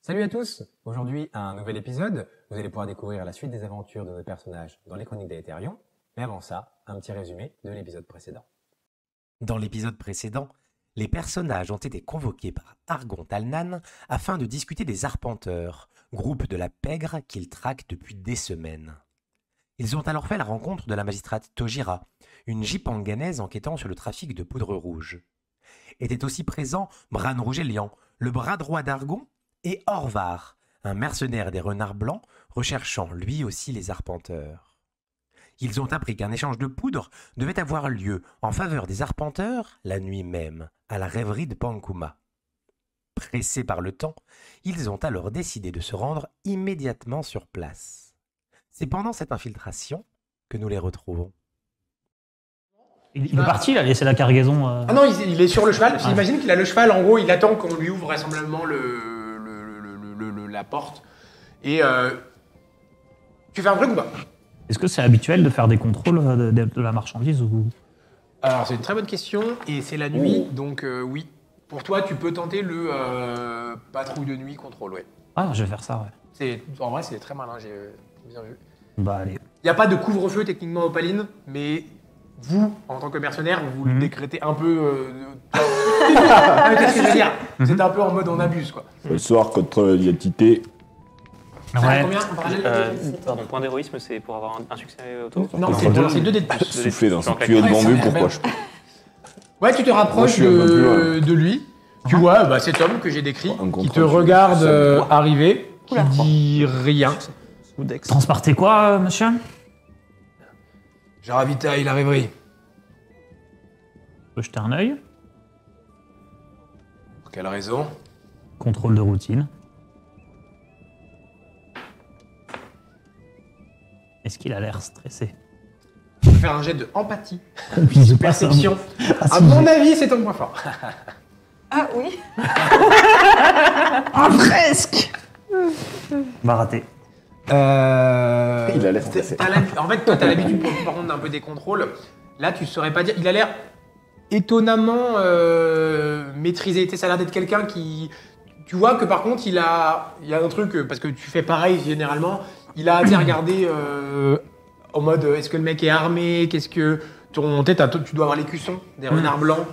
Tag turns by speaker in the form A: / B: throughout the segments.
A: Salut à tous! Aujourd'hui, un nouvel épisode. Vous allez pouvoir découvrir la suite des aventures de nos personnages dans les Chroniques d'Aetherion. Mais avant ça, un petit résumé de l'épisode précédent.
B: Dans l'épisode précédent, les personnages ont été convoqués par Argon Talnan afin de discuter des Arpenteurs, groupe de la pègre qu'ils traquent depuis des semaines. Ils ont alors fait la rencontre de la magistrate Tojira, une Jipanganaise enquêtant sur le trafic de poudre rouge. Étaient aussi présents Bran Rougellian, le bras droit d'Argon, et Orvar, un mercenaire des renards blancs recherchant lui aussi les arpenteurs. Ils ont appris qu'un échange de poudre devait avoir lieu en faveur des arpenteurs la nuit même, à la rêverie de Pankuma. Pressés par le temps, ils ont alors décidé de se rendre immédiatement sur place. C'est pendant cette infiltration que nous les retrouvons.
C: Il est parti, il a laissé la cargaison.
D: Ah non, il est sur le cheval. J'imagine qu'il a le cheval, en gros, il attend qu'on lui ouvre vraisemblablement la porte. Et tu fais un truc ou pas?
C: Est-ce que c'est habituel de faire des contrôles de la marchandise ou...
D: Alors, c'est une très bonne question, et c'est la nuit, donc oui. Pour toi, tu peux tenter le patrouille de nuit contrôle, ouais.
C: Ah, je vais faire ça, ouais.
D: En vrai, c'est très malin, j'ai bien vu.
C: Bah, allez.
D: Il n'y a pas de couvre-feu techniquement aux Palines, mais vous, en tant que mercenaire, vous le décrétez un peu... Qu'est-ce que je veux dire? Vous êtes un peu en mode on abuse, quoi.
E: Le soir contre l'identité.
C: Ouais.
D: Combien en parallèle?
F: Pardon, point d'héroïsme, c'est pour avoir un succès auto?
D: Non, c'est 2 dés de plus.
E: Souffler dans ce tuyau de bambu, pourquoi je...
D: Ouais, tu te rapproches
E: Moi, je suis un peu plus loin.
D: de lui. Tu vois, cet homme que j'ai décrit,
E: Un
D: qui
E: contrôle,
D: te regarde arriver, qui
F: Oula.
D: dit rien.
C: Transportez quoi, monsieur?
D: Je ravitaille la rêverie.
C: Je peux jeter un œil.
D: Pour quelle raison?
C: Contrôle de routine. Est-ce qu'il a l'air stressé?
D: Je vais faire un jet de empathie,
C: Oui, je passe un-
D: perception.
C: Ah,
D: À
C: si,
D: mon avis, c'est ton point fort.
G: Ah oui.
C: Ah, presque. Bah, raté.
E: Il a l'air stressé.
D: En fait, toi, t'as l'habitude, par contre, d'un peu des contrôles. Là, tu saurais pas dire. Il a l'air étonnamment maîtrisé. Tu sais, ça a l'air d'être quelqu'un qui. Tu vois que par contre, il y a un truc, parce que tu fais pareil généralement, il a à regarder en mode est-ce que le mec est armé, qu'est-ce que. Tu dois avoir l'écusson des renards blancs.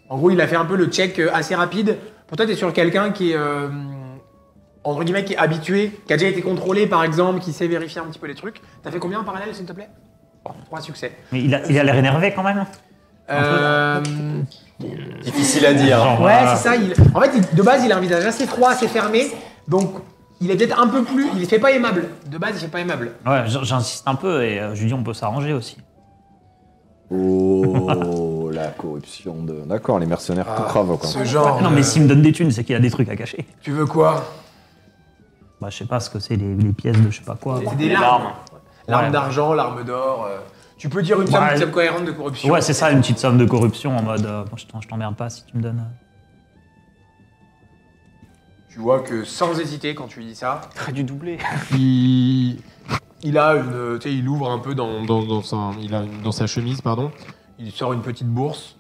D: En gros, il a fait un peu le check assez rapide. Pour toi, tu es sur quelqu'un qui est. Entre guillemets, qui est habitué, qui a déjà été contrôlé par exemple, qui sait vérifier un petit peu les trucs. T'as fait combien en parallèle, s'il te plaît? 3 succès.
C: Mais il a l'air énervé quand même.
A: Difficile à dire.
C: Genre,
D: Ouais, c'est ça. En fait, de base, il a un visage assez froid, assez fermé. Donc, il est peut-être un peu plus. Il fait pas aimable. De base, il fait pas aimable.
C: Ouais, j'insiste un peu et je lui dis on peut s'arranger aussi.
E: Oh, la corruption de... D'accord, les mercenaires tout cravent, quoi.
D: Ce genre.
C: Non, mais s'il me donne des thunes, c'est qu'il a des trucs à cacher.
D: Tu veux quoi?
C: Bah, je sais pas ce que c'est, les pièces de je sais pas quoi.
D: C'est des larmes. L'arme d'argent, l'arme d'or. Tu peux dire une somme cohérente de corruption.
C: Ouais, c'est ça, une petite somme de corruption en mode bon, je t'emmerde pas si tu me donnes.
D: Tu vois que sans hésiter, quand tu lui dis ça,
F: T'aurais dû doubler.
D: il a une. Tu sais, il ouvre un peu dans sa chemise, pardon. Il sort une petite bourse.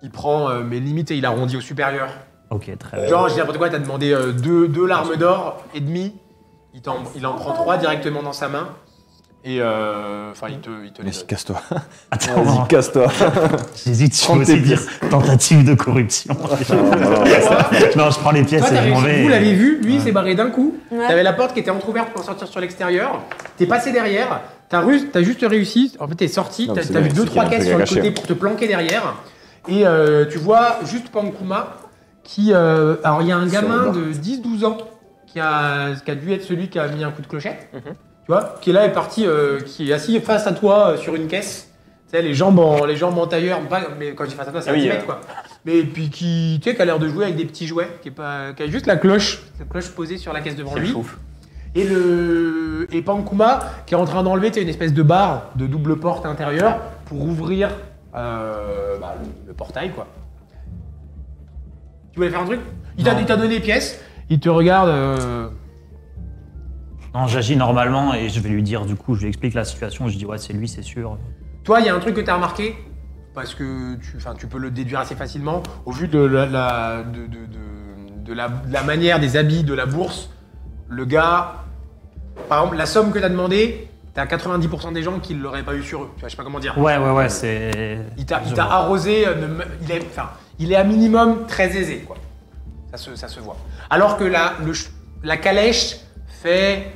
D: Il prend, mais limite, il arrondit au supérieur.
C: Ok, très bien.
D: Genre, je dis n'importe quoi, t'as demandé deux larmes d'or et demi. Il en prend 3 directement dans sa main. Et enfin, il te les
E: Vas-y,
D: donne.
E: casse-toi.
C: Attends,
E: Vas-y, casse-toi.
C: j'hésite sur
E: Prends
C: aussi
E: tes
C: dire tentative de corruption. Non, je prends les pièces
D: Toi,
C: et
D: t'as
C: je m'en
D: réussi,
C: vais.
D: vous l'avez vu, lui, il s'est barré d'un coup.
G: Ouais.
D: T'avais la porte qui était entrouverte pour sortir sur l'extérieur. T'es passé derrière. T'as juste réussi. En fait, t'es sorti.
E: Non, mais c'est
D: T'as vu
E: bien,
D: 2-3
E: c'est qu'il y a un
D: caisses
E: truc
D: sur
E: à
D: le
E: cacher.
D: côté pour te planquer derrière. Et tu vois juste Pankuma qui. Alors, il y a un
E: Sur le
D: gamin
E: bord.
D: de 10-12 ans qui a dû être celui qui a mis un coup de clochette. Tu vois, qui est là, est parti, qui est assis face à toi sur une caisse. Tu sais, les jambes en tailleur, mais quand je dis face à toi, c'est
F: Ah
D: un
F: oui,
D: mètre, quoi. Mais puis qui, tu sais, qui a l'air de jouer avec des petits jouets, qui a juste la cloche posée sur la caisse devant lui. Et Pankuma qui est en train d'enlever, tu sais, une espèce de barre de double porte intérieure pour ouvrir le portail, quoi. Tu voulais faire un truc? Il t'a donné les pièces, il te regarde.
C: Non, j'agis normalement et je vais lui dire, du coup, je lui explique la situation. Je dis, ouais, c'est lui, c'est sûr.
D: Toi, il y a un truc que tu as remarqué, parce que tu peux le déduire assez facilement, au vu de la manière des habits, de la bourse, le gars, par exemple, la somme que t'as demandé, t'as 90% des gens qui l'auraient pas eu sur eux. Tu vois, je sais pas comment dire.
C: Ouais, c'est.
D: Il t'a arrosé, il est à minimum très aisé, quoi. Ça se voit. Alors que la calèche fait...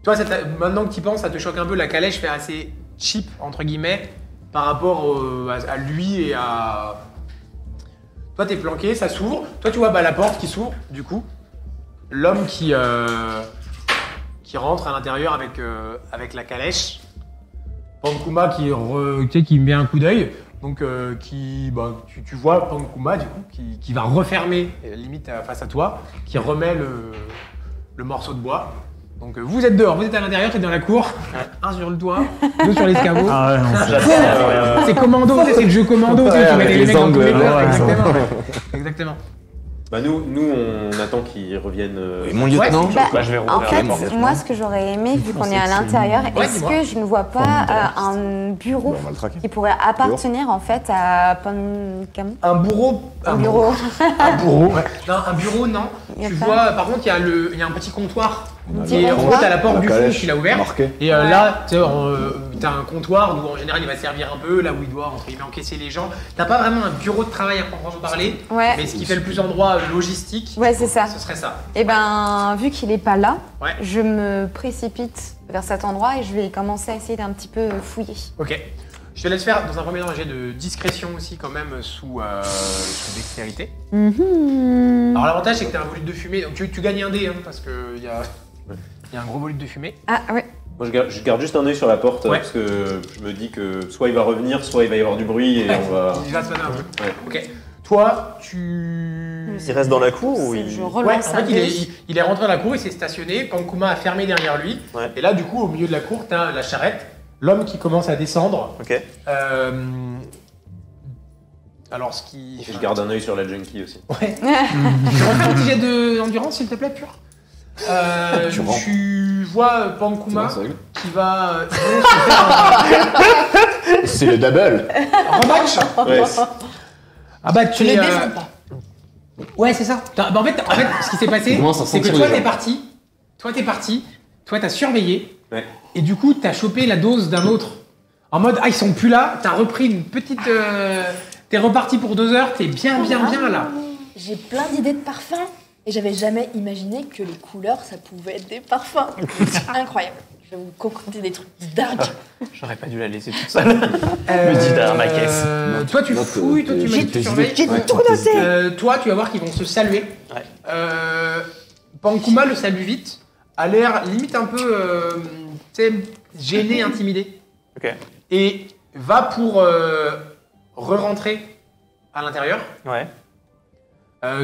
D: Toi, maintenant que tu y penses, ça te choque un peu, la calèche fait assez cheap, entre guillemets, par rapport à lui et à... Toi, t'es planqué, ça s'ouvre. Toi, tu vois la porte qui s'ouvre, du coup. L'homme qui rentre à l'intérieur avec la calèche. Pankuma qui met un coup d'œil. Donc, tu vois Pankuma, du coup, qui va refermer, limite face à toi, qui remet le morceau de bois. Donc, vous êtes dehors, vous êtes à l'intérieur, tu es dans la cour. Un sur le toit, deux sur l'escabeau.
C: Ah ouais, non,
D: C'est commando, c'est le jeu commando, tu mets les mecs dans tous les coins. Exactement.
H: Bah nous on attend qu'ils reviennent.
E: Mon lieutenant.
F: Bah, je vais
G: En
F: rouvrir
G: fait,
F: la porte.
G: moi, ce que j'aurais aimé, vu qu'on est à l'intérieur, est-ce
D: dis-moi.
G: que je ne vois pas un bureau
E: On va le traquer.
G: qui pourrait appartenir en fait à Pankam?
D: Un bureau.
G: Un bureau.
D: Un bureau. Ouais. Non, un bureau, non.
G: Il y a
D: Tu
G: pas.
D: vois, par contre, il y a un petit comptoir.
G: petit
D: Et en
G: comptoir.
D: gros, t'as la porte
E: La
D: du fond
E: calèche,
D: qu'il a ouverte.
E: marqué.
D: Et là, tu sais, t'as un comptoir où en général il va servir un peu, là où il doit entre guillemets encaisser les gens. T'as pas vraiment un bureau de travail à proprement parler.
G: Ouais.
D: Mais ce qui fait le plus endroit logistique,
G: Ouais, c'est ça.
D: ce serait ça.
G: Et ben, vu qu'il est pas là,
D: Ouais.
G: je me précipite vers cet endroit et je vais commencer à essayer d'un petit peu fouiller.
D: Ok. Je te laisse faire dans un premier temps un jet de discrétion aussi quand même sous dextérité. Alors l'avantage c'est que t'as un volume de fumée, donc tu gagnes un dé hein, parce qu'il y a un gros volume de fumée.
G: Ah ouais.
H: Moi je garde juste un œil sur la porte
D: Ouais.
H: parce que je me dis que soit il va revenir, soit il va y avoir du bruit et on va.
D: Il va se passer un peu.
H: Ouais.
D: Ok. Toi, tu...
F: Il reste dans la cour ou il.
G: Je
D: Ouais, en
G: relance un
D: fait,
G: dé.
D: il est rentré dans la cour, il s'est stationné, Pankuma a fermé derrière lui.
F: Ouais.
D: Et là, du coup, au milieu de la cour, t'as la charrette, l'homme qui commence à descendre.
F: Ok.
D: Alors, ce qui...
H: Et je garde un œil sur la junkie aussi.
D: Ouais. Tu refais un petit jet d'endurance, s'il te plaît, pur. Tu vois Pankuma qui va ils vont se faire
E: C'est le double.
D: un rematch.
H: Ouais.
D: Ah bah, tu
I: Je
D: es...
I: ne descends pas.
D: Ouais, c'est ça. En fait, ce qui s'est passé,
E: commence à
D: c'est que
E: sentir
D: toi,
E: les
D: t'es
E: gens.
D: parti. Toi, t'as surveillé.
H: Ouais.
D: Et du coup, t'as chopé la dose d'un autre. En mode, ah, ils sont plus là. T'as repris une petite... T'es reparti pour 2 heures. T'es bien là.
I: J'ai plein d'idées de parfums et j'avais jamais imaginé que les couleurs ça pouvait être des parfums. C'est incroyable. Je vais vous concocter des trucs dingues.
F: J'aurais pas dû la laisser toute seule. Me dis derrière ma caisse.
D: Toi, tu
E: Note,
D: fouilles. Toi, tu m'as dit que tu surveilles.
I: J'ai tout noté.
D: Toi, tu vas voir qu'ils vont se saluer.
F: Ouais.
D: Pankuma le salue vite. A l'air limite un peu... tu sais, gêné, intimidé.
F: Ok.
D: Et va pour re-rentrer à l'intérieur.
F: Ouais.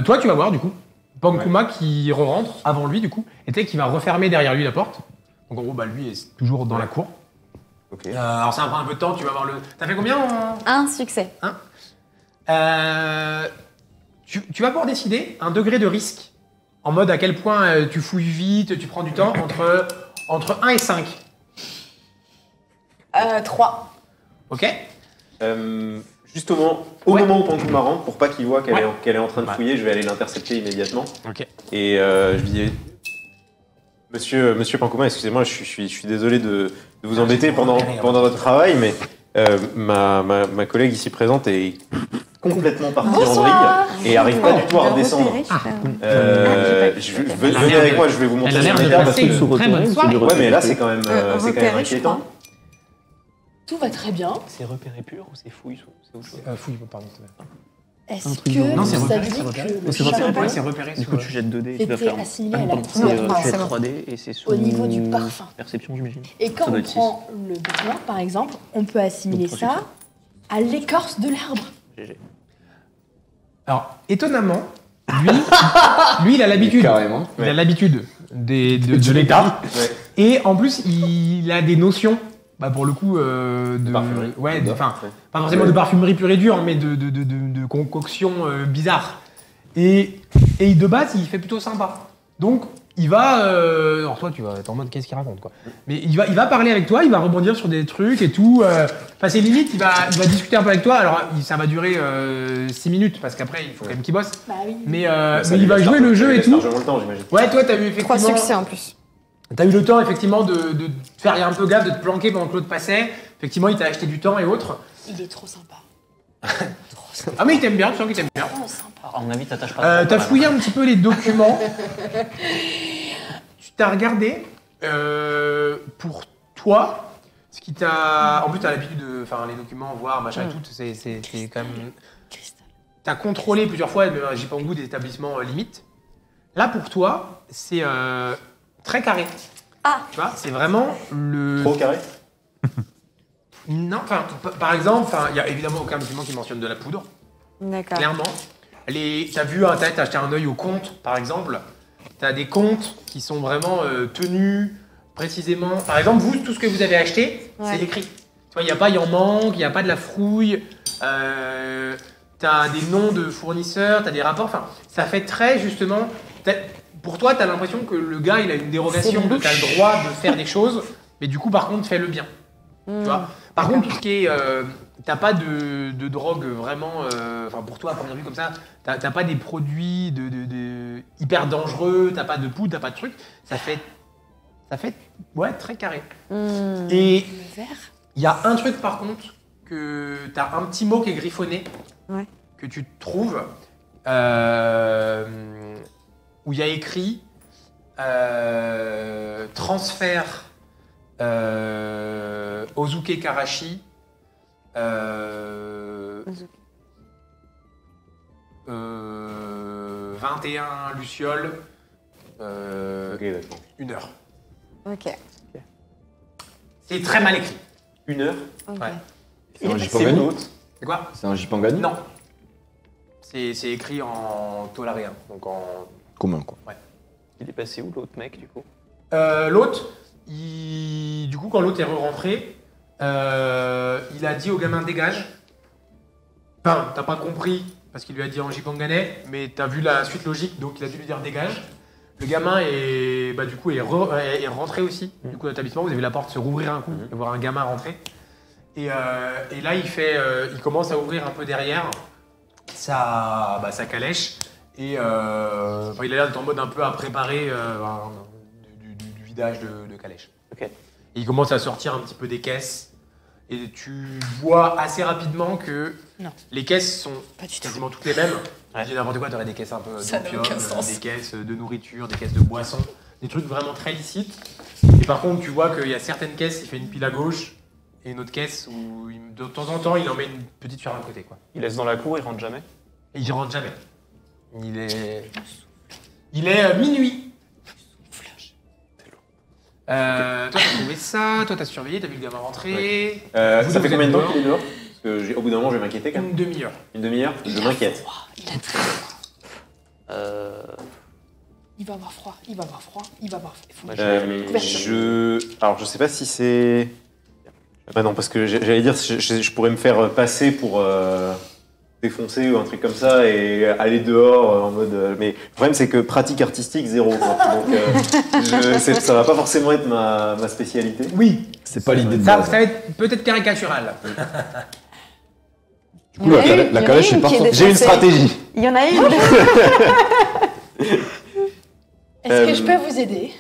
D: Toi, tu vas voir du coup Pankuma qui re-rentre avant lui du coup, et tu sais qui va refermer derrière lui la porte. Donc en gros, bah lui est toujours dans la cour.
H: Ok.
D: Alors ça va prendre un peu de temps, tu vas voir le... T'as fait combien
G: Un succès.
D: Tu vas pouvoir décider un degré de risque, en mode à quel point tu fouilles vite, tu prends du temps, entre 1 et 5.
I: 3.
D: Ok.
H: Justement, au
D: Ouais.
H: moment où Pankuma rentre, pour pas qu'il voit qu'elle
D: Ouais.
H: qu'elle est en train de fouiller, je vais aller l'intercepter immédiatement.
D: Ok.
H: Et je lui dis, Monsieur Pankuma, excusez-moi, je suis désolé de vous embêter pendant votre travail, mais ma collègue ici présente est complètement partie en
I: Bonsoir.
H: vrille et arrive pas du tout à redescendre. Venez avec moi, je vais vous
D: Elle
H: montrer
D: a l'air
H: son
D: de
H: état.
D: passer une très bonne soirée.
H: Ouais, mais là c'est quand même inquiétant.
I: Tout va très bien.
F: C'est repéré pur ou c'est fouille c'est autre chose
D: Fouille, pardon.
I: Est-ce
F: truc
I: que
F: genre-
D: Non, c'est
I: vous
D: repéré,
I: saviez
D: c'est repéré.
I: que le
F: C'est repéré,
I: charbon
F: ouais.
D: C'est repéré.
F: Du coup, tu jettes 2D et tu dois
I: était
F: faire.
I: assimilé à la
F: pardon,
I: couleur.
F: tu
G: Non,
F: fais
G: c'est bon.
F: 3D et c'est sous.
I: Au niveau du parfum.
F: Perception, j'imagine.
I: Et quand
F: Ça doit
I: on
F: être six.
I: prend le brun, par exemple, on peut assimiler
F: Donc,
I: ça à l'écorce de l'arbre.
F: GG.
D: Alors, étonnamment, lui il a l'habitude.
E: Carrément.
D: Il a l'habitude de l'état.
H: Ouais.
D: Et en plus, il a des notions, bah pour le coup, de
H: parfumerie.
D: Ouais, enfin,
H: Ouais.
D: pas forcément de parfumerie pure et dure, mais de concoction bizarre. Et de base, il fait plutôt sympa. Donc, il va... alors toi, tu vas être en mode qu'est-ce qu'il raconte, quoi. Mais il va parler avec toi, il va rebondir sur des trucs et tout. Enfin, c'est limite, il va discuter un peu avec toi. Alors, ça va durer 6 minutes, parce qu'après, il faut quand même qu'il bosse.
I: Bah oui.
D: Mais il va jouer le jeu et tout.
H: largement le temps, j'imagine.
D: Ouais, toi, t'as eu
G: 3
D: effectivement...
G: succès en plus.
D: T'as eu le temps, effectivement, de te faire un peu gaffe, de te planquer pendant que l'autre passait. Effectivement, il t'a acheté du temps et autres.
I: Il est trop sympa.
D: Ah, mais il t'aime bien, tu sens qu'il t'aime bien.
I: Trop sympa.
F: À mon avis, t'attaches pas.
D: T'as fouillé un petit peu les documents. Tu t'as regardé pour toi ce qui t'a. En plus, t'as l'habitude de. Enfin, les documents, voir, machin et tout, c'est quand même. T'as contrôlé plusieurs fois, même à Jipangu, des établissements limites. Là, pour toi, c'est très carré.
G: Ah.
D: Tu vois, c'est vraiment le.
H: Trop carré.
D: Non, enfin, par exemple, il y a évidemment aucun document qui mentionne de la poudre.
G: D'accord.
D: Clairement. T'as vu, t'as acheté un œil au compte, par exemple. T'as des comptes qui sont vraiment tenus précisément. Par exemple, vous, tout ce que vous avez acheté,
G: Ouais.
D: c'est écrit. Tu vois, il en manque, il n'y a pas de la frouille. T'as des noms de fournisseurs, t'as des rapports. Enfin, ça fait très, justement... Pour toi, t'as l'impression que le gars, il a une dérogation, que t'as le droit de faire des choses, mais du coup, par contre, fais-le bien. Tu vois. Par contre, tout ce qui est... t'as pas de drogue vraiment... Enfin, pour toi, à première vue, comme ça, t'as pas des produits hyper dangereux, t'as pas de poudre, t'as pas de trucs. Ça fait ouais, très carré. Et
I: Le verre.
D: il y a un truc, par contre, que t'as un petit mot qui est griffonné,
G: Ouais.
D: que tu trouves, où il y a écrit transfert Ozuke Karashi, 21 Lucioles,
H: Ok, d'accord.
D: 1 heure.
G: Ok.
D: C'est très mal écrit.
H: 1 heure.
G: Ok.
D: Ouais.
E: C'est un
H: C'est
E: Jipangani.
H: où
D: C'est quoi?
E: C'est un Jipangani.
D: Non. C'est écrit en tolarien, donc en...
E: Commun, quoi.
F: Il est passé où l'autre mec du coup?
D: L'autre, du coup, quand l'autre est rentré, il a dit au gamin dégage. Enfin, t'as pas compris parce qu'il lui a dit en jipanganais, mais t'as vu la suite logique, donc il a dû lui dire dégage. Le gamin est, du coup, est rentré aussi. Du coup, l'établissement, vous avez vu la porte se rouvrir un coup et voir un gamin rentrer. Et là, il commence à ouvrir un peu derrière sa calèche. Et il a l'air d'être en mode un peu à préparer du vidage de calèche.
F: Ok.
D: Et il commence à sortir un petit peu des caisses. Et tu vois assez rapidement que
I: Non.
D: les caisses sont
I: Pas du tout.
D: quasiment toutes les mêmes.
F: Ouais.
D: Je dis n'importe quoi, tu aurais des caisses un peu
I: Ça n'a
D: d'opium,
I: aucun sens.
D: des caisses de nourriture, des caisses de boissons, des trucs vraiment très licites. Et par contre, tu vois qu'il y a certaines caisses, il fait une pile à gauche, et une autre caisse où de temps en temps, il en met une petite sur un côté, quoi.
F: Il laisse dans la cour, il rentre jamais.
D: Et il rentre jamais. Il est minuit. Toi, t'as trouvé ça, toi, t'as surveillé, t'as vu le gamin rentrer.
H: Ça
D: Vous
H: fait
D: êtes
H: combien de temps
D: dehors
H: qu'il est dehors? Parce que au bout d'un moment, je vais m'inquiéter quand même.
D: Une demi-heure.
H: Une demi-heure? Je m'inquiète.
I: Il a très froid. Il va avoir froid. Il va avoir froid. Il va avoir froid. Il faut
H: Alors, je sais pas si c'est... Bah non, parce que j'allais dire, je pourrais me faire passer pour défoncer ou un truc comme ça et aller dehors en mode... mais le problème, c'est que pratique artistique, 0. Quoi. Donc, ça va pas forcément être ma spécialité.
D: Oui,
E: C'est pas l'idée de
D: ça
E: base.
D: va être peut-être caricatural.
E: Du coup, la calèche est parfaite.
H: J'ai une stratégie.
G: Il y en a une.
I: Est-ce que je peux vous aider?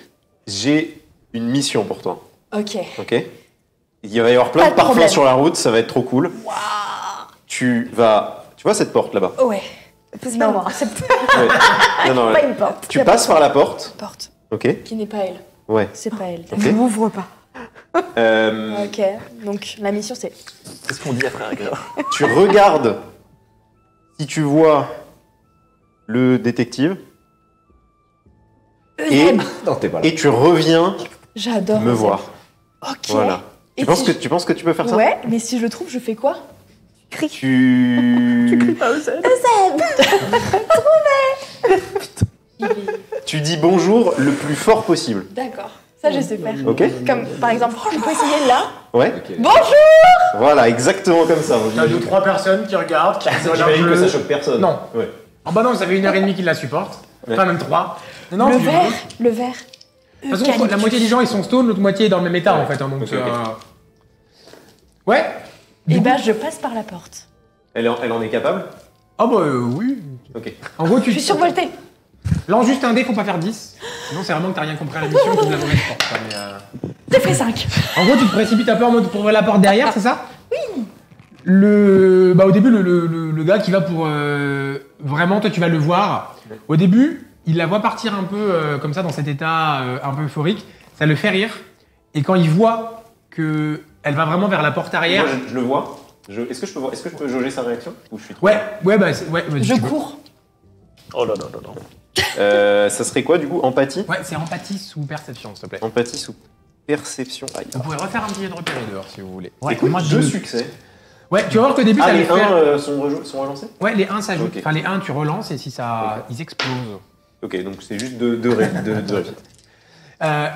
H: J'ai une mission pour toi.
I: Ok.
H: Ok. Il va y avoir plein
I: Pas
H: de
I: de
H: parfums
I: problème.
H: sur la route, ça va être trop cool. Tu vois cette porte là-bas?
I: Ouais.
G: Non, c'est
H: Ouais. Non,
G: pas une porte.
H: tu passes par la porte,
I: Porte.
H: ok?
I: Qui n'est pas elle.
H: Ouais.
I: C'est pas elle.
H: Ok.
G: Je m'ouvre pas.
I: Ok. Donc la mission c'est.
F: Qu'est-ce qu'on dit à frère Grégoire?
H: Tu regardes si tu vois le détective et,
E: Non, t'es pas là.
H: et tu reviens
I: J'adore.
H: me
I: Euseb.
H: voir.
I: Ok.
H: Voilà.
I: Et
H: Tu penses
I: si
H: que tu peux faire ça?
I: Ouais, mais si je le trouve, je fais quoi?
H: Tu tu dis bonjour le plus fort possible.
I: D'accord. Ça, je sais faire.
H: Ok?
I: Comme par exemple, je peux essayer là.
H: Ouais.
I: Bonjour.
H: Voilà, exactement comme ça.
D: Il y a 2-3 personnes qui regardent, qui rigolent un
H: J'imagine
D: peu.
H: que ça choque personne.
D: Non.
H: Ouais.
D: Ah bah non, ça fait 1h30 qu'il la supporte.
H: Ouais.
D: Enfin, même 3. Non,
I: le
D: tu-
I: verre, le verre.
D: De toute façon, la moitié des gens ils sont stone, l'autre moitié est dans le même état en fait. Hein, donc,
H: Ok, ok.
D: Ouais. Du
I: Et
D: coup-
I: bah, je passe par la porte.
H: Elle en est capable?
D: Ah bah oui.
H: Ok.
D: En gros, tu
I: Je suis survoltée.
D: lance juste un dé, faut pas faire 10. Sinon, c'est vraiment que t'as rien compris à la mission et que tu de la mauvaise porte. quoi, mais,
I: J'ai fait 5.
D: En gros, tu te précipites un peu en mode pour ouvrir la porte derrière, c'est ça? Oui. Au début, le gars qui va pour vraiment, toi, tu vas le voir. Au début, il la voit partir un peu comme ça dans cet état un peu euphorique. Ça le fait rire. Et quand il voit que elle va vraiment vers la porte arrière.
H: Moi, je le vois. Est-ce que je peux jauger sa réaction? Ou je suis trop...
D: Ouais, ouais, vas-y,
I: Je
D: tu peux.
I: cours.
F: Oh là là là là.
H: Ça serait quoi du coup? Empathie?
D: Ouais, c'est empathie sous perception, s'il te plaît.
H: Empathie sous perception. Aïe.
D: Vous pouvez refaire un petit jet de repéré dehors si vous voulez.
C: Ouais,
H: Écoute,
C: moi,
H: deux
C: je...
H: succès.
D: Ouais, tu vas voir qu'au début,
H: Ah,
D: ça
H: les
D: les fait.
H: 1 sont relancés?
D: Ouais, les 1 s'ajoutent.
H: Ok.
D: Enfin, les 1, tu relances et si ça. Ils explosent.
H: Ok, donc c'est juste deux réussites.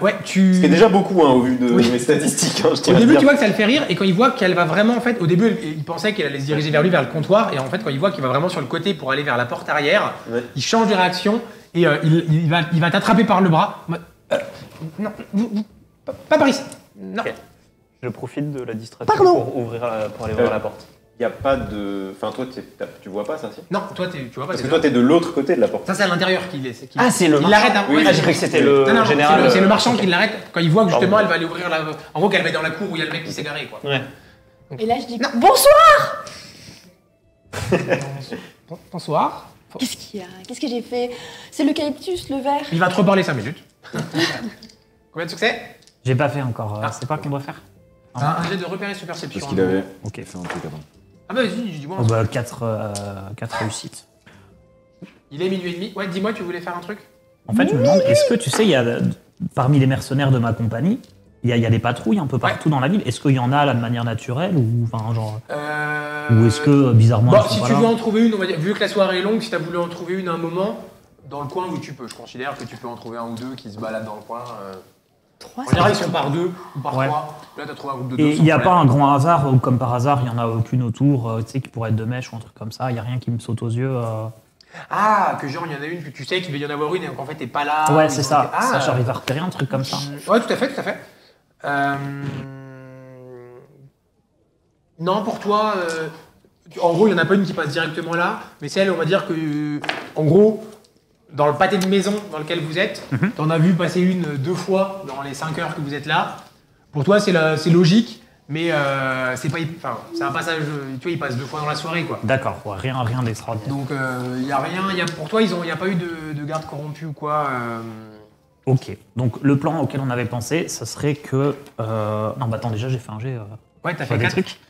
D: Ouais, tu.
H: C'est déjà beaucoup hein, au vu de
D: Oui.
H: mes statistiques. Hein, je tiens
D: Au
H: à
D: début,
H: dire.
D: tu vois que ça le fait rire, et quand il voit qu'elle va vraiment, en fait, au début, il pensait qu'elle allait se diriger vers lui, vers le comptoir, et en fait, quand il voit qu'il va vraiment sur le côté pour aller vers la porte arrière,
H: Ouais.
D: il change de réaction, et il va t'attraper par le bras. Non, pas par ici. Non.
F: Ok. Je profite de la distraction
D: Pardon.
F: pour aller ouvrir la porte.
H: Il n'y a pas de. Enfin, toi, tu vois pas ça, si?
D: Non, toi, tu vois pas.
H: Parce
D: t'es
H: que
D: là.
H: toi, t'es de l'autre côté de la porte.
D: Ça, c'est à l'intérieur qu'il est.
F: Ah, c'est le
D: Il
F: marchand.
D: l'arrête. Hein.
H: Oui,
D: Ouais,
F: Ah, j'ai cru que c'était le
D: Non,
F: général.
D: c'est le marchand
F: ok.
D: qui l'arrête quand il voit que justement
F: Pardon.
D: elle va aller ouvrir la. En gros, qu'elle va être dans la cour où il y a le mec qui s'est garé, quoi.
F: Ouais.
I: Et là, je dis bonsoir.
D: Bonsoir.
I: Qu'est-ce qu'il y a? Qu'est-ce que j'ai fait? C'est l'eucalyptus, le verre.
D: Il va te reparler 5 minutes. Combien de succès?
C: J'ai pas fait encore.
D: Ah.
C: C'est pas qu'on doit faire.
D: Un jet de repérer sous perception.
E: Parce qu'il avait
C: Ok.
E: fait un truc avant.
D: Ah bah vas-y, dis-moi.
C: Oh, bah, 4 réussites.
D: Il est minuit et demi. Ouais, dis-moi, tu voulais faire un truc?
C: En fait, je me demande, est-ce que tu sais, il y a, parmi les mercenaires de ma compagnie, il y a des patrouilles un peu partout dans la ville. Est-ce qu'il y en a là de manière naturelle ou enfin genre ou est-ce que bizarrement
D: Bon,
C: elles sont
D: si
C: pas
D: tu
C: là
D: veux en trouver une, on va dire, vu que la soirée est longue, si tu as voulu en trouver une à un moment, dans le coin où tu peux, je considère que tu peux en trouver un ou deux qui se baladent dans le coin.
I: 3,
D: En général, ils sont par 2 ou par
C: Ouais.
D: 3. Là, tu as trouvé un groupe de 2.
C: Et il n'y a pas un grand hasard où, comme par hasard, il n'y en a aucune autour, tu sais, qui pourrait être de mèche ou un truc comme ça. Il n'y a rien qui me saute aux yeux.
D: Ah, que genre, il y en a une que tu sais qu'il va y en avoir une et qu'en fait, t'es pas là.
C: Ouais,
D: ou
C: c'est
D: ils
C: ça.
D: ont-
C: Ça,
D: Ah,
C: j'arrive à repérer un truc comme ça.
D: ouais, tout à fait, tout à fait. Non, pour toi, en gros, il n'y en a pas une qui passe directement là, mais celle, on va dire que, en gros, dans le pâté de maison dans lequel vous êtes, t'en as vu passer une 2 fois dans les 5 heures que vous êtes là. Pour toi, c'est logique, mais c'est pas, enfin, c'est un passage, tu vois, il passe 2 fois dans la soirée, quoi.
C: D'accord, ouais, rien d'extraordinaire.
D: Donc, il y a rien, pour toi, il n'y a pas eu de garde corrompu ou quoi.
C: Ok, donc le plan auquel on avait pensé, ça serait que... Non, bah attends, déjà j'ai fait un jet.
D: Ouais, t'as
C: sur
D: fait
C: des
D: 4
C: trucs.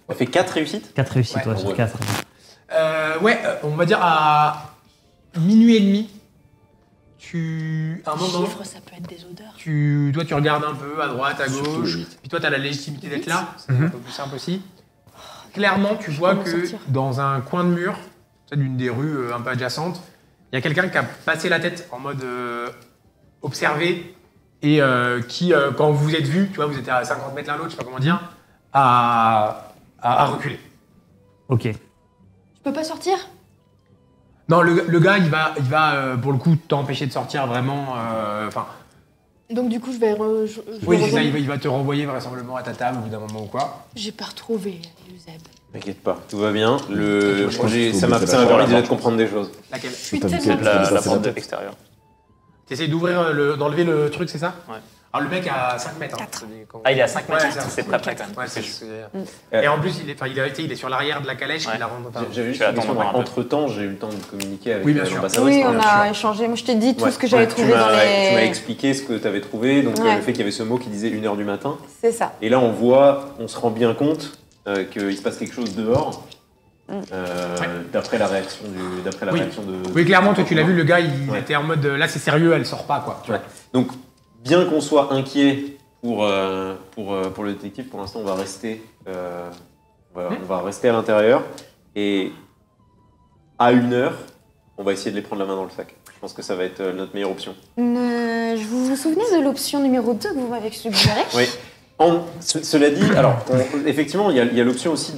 H: Ça fait 4 réussites?
C: 4 réussites,
D: Ouais,
C: ouais, sur
H: ouais.
C: 4.
D: Ouais, on va dire à minuit et demi, à un moment,
I: Chiffre, ça peut être des odeurs.
D: toi tu regardes un peu à droite, à
E: Surtout
D: gauche,
E: le huit.
D: puis toi tu as la légitimité d'être là, c'est un peu plus simple aussi. Clairement, tu vois
I: m'en
D: que
I: sortir.
D: dans un coin de mur, d'une des rues un peu adjacentes, il y a quelqu'un qui a passé la tête en mode observé et qui, quand vous vous êtes vus, tu vois, vous étiez à 50 mètres l'un l'autre, je sais pas comment dire, à reculer.
C: Ok.
I: Je peux pas sortir?
D: Non, le gars, il va pour le coup t'empêcher de sortir vraiment. Enfin,
I: Donc du coup, je vais. Je
D: oui,
I: vais
D: c'est ça.
I: revenir.
D: Il va te renvoyer vraisemblablement à ta table au bout d'un moment ou quoi.
I: J'ai pas retrouvé Euseb.
H: T'inquiète pas, tout va bien.
E: Je pense qu'il faut
H: Ça m'a
E: baisser
H: ça
E: la
H: m'a permis
E: porte.
H: déjà de comprendre des choses.
D: Laquelle?
I: Je suis
E: T'as mis
I: tellement.
E: quel-
F: La
E: passer la
F: porte de
E: tête.
F: l'extérieur.
D: T'essayes d'ouvrir, d'enlever le truc, c'est ça?
F: Ouais.
D: Alors le mec a 5 mètres. hein.
F: Ah, il est à 5
D: Ouais,
F: mètres.
D: ça.
F: C'est très près quand même.
D: Ouais,
F: C'est
D: Et en plus, il est sur l'arrière de la calèche.
F: Ouais.
D: Il la rentre. enfin,
H: J'avais juste
F: vais
H: une question.
F: attendre un peu.
H: Entre temps, j'ai eu le temps de communiquer avec
D: Oui, bien sûr.
H: l'ambassadrice.
G: Oui, on
H: Bien
G: a
H: sûr.
G: échangé. Moi, je t'ai dit tout
H: Ouais,
G: ce que j'avais
H: ouais,
G: trouvé dans
H: Tu m'as
G: les...
H: expliqué ce que tu avais trouvé, donc
G: Ouais.
H: le fait qu'il y avait ce mot qui disait 1h du matin.
G: C'est ça.
H: Et là, on se rend bien compte qu'il se passe quelque chose dehors, d'après la réaction
D: Oui.
H: de.
D: Oui, clairement, toi, tu l'as vu, le gars, il
H: Ouais.
D: était en mode là, c'est sérieux, elle sort pas, quoi. Tu vois.
H: Ouais. Donc, bien qu'on soit inquiet pour le détective, pour l'instant, on va rester, on va rester à l'intérieur. Et à 1h, on va essayer de les prendre la main dans le sac. Je pense que ça va être notre meilleure option.
G: Vous vous souvenez de l'option numéro 2 que vous m'avez suggérée?
H: Oui. Cela dit, alors, effectivement, il y a l'option aussi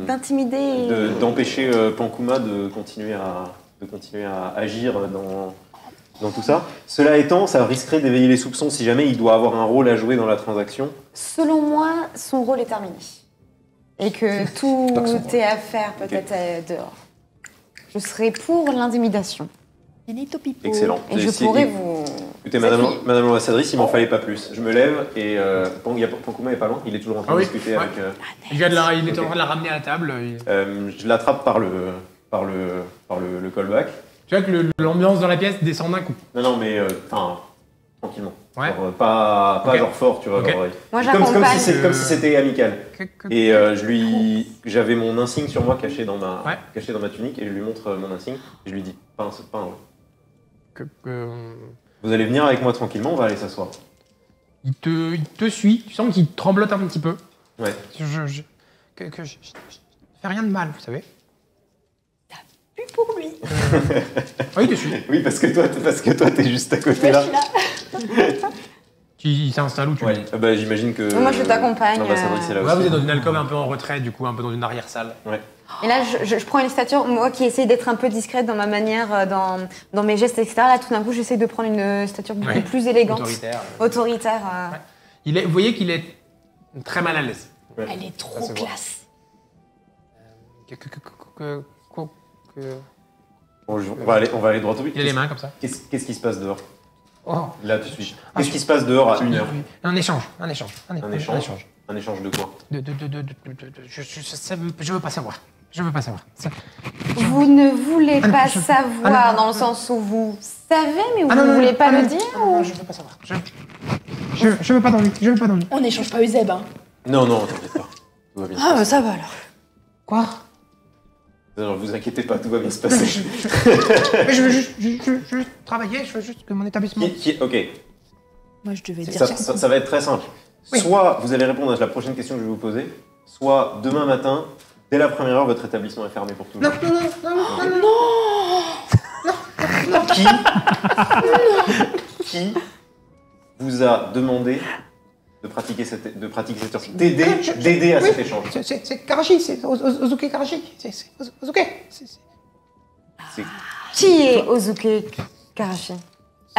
G: D'intimider et...
H: d'empêcher Pankuma de continuer à agir dans tout ça. Cela étant, ça risquerait d'éveiller les soupçons si jamais il doit avoir un rôle à jouer dans la transaction.
G: Selon moi, son rôle est terminé. Et que tout est à faire peut-être dehors. Je serai pour l'intimidation.
H: Excellent.
G: Et je pourrais vous...
H: Écoutez, madame l'ambassadrice, il m'en fallait pas plus. Je me lève et Pankuma est pas loin, il est toujours en train de discuter avec...
D: Il était en train de la ramener à la table.
H: Je l'attrape par le callback.
D: Tu vois que l'ambiance dans la pièce descend d'un coup.
H: Non, mais tranquillement.
D: Ouais.
H: Genre, pas genre fort, tu vois.
G: Moi,
H: Comme
G: j'accompagne.
H: si c'était amical. Et j'avais mon insigne sur moi caché dans ma tunique et je lui montre mon insigne et je lui dis pas un Vous allez venir avec moi tranquillement, on va aller s'asseoir.
D: Il te suit, tu sens qu'il tremblote un petit peu.
H: Ouais.
D: Je fais rien de mal, vous savez.
I: Plus pour lui.
D: Oui, il te suit.
H: Oui, parce que toi, t'es juste à côté là.
D: Il s'installe où tu
H: Ouais. J'imagine que.
G: Moi, je t'accompagne.
H: L'ambassadrice est là
D: Ouais,
H: aussi.
D: vous êtes dans une alcôve un peu en retrait, du coup, un peu dans une arrière-salle.
H: Ouais.
G: Et là, je prends une stature, moi qui essaie d'être un peu discrète dans ma manière, dans mes gestes, etc. Là, tout d'un coup, j'essaie de prendre une stature beaucoup plus élégante. Autoritaire.
D: Vous voyez qu'il est très mal à l'aise.
H: Ouais.
I: Elle est trop classe.
H: Bon, on va aller droit au but.
D: Il a les mains comme ça.
H: Qu'est-ce qui se passe dehors?
D: Oh.
H: Là, tout de suite. Qu'est-ce qui se passe dehors à 1h?
D: Un échange.
H: Un échange de quoi?
D: Je veux pas savoir. Je veux pas savoir.
G: Vous ne voulez pas savoir dans le sens où vous savez, mais vous ne voulez pas le dire
D: Non, je veux pas savoir. Je veux pas d'ennui. Je veux pas d'ennui.
I: On n'échange pas Euseb, hein.
H: Non, t'inquiète pas. Tout va bien.
I: Ah, bah ça va alors.
D: Quoi?
H: Non, vous inquiétez pas, tout va bien se passer.
D: Mais je veux juste travailler, je veux juste que mon établissement...
H: Ok.
I: Moi, je devais dire
H: Ça va être très simple.
D: Oui.
H: Soit vous allez répondre à la prochaine question que je vais vous poser, soit demain matin, dès la première heure, votre établissement est fermé pour toujours.
D: Non.
H: Qui vous a demandé de pratiquer cette d'aider à cet échange?
D: C'est Karachi, c'est Ozuke Karachi. C'est Ozuke.
G: Qui est Ozuke Karachi?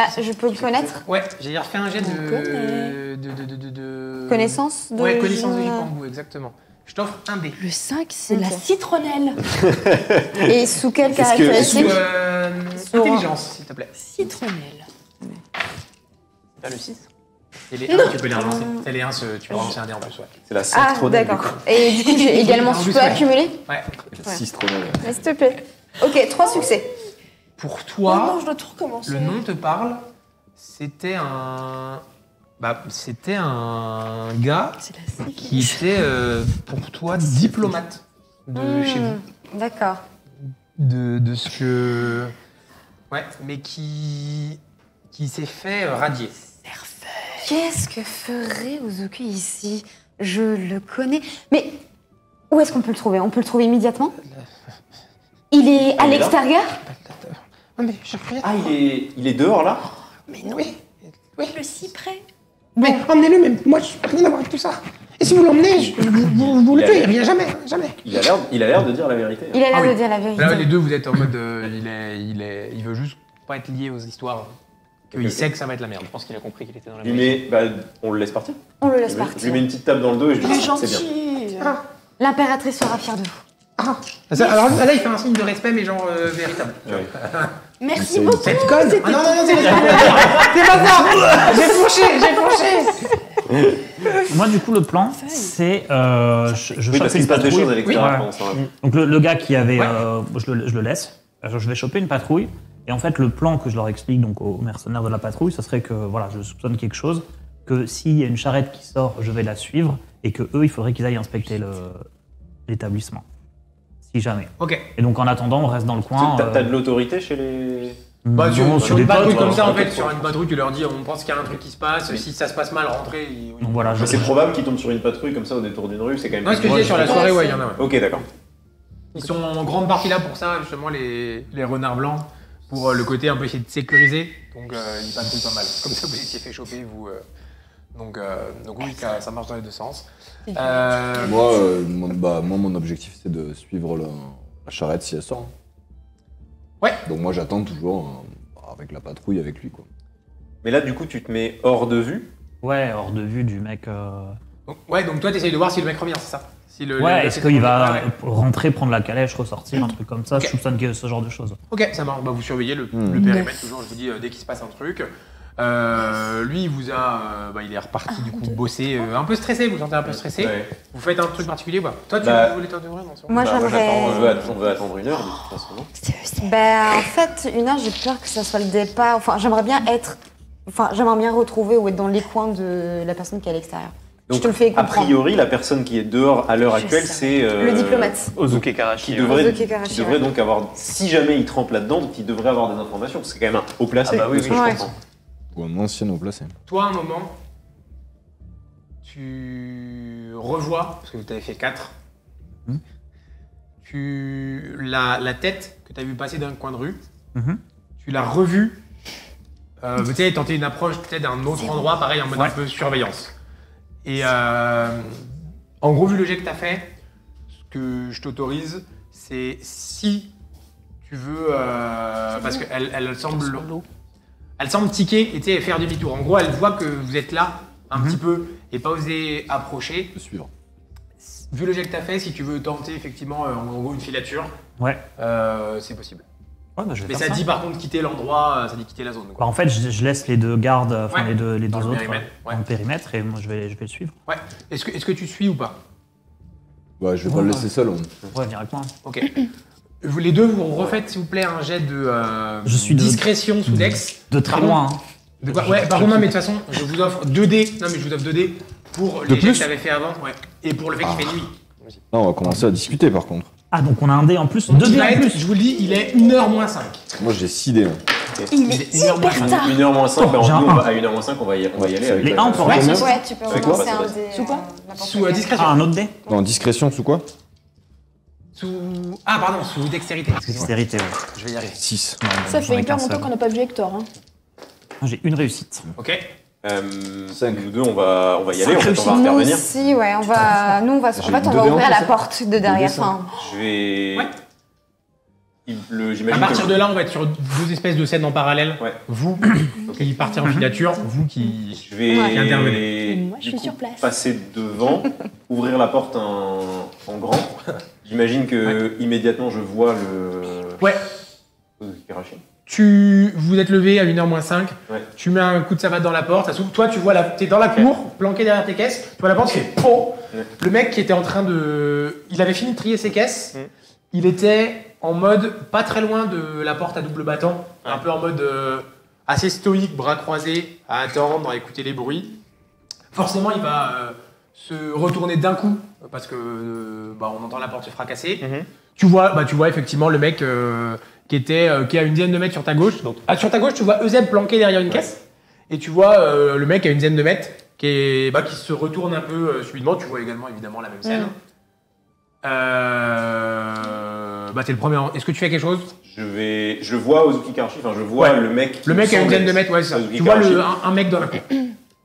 G: Ah, je peux le connaître?
D: Ouais, j'ai refait un jet de...
G: Connaissance de...
D: Ouais, connaissance de Jipangu, exactement. Je t'offre un dé.
I: Le 5, c'est
G: Ok.
I: la citronnelle.
G: Et sous quelle
H: Est-ce que-
G: caractéristique?
D: Intelligence, s'il te plaît.
I: Citronnelle.
F: Pas le 6.
D: Et les 1, tu peux les relancer. C'est les 1, tu peux relancer un dé en plus, ouais.
H: C'est la
G: Ah,
H: citronnelle.
G: d'accord. Et du coup, j'ai également,
D: En
G: je
D: plus,
G: peux
D: ouais.
G: accumuler?
D: Ouais.
E: Cistronelle.
G: Mais s'il te plaît. Ok, 3 succès.
D: Pour
I: Oh
D: toi,
I: non, je dois tout recommencer.
D: le nom te parle. C'était un gars
I: C'est la
D: qui était pour toi diplomate de chez vous.
G: D'accord.
D: De ce que... Ouais, mais qui s'est fait radier.
G: Qu'est-ce que ferait Ozuki ici? Je le connais. Mais où est-ce qu'on peut le trouver? On peut le trouver immédiatement? Il est à
H: Il est là
G: l'extérieur?
D: Non mais j'ai rien.
H: Ah, il est dehors là?
D: Mais non. Oui.
I: Le cyprès.
D: Mais emmenez-le, mais moi je peux rien avoir avec tout ça. Et si vous l'emmenez, vous le tuez, il revient jamais.
H: Il a l'air de dire la vérité.
G: Il a l'air
D: Ah oui.
G: de dire la vérité.
D: Là, les deux, vous êtes en mode, il veut juste pas être lié aux histoires. Il sait que ça va être la merde.
F: Je pense qu'il a compris qu'il était dans la
H: Je lui mets, on le laisse partir.
G: On le laisse
H: Je lui
G: partir.
H: mets une petite tape dans le dos et je lui
I: Il est
H: dis c'est bien.
I: gentil.
G: L'impératrice sera fière de vous.
D: Ah. Alors là, il fait un signe de respect, mais genre véritable.
H: Ouais.
I: Merci beaucoup.
D: Cette conne. Ah non, c'est pas ça. J'ai fourché.
C: Moi, du coup, le plan, c'est. Je
H: Oui,
C: chope
H: parce qu'il
C: une
H: se passe des
C: patrouille.
H: choses à l'extérieur.
C: Ouais.
H: pendant ce temps-là.
C: Donc, le gars qui avait.
D: Ouais.
C: Je le laisse. Je vais choper une patrouille. Et en fait, le plan que je leur explique donc aux mercenaires de la patrouille, ce serait que voilà, je soupçonne quelque chose, que s'il y a une charrette qui sort, je vais la suivre, et que eux, il faudrait qu'ils aillent inspecter l'établissement. Si jamais.
D: Ok.
C: Et donc, en attendant, on reste dans le coin.
H: T'as de l'autorité chez les.
D: Bah,
C: non,
D: sur
C: des
D: une patrouille
C: potes,
D: comme ça, en
H: ouais.
D: fait, sur une patrouille, tu leur dis, on pense qu'il y a un truc qui se passe. Si ça se passe mal, rentrez.
C: Donc voilà,
H: Mais c'est probable qu'ils tombent sur une patrouille comme ça au détour d'une rue, c'est quand même.
D: Non, ce que je disais sur la soirée, ouais, il y en a. Ouais.
H: Ok, d'accord.
D: Ils sont en grande partie là pour ça, justement, les renards blancs, pour le côté un peu essayer de sécuriser. Donc, ils patrouillent pas mal. Comme ça, vous étiez fait choper, vous. Donc oui, ça marche dans les deux sens.
E: Moi, mon objectif, c'est de suivre la charrette si elle sort.
D: Ouais.
E: Donc moi, j'attends toujours Avec la patrouille, avec lui, quoi.
H: Mais là, du coup, tu te mets hors de vue.
C: Ouais, hors de vue du mec.
D: Donc toi, t'essayes de voir si le mec revient, c'est ça? Si
C: Ouais, est-ce qu'il va
D: Ouais.
C: rentrer, prendre la calèche, ressortir, un truc comme ça?
D: Ok.
C: Je soupçonne qu'il y ait ce genre de choses.
D: Ok, ça marche. Bah, vous surveillez le périmètre, toujours, je vous dis, dès qu'il se passe un truc. Lui, il vous a. Il est reparti, du coup, bosser. Un peu stressé, vous le sentez un peu stressé.
H: Ouais.
D: Vous faites un truc particulier ou pas? Toi, tu
H: Bah,
D: voulais t'interroger?
G: Moi,
H: Bah,
G: j'aimerais.
H: on veut attendre 1 heure, de toute façon.
G: En fait, 1 heure, j'ai peur que ça soit le départ. Enfin, j'aimerais bien retrouver ou être dans les coins de la personne qui est à l'extérieur. Je
H: Donc,
G: te le fais
H: a
G: comprendre.
H: priori, la personne qui est dehors à l'heure
G: Je
H: actuelle,
G: sais.
H: c'est...
G: Le diplomate.
F: Ozuki Karashi.
H: Qui devrait,
G: Ozuki Karashi,
H: qui devrait donc avoir, si jamais il trempe là-dedans, donc il devrait avoir des informations. C'est quand même un haut placé.
F: Ah bah oui,
H: de ce que
G: oui.
H: je
G: Ouais.
H: comprends.
E: Ou un ancien haut placé.
D: Toi, un moment, tu revois, parce que tu avais fait 4, la tête que tu as vu passer d'un coin de rue, tu l'as revue, tu sais, tenter une approche peut-être d'un autre endroit, pareil, en mode un peu surveillance. Et en gros, vu le jet que tu as fait, ce que je t'autorise, c'est si tu veux, parce qu'elle semble... Elle semble tiquer et tu sais, faire demi-tour. En gros, elle voit que vous êtes là un petit peu et pas oser approcher.
E: Je suivre.
D: Vu le jet que tu as fait, si tu veux tenter effectivement en gros une filature,
C: Ouais.
D: c'est possible.
C: Ouais, bah, je vais
D: Mais
C: faire
D: ça dit par contre quitter l'endroit, ça dit quitter la zone.
C: Bah,
D: Quoi.
C: en fait, je laisse les deux gardes, enfin
D: Ouais.
C: les
D: Dans
C: deux
D: le
C: autres
D: périmètre, ouais.
C: dans le périmètre et moi je vais le suivre.
D: Ouais. Est-ce que tu suis ou pas?
E: Ouais, je vais pas le laisser seul.
C: Ouais, viens avec moi.
D: Ok. Vous les deux, vous refaites s'il vous plaît un jet de
C: Je suis de-
D: discrétion sous Dex.
C: De très
D: Pardon.
C: loin. Hein.
D: De quoi? Ouais, par contre, non, mais de toute façon, je vous offre 2 dés. Non, mais je vous offre 2 dés pour les jets
E: plus
D: que tu avais fait avant. Ouais. Et pour le fait qu'il fait nuit.
E: Là, on va commencer à discuter par contre.
C: Ah, donc on a un dé en plus,
D: Donc,
C: 2
D: il
C: dés
D: va
C: en
D: être,
C: plus.
D: je vous le dis, il est 1h moins 5.
E: Moi, j'ai 6 dés. Là.
I: Il est hyper tard.
H: 1h moins 5,
C: Attends, j'ai un
H: à 1h moins 5, on va y aller avec
C: Les
H: la-
C: uns, on peut
D: Ouais,
C: relancer.
G: Ouais, tu peux
H: C'est quoi?
G: relancer un
H: C'est
G: dé.
I: Sous quoi
G: n'importe
D: Sous
G: lequel.
D: discrétion.
C: Ah, un autre dé.
E: Non, discrétion sous quoi?
D: Ah, pardon, sous dextérité. Excusez-moi.
C: Dextérité, ouais.
D: Je vais y arriver.
E: 6.
C: Non,
I: Ça
C: j'en
I: fait
C: ai
I: hyper
C: qu'un
I: longtemps
C: seul.
I: qu'on n'a pas vu Hector. Hein.
C: Moi, j'ai une réussite.
D: Ok.
H: Nous deux, on va y aller, en fait, on va
G: Nous
H: intervenir.
G: aussi, ouais, on va ouvrir la porte de derrière. Enfin,
H: Je vais...
D: Ouais.
H: J'imagine
D: À partir
H: que-
D: de là, on va être sur 2 espèces de scènes en parallèle.
H: Ouais.
D: Vous qui partez en filature, vous qui.
H: Je vais
D: Qui intervenez.
I: Moi, je
H: du
I: suis
H: coup,
I: sur place.
H: passer devant, ouvrir la porte en grand. J'imagine que immédiatement je vois le
D: Ouais.
H: Kirashi.
D: Vous êtes levé à 1h moins 5.
H: Ouais.
D: Tu mets un coup de savate dans la porte. Ça s'ouvre. Toi, tu vois t'es dans la cour, planqué derrière tes caisses. Tu vois la porte qui fait POM.
H: Ouais.
D: Le mec qui était en train de. Il avait fini de trier ses caisses. Il était en mode pas très loin de la porte à double battant. Un peu en mode assez stoïque, bras croisés, à attendre, à écouter les bruits. Forcément, il va se retourner d'un coup parce que on entend la porte se fracasser. Tu vois effectivement le mec qui est à une dizaine de mètres sur ta gauche. Donc, sur ta gauche, tu vois Euseb planqué derrière une caisse. Et tu vois le mec à une dizaine de mètres qui se retourne un peu subitement. Tu vois également évidemment la même scène. T'es le premier. Est-ce que tu fais quelque chose?
H: Je vois Ozuki Karashi, enfin je vois
D: Ouais.
H: le mec.
D: Le mec à une dizaine de mètres, ouais, c'est ça. Tu vois un mec dans la cour.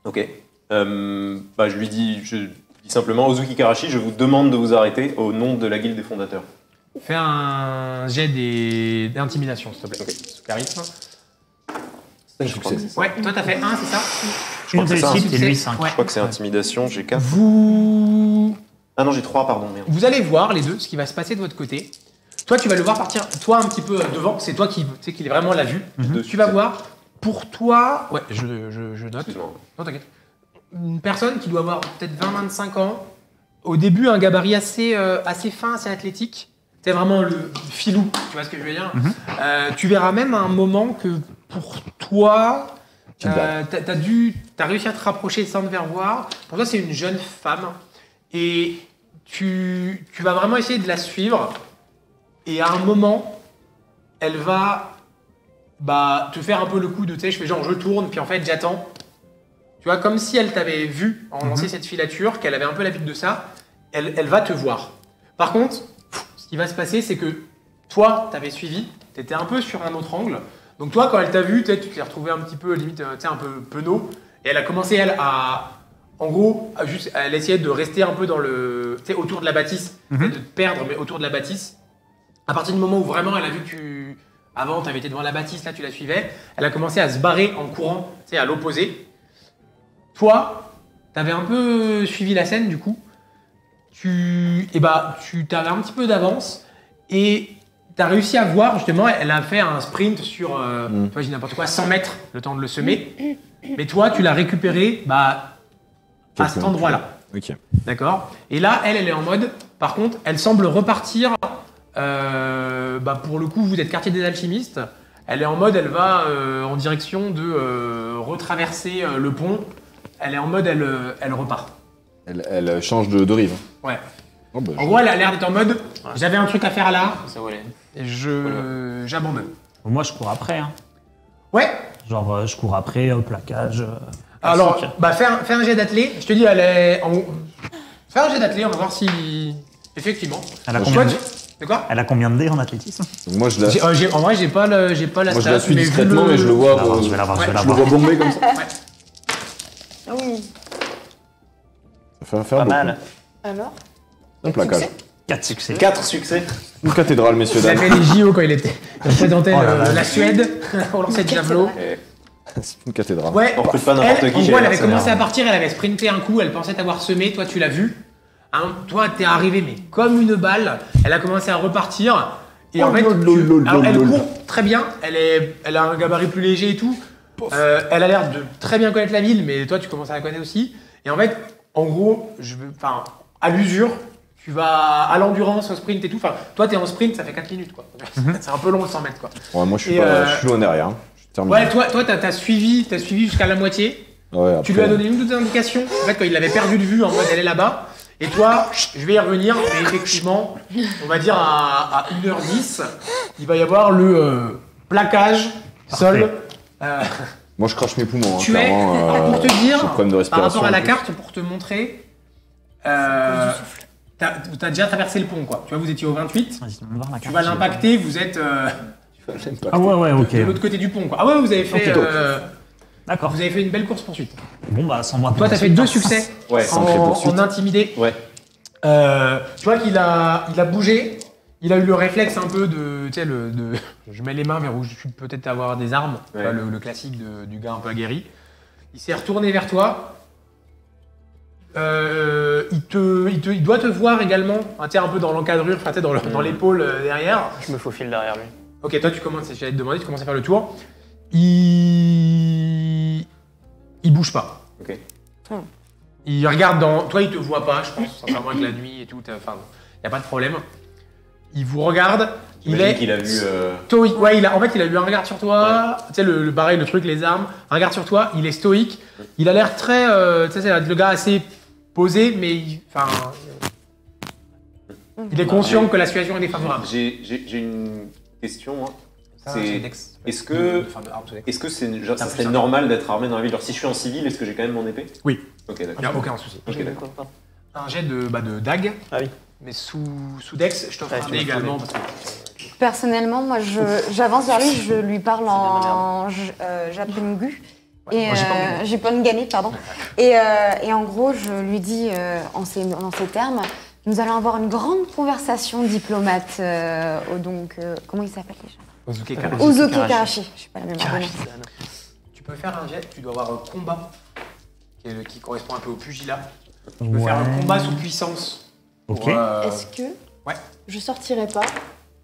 H: Ok. Je lui dis simplement Ozuki Karashi, je vous demande de vous arrêter au nom de la guilde des fondateurs.
D: Fais un jet d'intimidation, s'il te plaît. Sous charisme.
E: C'est un succès.
D: Ouais, toi t'as fait 1, c'est ça?
C: Une
H: que c'est ça,
C: réussite et
D: succès.
C: lui 5.
D: Ouais.
H: Je crois que c'est intimidation, j'ai 4.
D: Vous
H: Ah non, j'ai 3, pardon, merde.
D: allez voir les deux ce qui va se passer de votre côté. Toi, tu vas le voir partir, toi un petit peu devant, c'est toi qui sais qu'il est vraiment la vue. Tu vas voir, pour toi, ouais, je note.
H: Excuse-moi.
D: Non, t'inquiète. Une personne qui doit avoir peut-être 20-25 ans, au début un gabarit assez fin, assez athlétique. C'est vraiment le filou, tu vois ce que je veux dire. Tu verras même à un moment que pour toi, t'as réussi à te rapprocher sans te faire voir. Pour toi, c'est une jeune femme et tu vas vraiment essayer de la suivre. Et à un moment, elle va te faire un peu le coup de, tu sais, je fais genre je tourne, puis en fait j'attends. Tu vois, comme si elle t'avait vu en lancer cette filature, qu'elle avait un peu l'habitude de ça, elle va te voir. Par contre, ce qui va se passer, c'est que toi, t'avais suivi, t'étais un peu sur un autre angle. Donc toi, quand elle t'a vu, tu t'es retrouvé un petit peu, limite, un peu penaud. Et elle a commencé, elle, en gros, elle essayait de rester un peu dans autour de la bâtisse, de te perdre, mais autour de la bâtisse. À partir du moment où vraiment elle a vu que Avant, tu avais été devant la bâtisse, là, tu la suivais. Elle a commencé à se barrer en courant, tu sais, à l'opposé. Toi, tu avais un peu suivi la scène, du coup. Tu avais un petit peu d'avance et tu as réussi à voir, justement, elle a fait un sprint sur, toi, je dis n'importe quoi, 100 mètres, le temps de le semer. Mais toi, tu l'as récupéré à cet endroit-là.
E: Ok.
D: D'accord. Et là, elle est en mode, par contre, elle semble repartir, pour le coup, vous êtes quartier des alchimistes, elle est en mode, elle va en direction de retraverser le pont, elle est en mode, elle repart.
E: Elle change de rive.
D: Ouais.
E: Oh, bah,
D: En gros, elle a l'air d'être en mode, j'avais un truc à faire là,
F: Ça valait.
D: et j'abandonne.
C: Moi, je cours après. Hein.
D: Ouais.
C: Genre, je cours après, plaquage.
D: Alors,
C: classique.
D: fais un jet d'athlé. Je te dis, elle est en... Fais un jet d'athlé, on va voir si... Effectivement.
C: Elle a
E: Moi,
C: combien
D: Toi,
C: de...
D: de quoi
C: Elle a combien de dés en athlétisme?
E: Donc moi, je la,
D: En vrai, j'ai pas la
E: moi, je
D: stat,
E: la suis
D: mais vu
E: discrètement, mais je le vois.
C: Je vais l'avoir, je vais
E: Je le
C: l'avoir.
E: vois bomber comme ça.
G: Ah oui.
E: Ça fait un faire
F: Pas
E: beaucoup.
F: mal.
I: Alors
E: Un plaquage.
C: 4 succès.
F: 4 succès.
E: Une cathédrale, messieurs,
D: Il a
E: dames.
D: fait les JO quand il représentait
C: Oh là là.
D: la Suède au lancer de javelot.
E: C'est une cathédrale.
D: Ouais.
H: On recrute pas n'importe
D: Elle,
H: qui
D: en
H: chez
D: gros, elle
H: les
D: avait commencé
H: mercenaires.
D: à partir, elle avait sprinté un coup, elle pensait t'avoir semé, toi tu l'as vu. Hein, toi t'es arrivé mais comme une balle, elle a commencé à repartir. Et en fait, alors, elle court très bien, elle a un gabarit plus léger et tout. Elle a l'air de très bien connaître la ville, mais toi tu commences à la connaître aussi. Et en fait, en gros, à l'usure, tu vas à l'endurance, au sprint et tout. Enfin, toi t'es en sprint, ça fait 4 minutes quoi. C'est un peu long 100 mètres quoi.
E: Ouais, moi, je suis
D: Et,
E: loin derrière. Hein. Je termine.
D: Ouais, toi t'as suivi jusqu'à la moitié.
E: Ouais,
D: Tu
E: après,
D: lui as donné une ou deux indications, en fait, quand il avait perdu de vue, en mode elle est là-bas. Et toi, je vais y revenir, mais effectivement, on va dire à 1h10, il va y avoir le plaquage, sol.
E: Moi, je crache mes poumons. Hein,
D: Tu es,
E: clairement,
D: pour te
E: j'ai
D: dire,
E: un problème de
D: par
E: respiration.
D: rapport à la
E: en plus.
D: carte, pour te montrer, t'as déjà traversé le pont, quoi. Tu vois, vous étiez au 28,
C: Vas-y, on va voir la
D: tu
C: carte.
D: vas l'impacter, vous êtes
C: Ah ouais, ok.
D: de l'autre côté du pont, quoi. Ah ouais, vous avez fait,
C: D'accord.
D: vous avez fait une belle course-poursuite.
C: Bon, bah, sans moi.
D: Toi, t'as fait 2 succès
H: Ouais,
D: en intimidé.
H: Ouais.
D: Tu vois qu'il a bougé, il a eu le réflexe un peu de, tu sais, je mets les mains vers où je suis peut-être avoir des armes, tu vois, le classique du gars un peu aguerri. Il s'est retourné vers toi. Il doit te voir également, hein, tu sais, un peu dans l'encadrure, enfin, tu sais, dans l'épaule derrière.
F: Je me faufile derrière lui.
D: Ok, toi tu commences, j'allais te demander, tu commences à faire le tour. Il bouge pas.
H: Ok.
D: Il regarde dans. Toi, il te voit pas, je pense, sincèrement, avec la nuit et tout. Enfin, y a pas de problème. Il vous regarde. Il
H: J'imagine
D: est
H: qu'il a vu.
D: stoïque. Ouais, en fait, il a eu un regard sur toi. Tu sais, pareil, le truc, les armes. Un regard sur toi. Il est stoïque. Il a l'air très. Tu sais, c'est le gars assez posé, mais. Il est conscient que la situation est défavorable.
H: J'ai une question. Hein.
D: Ça,
H: C'est-
D: Dex.
H: Est-ce que
D: T'as
H: ça
D: plus
H: serait
D: ça.
H: normal d'être armé dans la ville? Genre, si je suis en civil, est-ce que j'ai quand même mon épée?
D: Oui.
H: Ok,
D: Il
H: d'accord.
D: n'y a aucun souci.
H: Ok, d'accord.
D: Un jet de dague.
F: Ah oui.
D: Mais sous Dex, je t'offre
F: Ouais,
D: un
F: tu
D: dé
F: m'offres un
D: également.
F: dé.
D: Parce que...
G: Personnellement, moi, j'avance vers lui, je lui parle en japongu. Et
D: Moi, j'ai pas envie.
G: Jipongani, pardon. Et en gros, je lui dis dans ces termes, nous allons avoir une grande conversation diplomate. Donc, comment il s'appelle déjà
D: Ozuke Karashi.
G: Ozuke Karashi. Je sais pas la mémoire. de nom.
D: Tu peux faire un jet, tu dois avoir un combat qui correspond un peu au pugilat. Tu peux faire un combat sous puissance.
C: Ok.
I: Est-ce que
D: Ouais.
I: je sortirai pas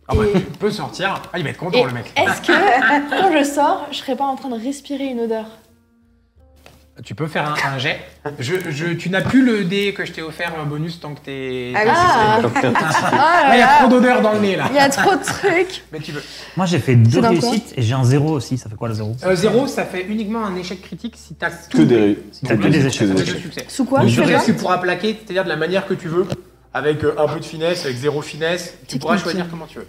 D: Ah bah,
I: et-
D: tu peux sortir. Ah, il va être content
I: Et
D: le mec.
I: est-ce que quand je sors, je serai pas en train de respirer une odeur?
D: Tu peux faire un jet. Tu n'as plus le dé que je t'ai offert en bonus tant que t'es.
G: Ah oui,
I: Ah,
D: Là, il y a trop d'odeur dans le nez là.
I: il y a trop de trucs.
D: Mais tu veux.
C: Moi, j'ai fait 2
I: C'est dans quoi
C: réussites et j'ai un 0 aussi. Ça fait quoi le 0?
D: 0, ça fait uniquement un échec critique si t'as tout.
E: Que des
D: Si
C: t'as que des échecs.
D: Que des
E: échecs.
D: succès.
I: Sous quoi
D: Donc,
I: je
D: sur
I: fais
D: lequel
I: quoi
D: tu pourras plaquer, c'est-à-dire de la manière que tu veux, avec un peu de finesse, avec 0 finesse, tu pourras
I: Technique.
D: choisir comment tu veux.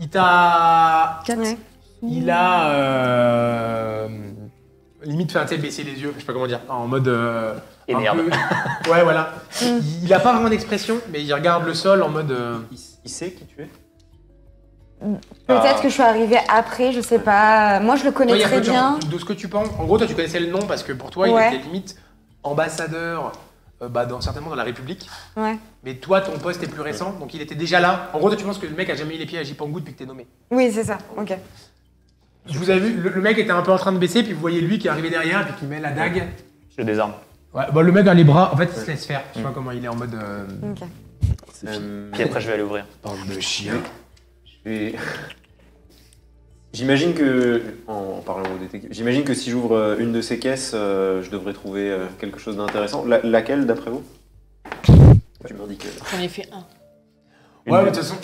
D: Il t'a.
G: Ouais.
D: Il a. Limite, tu sais, baisser les yeux, je sais pas comment dire, en mode. un
F: Énerve.
D: peu- Ouais, voilà. Il a pas vraiment d'expression, mais il regarde le sol en mode.
H: Il sait qui tu es?
G: Peut-être que je suis arrivée après, je sais pas. Moi, je le connais
D: Toi, il y a
G: très
D: peu de
G: bien.
D: gens, de ce que tu penses. En gros, toi, tu connaissais le nom parce que pour toi,
G: Ouais.
D: il était limite ambassadeur, certainement dans la République.
G: Ouais.
D: Mais toi, ton poste est plus récent, donc il était déjà là. En gros, toi, tu penses que le mec a jamais mis les pieds à Jipangu depuis que t'es nommé.
G: Oui, c'est ça. Ok.
D: Vous avez vu, le mec était un peu en train de baisser, puis vous voyez lui qui est arrivé derrière, et puis qui met la dague.
F: Je désarme.
D: Ouais, bah, le mec a les bras, en fait, il se laisse faire. Tu vois comment il est en mode.
G: Ok.
F: Puis après, je vais aller ouvrir.
H: Parle de chien. J'imagine que, en parlant au détective, j'imagine que si j'ouvre une de ces caisses, je devrais trouver quelque chose d'intéressant. Laquelle, d'après vous? Tu m'en dis que.
I: J'en ai fait un.
D: Ouais, mais de toute façon.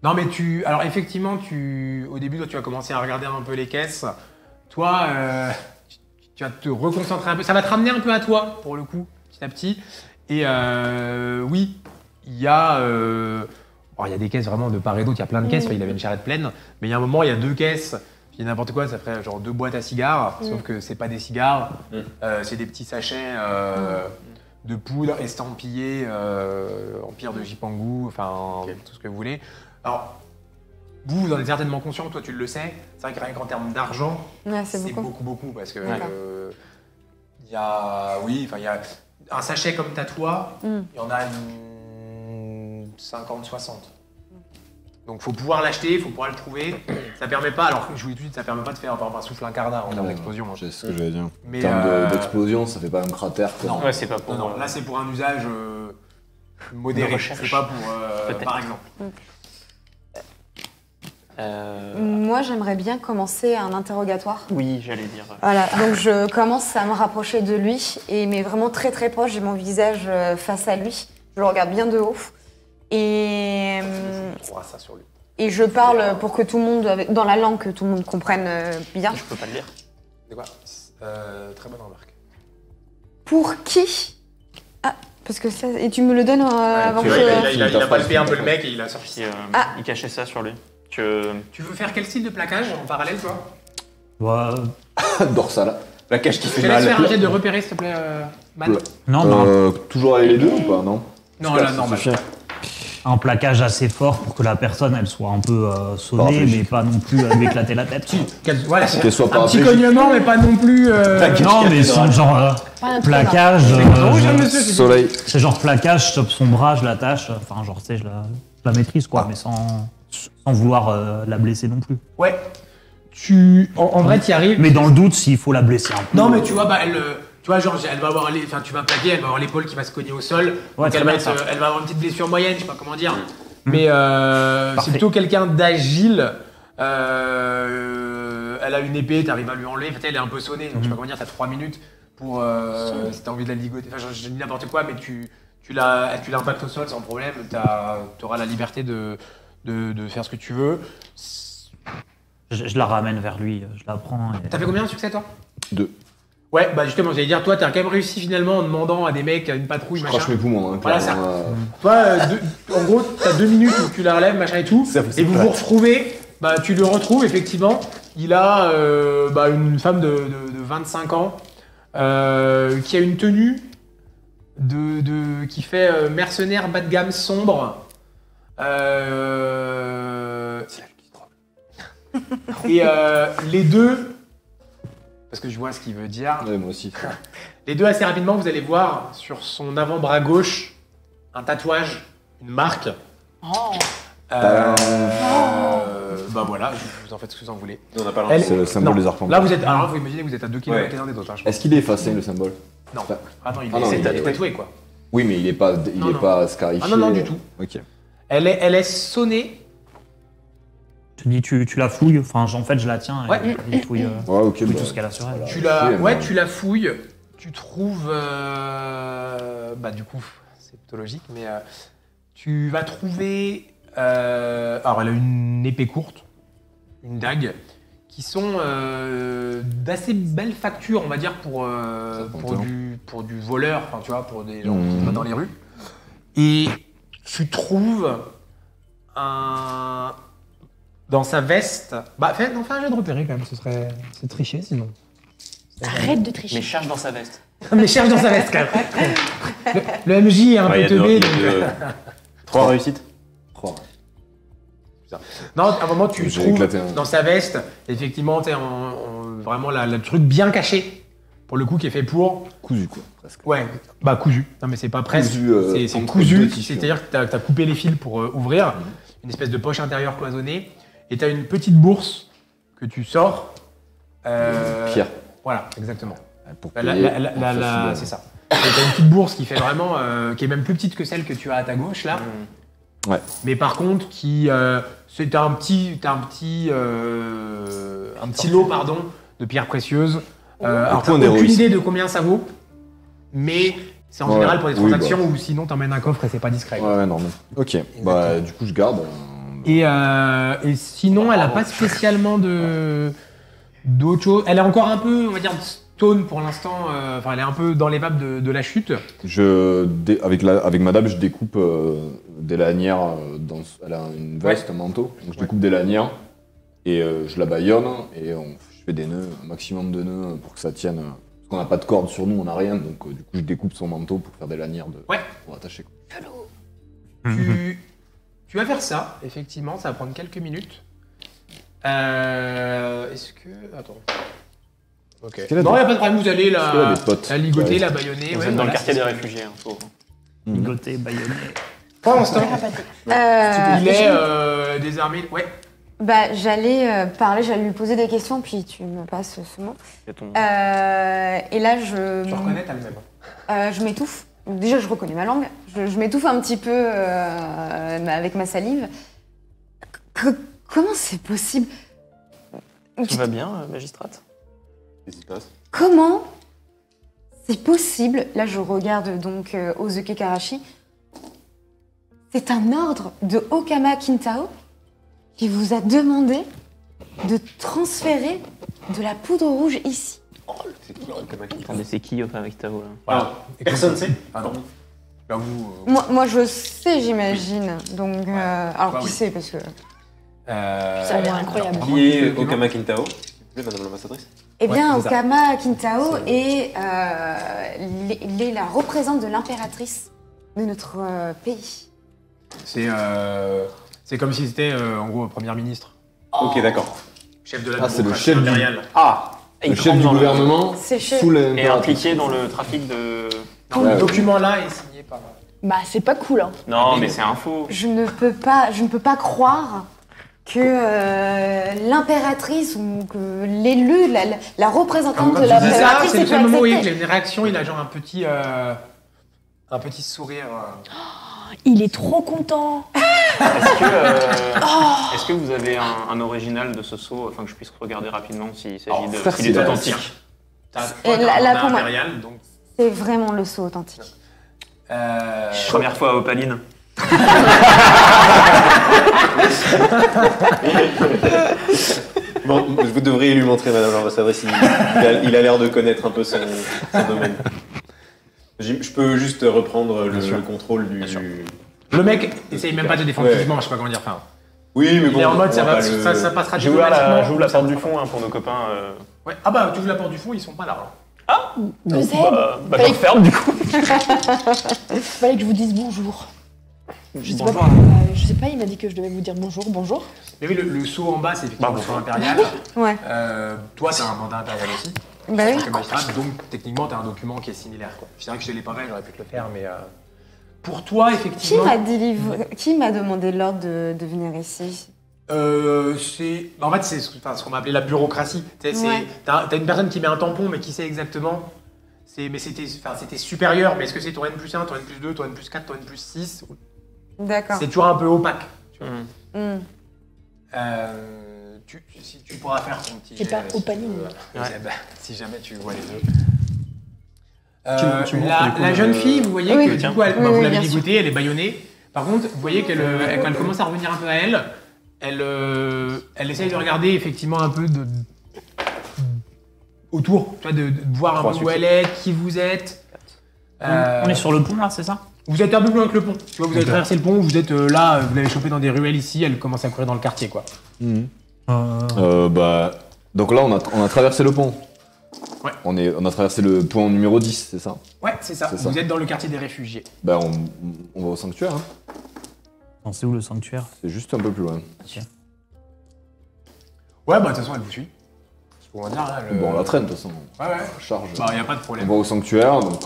D: Non, mais alors effectivement, au début, toi, tu vas commencer à regarder un peu les caisses. Toi, tu vas te reconcentrer un peu. Ça va te ramener un peu à toi, pour le coup, petit à petit. Et oui, il y a des caisses vraiment de part et d'autre. Il y a plein de caisses. Enfin, il avait une charrette pleine. Mais il y a un moment, il y a 2 caisses. Puis n'importe quoi, ça ferait genre 2 boîtes à cigares. Sauf que c'est pas des cigares. C'est des petits sachets de poudre estampillés, Empire de Jipangu, enfin, tout ce que vous voulez. Alors, vous en êtes certainement conscient, toi tu le sais. C'est vrai que rien qu'en termes d'argent,
G: Ouais, c'est
D: c'est
G: beaucoup.
D: beaucoup parce que
G: D'accord.
D: il y a un sachet comme toi, il y en a 50-60. Donc faut pouvoir l'acheter, faut pouvoir le trouver. Ça permet pas, alors je vous dis tout de suite, ça permet pas de faire par exemple un souffle un quart d'heure en termes d'explosion.
E: C'est ce que j'allais dire.
D: Mais,
E: En termes d'explosion, ça fait pas un cratère. Quoi.
D: Non.
F: Ouais, c'est pas pour.
D: Non, là c'est pour un usage modéré,
F: recherche.
D: c'est pas pour
F: Peut-être.
D: par exemple.
G: Moi, j'aimerais bien commencer un interrogatoire.
F: Oui, j'allais dire.
G: Voilà, donc je commence à me rapprocher de lui, mais vraiment très très proche, j'ai mon visage face à lui. Je le regarde bien de haut. Et,
D: On fera ça sur lui.
G: et je parle pour que tout le monde, dans la langue que tout le monde comprenne bien.
F: Je peux pas le lire.
D: C'est quoi Très bonne remarque.
G: Pour qui? Ah, parce que ça. Et tu me le donnes avant
D: Tu
G: que
D: vois,
G: je.
D: il a palpé un peu le mec et il a sorti.
F: Puis,
G: Ah.
F: il cachait ça sur lui.
D: Tu veux faire quel style de plaquage en parallèle, toi?
C: Ouais,
E: Dorsal.
H: La cage qui
D: Je
H: fait
D: te laisse
H: mal.
D: faire un jet de repérer, s'il te plaît, Man.
C: non,
E: Toujours aller les deux ou pas, non?
D: Non, là, normal.
C: un plaquage assez fort pour que la personne elle soit un peu sonnée,
E: Paraplégique.
C: mais pas non plus lui éclater la tête.
D: Voilà,
E: Qu'elle soit
D: un petit
E: paraplégique.
D: cognement, mais pas non plus.
C: Non, mais sans genre
I: Pas un
C: plaquage.
D: Bonjour, monsieur, c'est
E: Soleil.
C: C'est genre plaquage, je chope son bras, je l'attache. Enfin, genre, tu sais, je la maîtrise, quoi, mais sans vouloir la blesser non plus.
D: Ouais. En vrai, tu y arrives.
C: Mais dans le doute, s'il faut la blesser un peu.
D: Non, mais tu vois, tu vois, genre, elle va avoir tu vas plaquer, elle va avoir l'épaule qui va se cogner au sol.
C: Ouais,
D: Donc
C: très
D: elle va,
C: bien, ça.
D: elle va avoir une petite blessure moyenne, je sais pas comment dire. Mais c'est plutôt quelqu'un d'agile. Elle a une épée, t'arrives à lui enlever. En fait, elle est un peu sonnée, donc je sais pas comment dire, t'as 3 minutes pour si t'as envie de la ligoter. Enfin, je dis n'importe quoi, mais tu l'impactes au sol sans problème. T'auras la liberté de faire ce que tu veux.
C: Je la ramène vers lui, je la prends. Et...
D: T'as fait combien de succès, toi?
E: 2.
D: Ouais, bah justement, j'allais dire, toi, t'as quand même réussi finalement en demandant à des mecs, à une patrouille,
E: Je
D: machin.
E: crache mes poumons. Hein,
D: Voilà,
E: clairement,
D: Toi, en gros, t'as 2 minutes où tu la relèves, machin et tout, et vous vous retrouvez, bah tu le retrouves effectivement, il a une femme de 25 ans qui a une tenue qui fait mercenaire bas de gamme sombre. C'est la vie qui drôle. Et les deux, parce que je vois ce qu'il veut dire,
E: Ouais, moi aussi.
D: les deux assez rapidement, vous allez voir sur son avant-bras gauche un tatouage, une marque.
I: Oh.
D: Bah voilà, vous en faites ce que vous en voulez.
H: On n'a pas
D: Elle-
E: C'est le symbole
D: non.
E: des arpents.
D: Là, vous êtes. Alors, vous imaginez que vous êtes à 2 km
H: Ouais.
D: les uns des autres. Hein, je pense.
E: Est-ce qu'il est effacé, le symbole?
D: Non.
E: Enfin,
D: Ah non, il
E: Ah non,
D: est
E: il est
D: tatoué quoi.
E: Oui, mais il est pas,
D: Non.
E: pas scarifié.
D: Ah non, du tout.
E: Ok.
D: Elle est sonnée.
C: Tu dis, tu la fouilles, enfin, en fait, je la tiens et
D: Ouais.
C: il fouille
E: Ouais, ok.
C: fouille
E: bah,
C: tout ce qu'elle a sur elle.
D: Tu la
E: mais-
D: fouilles. Tu trouves. Du coup, c'est plutôt logique, mais tu vas trouver. Alors, elle a une épée courte, une dague, qui sont d'assez belles factures, on va dire, pour du voleur, enfin, tu vois, pour des gens qui vont dans les rues. Et tu trouves dans sa veste. Fais un jet de repérer quand même, c'est tricher sinon.
I: Arrête de tricher.
F: Mais cherche dans sa veste.
D: Mais cherche dans sa veste quand même. Le MJ est un peu teubé. donc,
H: 3 réussites.
E: Oh.
D: Non, à un moment, tu
E: J'ai
D: trouves
E: éclaté un.
D: dans sa veste, effectivement, t'es vraiment le truc bien caché, pour le coup, qui est fait pour.
E: Cousu, quoi, presque.
D: Ouais, cousu. Non, mais c'est pas presque.
E: Cousu,
D: C'est
E: entre
D: cousu,
E: deux tissus.
D: c'est-à-dire que t'as coupé les fils pour ouvrir, une espèce de poche intérieure cloisonnée, et t'as une petite bourse que tu sors.
E: Pierre.
D: Voilà, exactement.
E: Pour
D: Là,
E: payer,
D: c'est ça. T'as une petite bourse qui fait vraiment, qui est même plus petite que celle que tu as à ta gauche là.
E: Ouais.
D: Mais par contre, c'est un petit lot, pardon, de pierres précieuses. Alors, t'as
E: point
D: aucune
E: d'héroïsme.
D: idée de combien ça vaut, mais c'est en
E: Ouais,
D: général pour des
E: oui,
D: transactions où sinon t'emmènes un coffre et c'est pas discret. quoi.
E: Ouais, normal. Ok, bah du coup je garde.
D: Et sinon, elle a pas spécialement d'autre chose. Elle est encore un peu, on va dire, stone pour l'instant. Enfin, elle est un peu dans les vapes de la chute.
E: Avec madame, je découpe des lanières. Elle a une veste, un manteau. Donc je découpe des lanières et je la bâillonne et je fais des nœuds, un maximum de nœuds pour que ça tienne. Parce qu'on n'a pas de corde sur nous, on n'a rien. Donc du coup, je découpe son manteau pour faire des lanières pour attacher.
D: Tu vas faire ça, effectivement, ça va prendre quelques minutes. Est-ce que... Attends. Ok.
E: Est-ce qu'elle a
D: Non, il
E: des-
D: n'y a pas de problème, vous allez
E: qu'elle a des potes
D: la ligoter,
E: Ouais.
D: la bâillonner.
F: Vous
D: ouais,
F: êtes dans le
D: voilà,
F: quartier
D: c'est
F: des
D: ça.
F: réfugiés. Faut...
C: Ligoté, baïonné.
D: Pour l'instant, il est
G: je-
D: désarmé. Ouais.
G: Bah, j'allais parler, j'allais lui poser des questions, puis tu me passes ce mot.
F: C'est ton...
G: Et là, je...
D: Tu reconnais, t'as le même.
G: Je m'étouffe. Donc déjà, je reconnais ma langue. Je m'étouffe un petit peu avec ma salive. Comment c'est possible?
F: Tout va bien, magistrate?
H: Qu'est-ce qui se passe?
G: Comment c'est possible? Là, je regarde donc Ozuke Karashi. C'est un ordre de Okama Kintao qui vous a demandé de transférer de la poudre rouge ici.
H: C'est qui Okama Kintao?
F: Attendez, c'est qui enfin, avec Tao là?
D: Voilà.
H: Personne sait?
D: Ah non. Bah, vous...
G: Moi, je sais, j'imagine. Donc, alors,
D: Bah
G: qui
D: oui.
G: sait parce que...
I: Ça a l'air incroyable.
H: Qui est Okama Kintao? S'il vous plaît, madame l'ambassadrice?
G: Eh bien,
D: Ouais, c'est ça.
G: Okama Kintao est la représentante de l'impératrice de notre pays.
D: C'est comme si c'était, en gros, Premier ministre.
H: Ok, d'accord.
D: Chef de la
E: Ah, c'est le
D: bureaucratie
E: chef du-
D: impériale.
F: Ah!
E: Le chef du gouvernement
G: C'est chef.
E: sous
F: Et
E: l'impératrice.
F: impliqué dans le trafic de...
D: Non,
E: Ouais,
D: le
E: ouais.
D: document là est signé par...
I: Bah, c'est pas cool, hein.
F: Non, mais c'est un faux.
G: Je ne peux pas croire que l'impératrice ou que l'élu, la représentante
D: Quand
G: de
D: tu dis ça,
G: l'impératrice
D: c'est le
G: ait
D: seul moment où il a
G: accepté.
D: une réaction, il a genre un petit sourire.
I: Il est trop content.
F: Est-ce que vous avez un original de ce sceau afin que je puisse regarder rapidement s'il s'agit de...
E: frère,
F: s'il est
E: c'est
F: authentique?
G: Et là, pour moi-
D: impérial, donc...
G: C'est vraiment le saut authentique.
F: Première fois à Opaline.
H: Bon, vous devriez lui montrer, madame l'ambassadrice, il a l'air de connaître un peu son domaine. Je peux juste reprendre le contrôle du...
D: Le mec essaye même pas de défendre
H: Ouais.
D: physiquement, je sais pas comment dire. Enfin,
H: Oui, mais bon...
D: il est en mode,
H: on
D: ça,
H: va
D: va,
H: pas le-
D: ça passera
F: J'ouvre la
D: diplomatiquement.
F: porte du fond hein, pour nos copains.
D: Ouais. Ah bah, tu ouvres la porte du fond, ils sont pas là. alors.
I: Zeb,
F: Je referme du coup.
I: fallait que je vous dise bonjour. Je sais,
F: Bonjour.
I: pas, je sais pas, il m'a dit que je devais vous dire bonjour.
D: Mais oui, le sceau en bas, c'est effectivement
F: Bah,
D: le sceau
F: bonjour.
D: impérial.
G: Ouais.
D: Toi, t'as un mandat impérial aussi.
G: Bah oui.
D: Comme magistrat, donc techniquement, t'as un document qui est similaire. Quoi. C'est vrai que je l'ai pas fait, j'aurais pu te le faire, mais pour toi,
G: Qui
D: effectivement,
G: qui m'a demandé l'ordre de venir ici?
D: c'est, en fait, c'est ce qu'on m'a appelé la bureaucratie. Tu sais,
G: Ouais.
D: t'as une personne qui met un tampon, mais qui sait exactement. Mais c'était supérieur. Mais est-ce que c'est ton N+1, ton N+2, ton N+4, ton N+6?
G: D'accord.
D: C'est toujours un peu opaque. Tu vois.
G: Hmm.
D: Si tu pourras faire ton petit.
I: C'est pas
D: jet,
I: opaline.
D: Zeb, si jamais tu vois les deux.
F: Tu montres,
D: La
F: du coup,
D: la jeune fille, vous voyez
G: Oui.
D: que du coup,
G: Oui,
D: vous
G: oui,
D: l'avez
G: bien sûr.
D: ligotée, elle est bâillonnée. Par contre, vous voyez qu'elle quand elle commence à revenir un peu à elle. Elle essaye de regarder effectivement un peu autour, tu vois, de voir un peu où elle est, qui vous êtes.
C: On est sur le pont là, c'est ça?
D: Vous êtes un peu plus loin que le pont. Tu vois, vous avez traversé le pont, vous êtes là, vous l'avez chopé dans des ruelles ici, elle commence à courir dans le quartier, quoi.
E: Mhm. Donc là, on a traversé le pont.
D: Ouais.
E: On a traversé le point numéro 10, c'est ça?
D: Ouais, c'est ça.
E: C'est ça.
D: Vous êtes dans le quartier des réfugiés.
E: Bah, on va au sanctuaire, hein.
C: Non, c'est où le sanctuaire?
E: C'est juste un peu plus loin.
D: Ouais, bah de toute façon, elle vous suit. C'est ce qu'on va dire, là.
E: Bon, on la traîne, de toute façon.
D: Ouais, ouais.
E: On charge.
D: Bah, y a pas de
E: On
D: problème.
E: va au sanctuaire, donc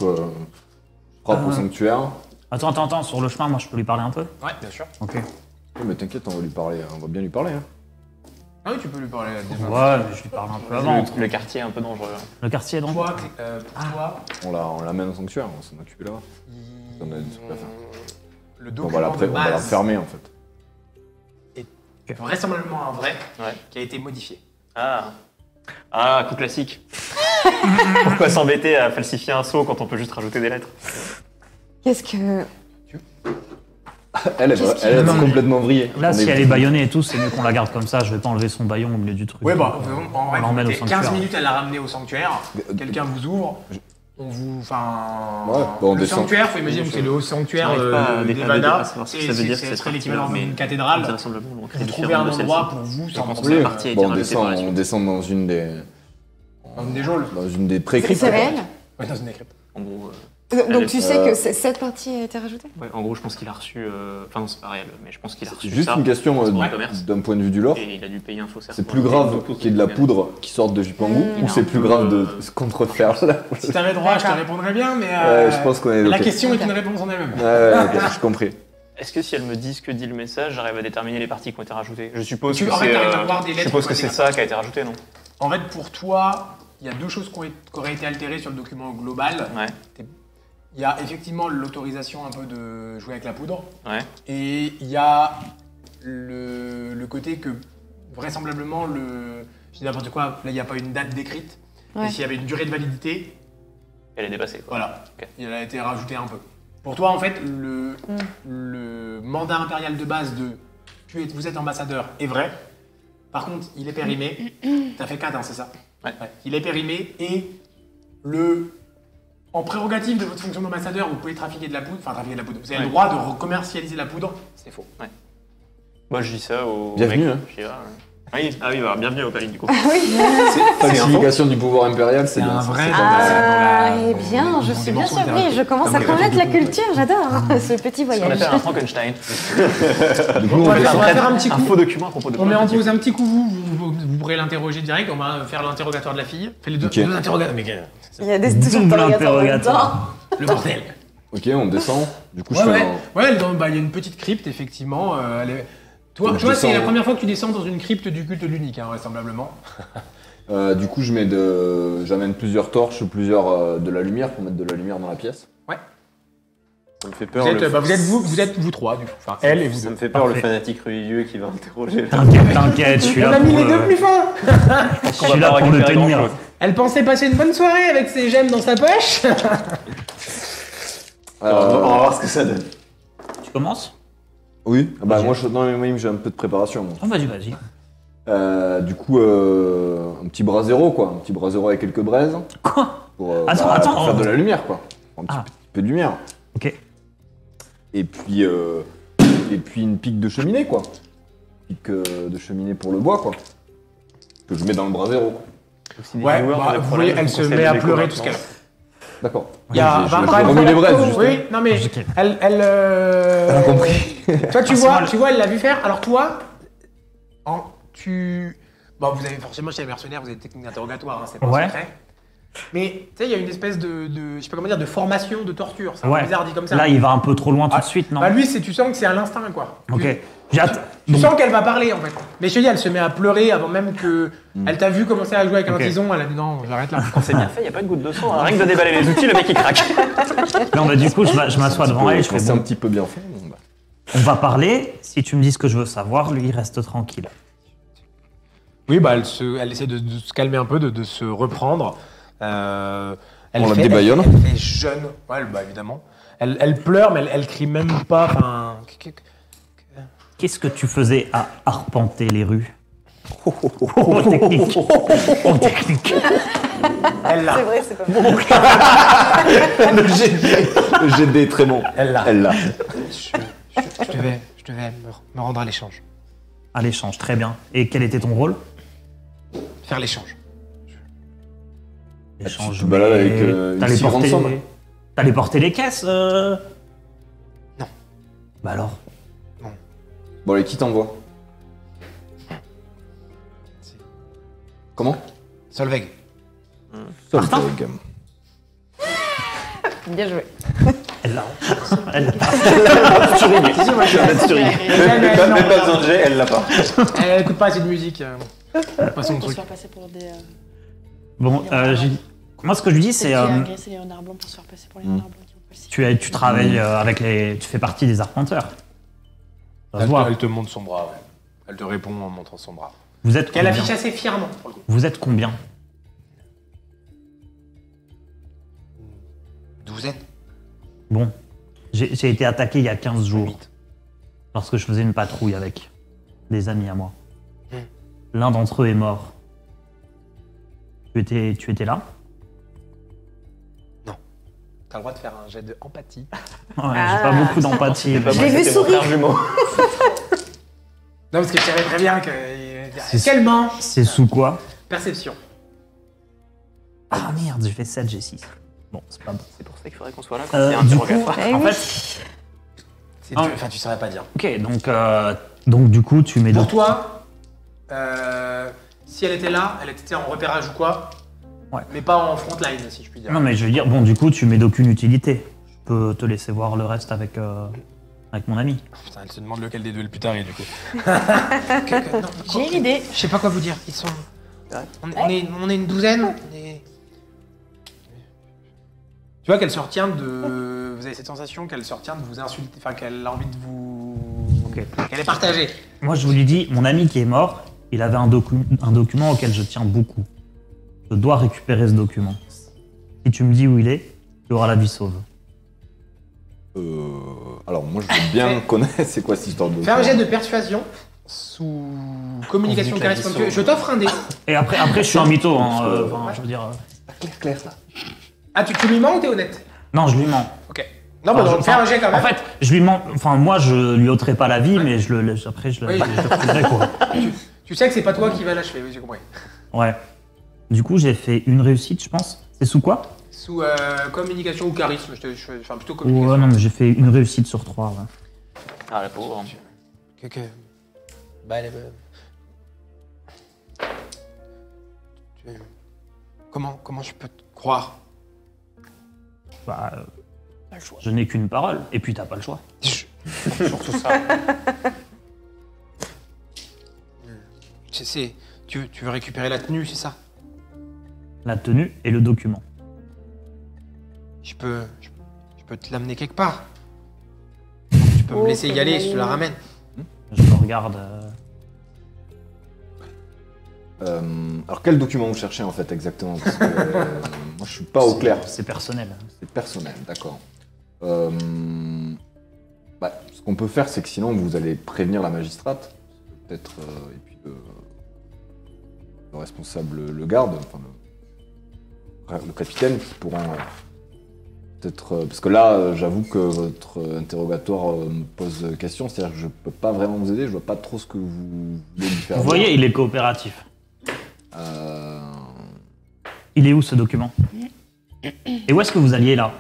E: frappe au sanctuaire.
C: Attends, sur le chemin, moi je peux lui parler un peu?
D: Ouais, bien sûr.
C: Ok.
E: Oui, mais t'inquiète, on va lui parler, on va bien lui parler. Hein.
D: Ah oui, tu peux lui parler là.
C: Ouais, mais je lui parle un peu avant.
F: Le quartier est un peu dangereux.
C: Le quartier est donc.
D: Toi, pour toi,
E: On l'amène au sanctuaire, on va s'en occuper là-bas. On a des trucs à faire.
D: le
E: On
D: document
E: va
D: de
E: on va la
D: base
E: fermer en fait.
D: est vraisemblablement un vrai
F: Ouais.
D: qui a été modifié.
F: Ah, coup classique. Pourquoi s'embêter à falsifier un sceau quand on peut juste rajouter des lettres?
G: Qu'est-ce que...
E: Elle est complètement vrillée.
C: Là,
E: On
C: si
E: est-
C: elle est baïonnée et tout, c'est mieux qu'on la garde comme ça. Je vais pas enlever son baillon au milieu du truc.
D: Ouais, bah, en vrai,
C: On l'emmène au
D: vous mettez
C: sanctuaire.
D: 15 minutes à la ramener au sanctuaire. Quelqu'un vous ouvre. On vous. Enfin.
E: Ouais, bah, on
D: le
E: descend.
D: sanctuaire, faut imaginer que c'est le haut sanctuaire
F: J'arrive pas à
D: d'Evana.
F: savoir ce que
D: Et
F: ça veut dire,
D: c'est
F: cette
D: serait l'équivalent
F: partie-là,
D: d'une
F: mais
D: cathédrale.
F: vraisemblablement, on crée
D: Vous trouvez
F: différentes
D: un
F: de celle-ci.
D: endroit pour vous, sans
F: pense que
D: problème.
F: la partie a été
E: Bon,
F: rajoutée par la suite.
E: on descend dans une des.
D: Des geôles.
E: Dans une des pré-cryptes.
G: C'est réel?
D: Ouais, dans une crypte.
F: En gros,
G: Donc tu sais que cette partie a été rajoutée?
F: ouais, en gros, je pense qu'il a reçu. Enfin, non, c'est pas réel, mais je pense qu'il a reçu
E: Juste
F: ça.
E: une question
F: pour le commerce.
E: d'un point de vue du lore.
F: Et il a dû payer un faux serment.
E: C'est plus grave qu'il y ait de la poudre qui sorte de Jipangu ou c'est plus grave de se contrefaire là?
D: Si t'avais droit, je te répondrais bien, mais.
E: Ouais, je pense qu'on est
D: La
E: ok.
D: question est une réponse en elle-même.
E: Ouais, ok, j'ai compris.
F: Est-ce que si elle me dit ce que dit le message, j'arrive à déterminer les parties qui ont été rajoutées? Je suppose
D: Tu-
F: que
D: en fait,
F: c'est.
D: t'arrives à voir des
F: Je
D: lettres
F: suppose
D: qui
F: que
D: ont
F: c'est
D: été
F: ça qui a été rajouté, non?
D: En fait, pour toi, il y a deux choses qui auraient été altérées sur le document global.
F: Ouais.
D: Il y a effectivement l'autorisation un peu de jouer avec la poudre.
F: Ouais.
D: Et il y a le côté que vraisemblablement, je dis n'importe quoi, là il n'y a pas une date décrite.
G: Ouais.
D: Mais s'il y avait une durée de validité,
F: Elle est dépassée, quoi.
D: voilà,
F: Ok.
D: il a été rajouté un peu. Pour toi, en fait, le mandat impérial de base de vous êtes ambassadeur est vrai. Par contre, il est périmé. T'as fait 4, hein, c'est ça?
F: Ouais.
D: Il est périmé et en prérogative de votre fonction d'ambassadeur, vous pouvez trafiquer de la poudre. Enfin, trafiquer de la poudre. Vous avez le droit de commercialiser la poudre. C'est faux.
F: Ouais. Moi, je dis ça au.
E: Bienvenue,
F: mec.
E: hein.
F: Je dis, ah oui, bah, bienvenue au Paris, du coup.
E: Falsification du pouvoir impérial, c'est
D: C'est
E: bien.
D: un vrai
G: Ah,
D: dans
G: eh bien, je
D: dans
G: suis
D: des
G: bien
D: morceaux
G: surpris.
D: littéraires.
G: Je commence à connaître la culture. J'adore ce petit
F: On
G: voyage.
F: appelle un Frankenstein.
E: Du coup,
D: On va faire un petit
F: Un
D: coup.
F: faux document à propos de
D: On met
F: plein
D: en
F: de trucs.
D: pause un petit coup, vous pourrez l'interroger direct. On va faire l'interrogatoire de la fille. Fais les deux,
E: Ok.
D: deux interrogatoires. Mais
G: Il y a des
C: Double
G: interrogatoires en même
C: interrogatoire.
D: le bordel.
E: Ok, on descend. Du coup, je
D: Ouais,
E: fais
D: ouais.
E: un.
D: Ouais, il y a une petite crypte, effectivement. Toi,
E: Donc,
D: toi
E: je
D: c'est la
E: descends.
D: première fois que tu descends dans une crypte du culte de l'unique, hein, vraisemblablement.
E: Du coup, j'amène plusieurs torches, plusieurs de la lumière pour mettre de la lumière dans la pièce.
H: Ça me fait peur.
D: Vous êtes vous trois, du coup. Enfin, elle et vous
H: Ça
D: deux.
H: me fait peur le
C: Parfait.
H: fanatique religieux qui va interroger.
C: T'inquiète, je suis
D: Elle
C: là
D: a mis
C: pour,
D: les deux plus fins.
C: je suis là pour le
H: récupérer
C: tenir.
H: grand-chose.
D: Elle pensait passer une bonne soirée avec ses gemmes dans sa poche.
H: On va voir ce que ça donne.
C: Tu commences?
E: Oui. Ah bah moi, non, mais j'ai un peu de préparation. Moi.
C: Oh, vas-y.
E: Du coup, un petit brasero, quoi. Un petit brasero avec quelques braises.
C: Quoi?
E: Pour,
C: Attends.
E: pour faire de la lumière, quoi. Un petit peu de lumière.
C: Ok.
E: Et puis une pique de cheminée, quoi. Pique de cheminée pour le bois, quoi. Que je mets dans le brasero, quoi.
D: Ouais, vous voyez, elle se met à pleurer tout ce qu'elle a.
E: D'accord.
D: Il y a
E: J'ai
D: encore une
E: remis
D: fois,
E: les braises, juste.
D: Oui, non mais elle a
E: compris.
D: Toi tu vois, elle l'a vu faire. Alors toi, bon, vous avez forcément chez les mercenaires, vous avez des techniques d'interrogatoire, hein, c'est pas
C: Ouais.
D: secret. Mais tu sais, il y a une espèce de je sais pas comment dire, de formation de torture. C'est un peu
C: Ouais.
D: bizarre dit comme ça.
C: Là, il va un peu trop loin tout de suite, non?
D: Bah lui, tu sens que c'est à l'instinct quoi.
C: Ok. J'ai hâte.
D: Tu
C: Donc,
D: sens qu'elle va parler en fait. Mais je te dis, elle se met à pleurer avant même que elle t'a vu commencer à jouer avec un
C: Ok.
D: tison. Elle a dit non, j'arrête là.
F: Quand c'est bien fait, il n'y a pas de goutte de sang. Hein. Rien que de déballer les outils, le mec il craque.
C: non, bah, du coup, je m'assois devant elle et je fais
E: C'est
C: bon,
E: un petit peu bien fait. Bon, bah.
C: on va parler. Si tu me dis ce que je veux savoir, lui, il reste tranquille.
D: Oui, bah elle essaie de se calmer un peu, de se reprendre. Elle
E: On la débaillonne.
D: Elle fait jeune, ouais, bah évidemment. Elle pleure, mais elle crie même pas. Enfin,
C: Qu'est-ce que tu faisais à arpenter les rues? Oh, technique. Oh, technique.
D: elle l'a.
G: C'est vrai, c'est pas
E: Le jet des très bon.
D: Elle l'a.
E: Elle l'a.
D: Je devais me rendre à l'échange.
C: À l'échange, très bien. Et quel était ton rôle?
D: Faire l'échange.
C: L'échange.
E: tu te balades avec, une
C: T'allais
E: si grande
C: porter...
E: somme.
C: T'allais porter les caisses
D: Non.
C: Bah alors?
E: Bon, allez, qui t'envoie? Comment?
D: Solveig.
C: Martin?
G: bien joué.
C: Elle l'a. Elle l'a.
F: Si, moi, je suis un bête Turing. Même pas besoin de jet, elle l'a pas.
D: Elle écoute pas assez de musique. Pas son
I: Pour se
D: truc.
I: faire passer pour des.
C: Bon, moi, ce que je lui dis,
I: C'est
C: c'est.
I: qui a agressé les renards blancs pour se faire passer pour les renards blancs qui ont falsifié.
C: Tu travailles avec les. Tu fais partie des arpenteurs. Ça se voit.
D: Elle te montre son bras, ouais. Elle te répond en montrant son bras.
C: Vous êtes
D: Qu'elle
C: combien
D: affiche assez fièrement, pour le coup.
C: Vous êtes combien?
D: Douzaine.
C: Bon, j'ai été attaqué il y a 15 jours. Lorsque je faisais une patrouille avec des amis à moi. L'un d'entre eux est mort. Tu étais là?
D: T'as le droit de faire un jet de empathie.
C: Ouais, j'ai pas beaucoup d'empathie.
F: C'est pas
G: Je
F: moi,
G: l'ai vu
F: c'était mon
G: sourire.
F: frère jumeau.
D: Non, parce que je savais très bien que.
C: C'est-
D: Tellement.
C: C'est sous quoi?
D: Perception.
C: Ah merde, j'ai fait 7, j'ai 6. Bon, c'est pas bon.
F: C'est pour ça qu'il faudrait qu'on soit là. C'est un
C: Du coup,
F: interrogatoire.
C: en fait,
D: Enfin, tu saurais pas dire.
C: ok, donc du coup, tu mets
D: Pour
C: deux.
D: toi, si elle était là, elle était en repérage ou quoi.
C: Ouais.
D: Mais pas en frontline, si je puis dire.
C: Non, mais je veux dire, bon, du coup, tu mets d'aucune utilité. Je peux te laisser voir le reste avec mon ami.
D: Putain, elle se demande lequel des deux est le plus taré, du coup.
I: J'ai une idée.
D: Je sais pas quoi vous dire. Ils sont. On est une douzaine. Tu vois qu'elle se retient de. Vous avez cette sensation qu'elle se retient de vous insulter, enfin qu'elle a envie de vous.
C: Ok.
D: Qu'elle est partagée.
C: Moi, je vous lui dis, mon ami qui est mort, il avait un document auquel je tiens beaucoup. Je dois récupérer ce document. Si tu me dis où il est, tu auras la vie sauve.
E: Alors moi je veux bien connaître c'est quoi cette histoire de...
D: Fais un jet de persuasion sous communication charisme. Je t'offre un dé.
C: Et après je suis un mytho. Hein, enfin, je veux dire.
E: Claire là.
D: Ah, tu lui mens ou t'es honnête?
C: Non, je lui mens.
D: Ok. Non, mais
C: Enfin,
D: fais un jet quand même.
C: En fait, je lui mens. Enfin, moi, je lui ôterai pas la vie, mais je le laisse. Après, je le
D: Oui.
C: refuserai, quoi.
D: Tu sais que c'est pas toi qui vas l'achever, oui, j'ai compris.
C: Ouais. Du coup, j'ai fait une réussite, je pense. C'est sous quoi?
D: Sous communication ou charisme, enfin plutôt communication.
C: Ouais, non, mais j'ai fait une réussite sur 3. Ouais.
F: Ah, la pauvre.
D: Bah, Comment je peux te croire?
C: Bah, je n'ai qu'une parole. Et puis, t'as pas le choix.
D: Surtout ça. Tu veux récupérer la tenue, c'est ça?
C: La tenue et le document.
D: Je peux te l'amener quelque part. Tu peux me laisser y aller, je te la ramène.
C: Je le regarde.
E: Alors quel document vous cherchez en fait exactement? Parce que moi je suis pas au clair.
C: C'est personnel.
E: C'est personnel, d'accord. Ce qu'on peut faire, c'est que sinon vous allez prévenir la magistrate, peut-être, et puis le responsable, le garde, enfin le capitaine, qui pourront peut-être... parce que là, j'avoue que votre interrogatoire me pose question, c'est-à-dire que je peux pas vraiment vous aider, je vois pas trop ce que vous voulez lui faire.
C: Vous voyez, il est coopératif.
E: Euh,
C: Il est où ce document? Et où est-ce que vous alliez là?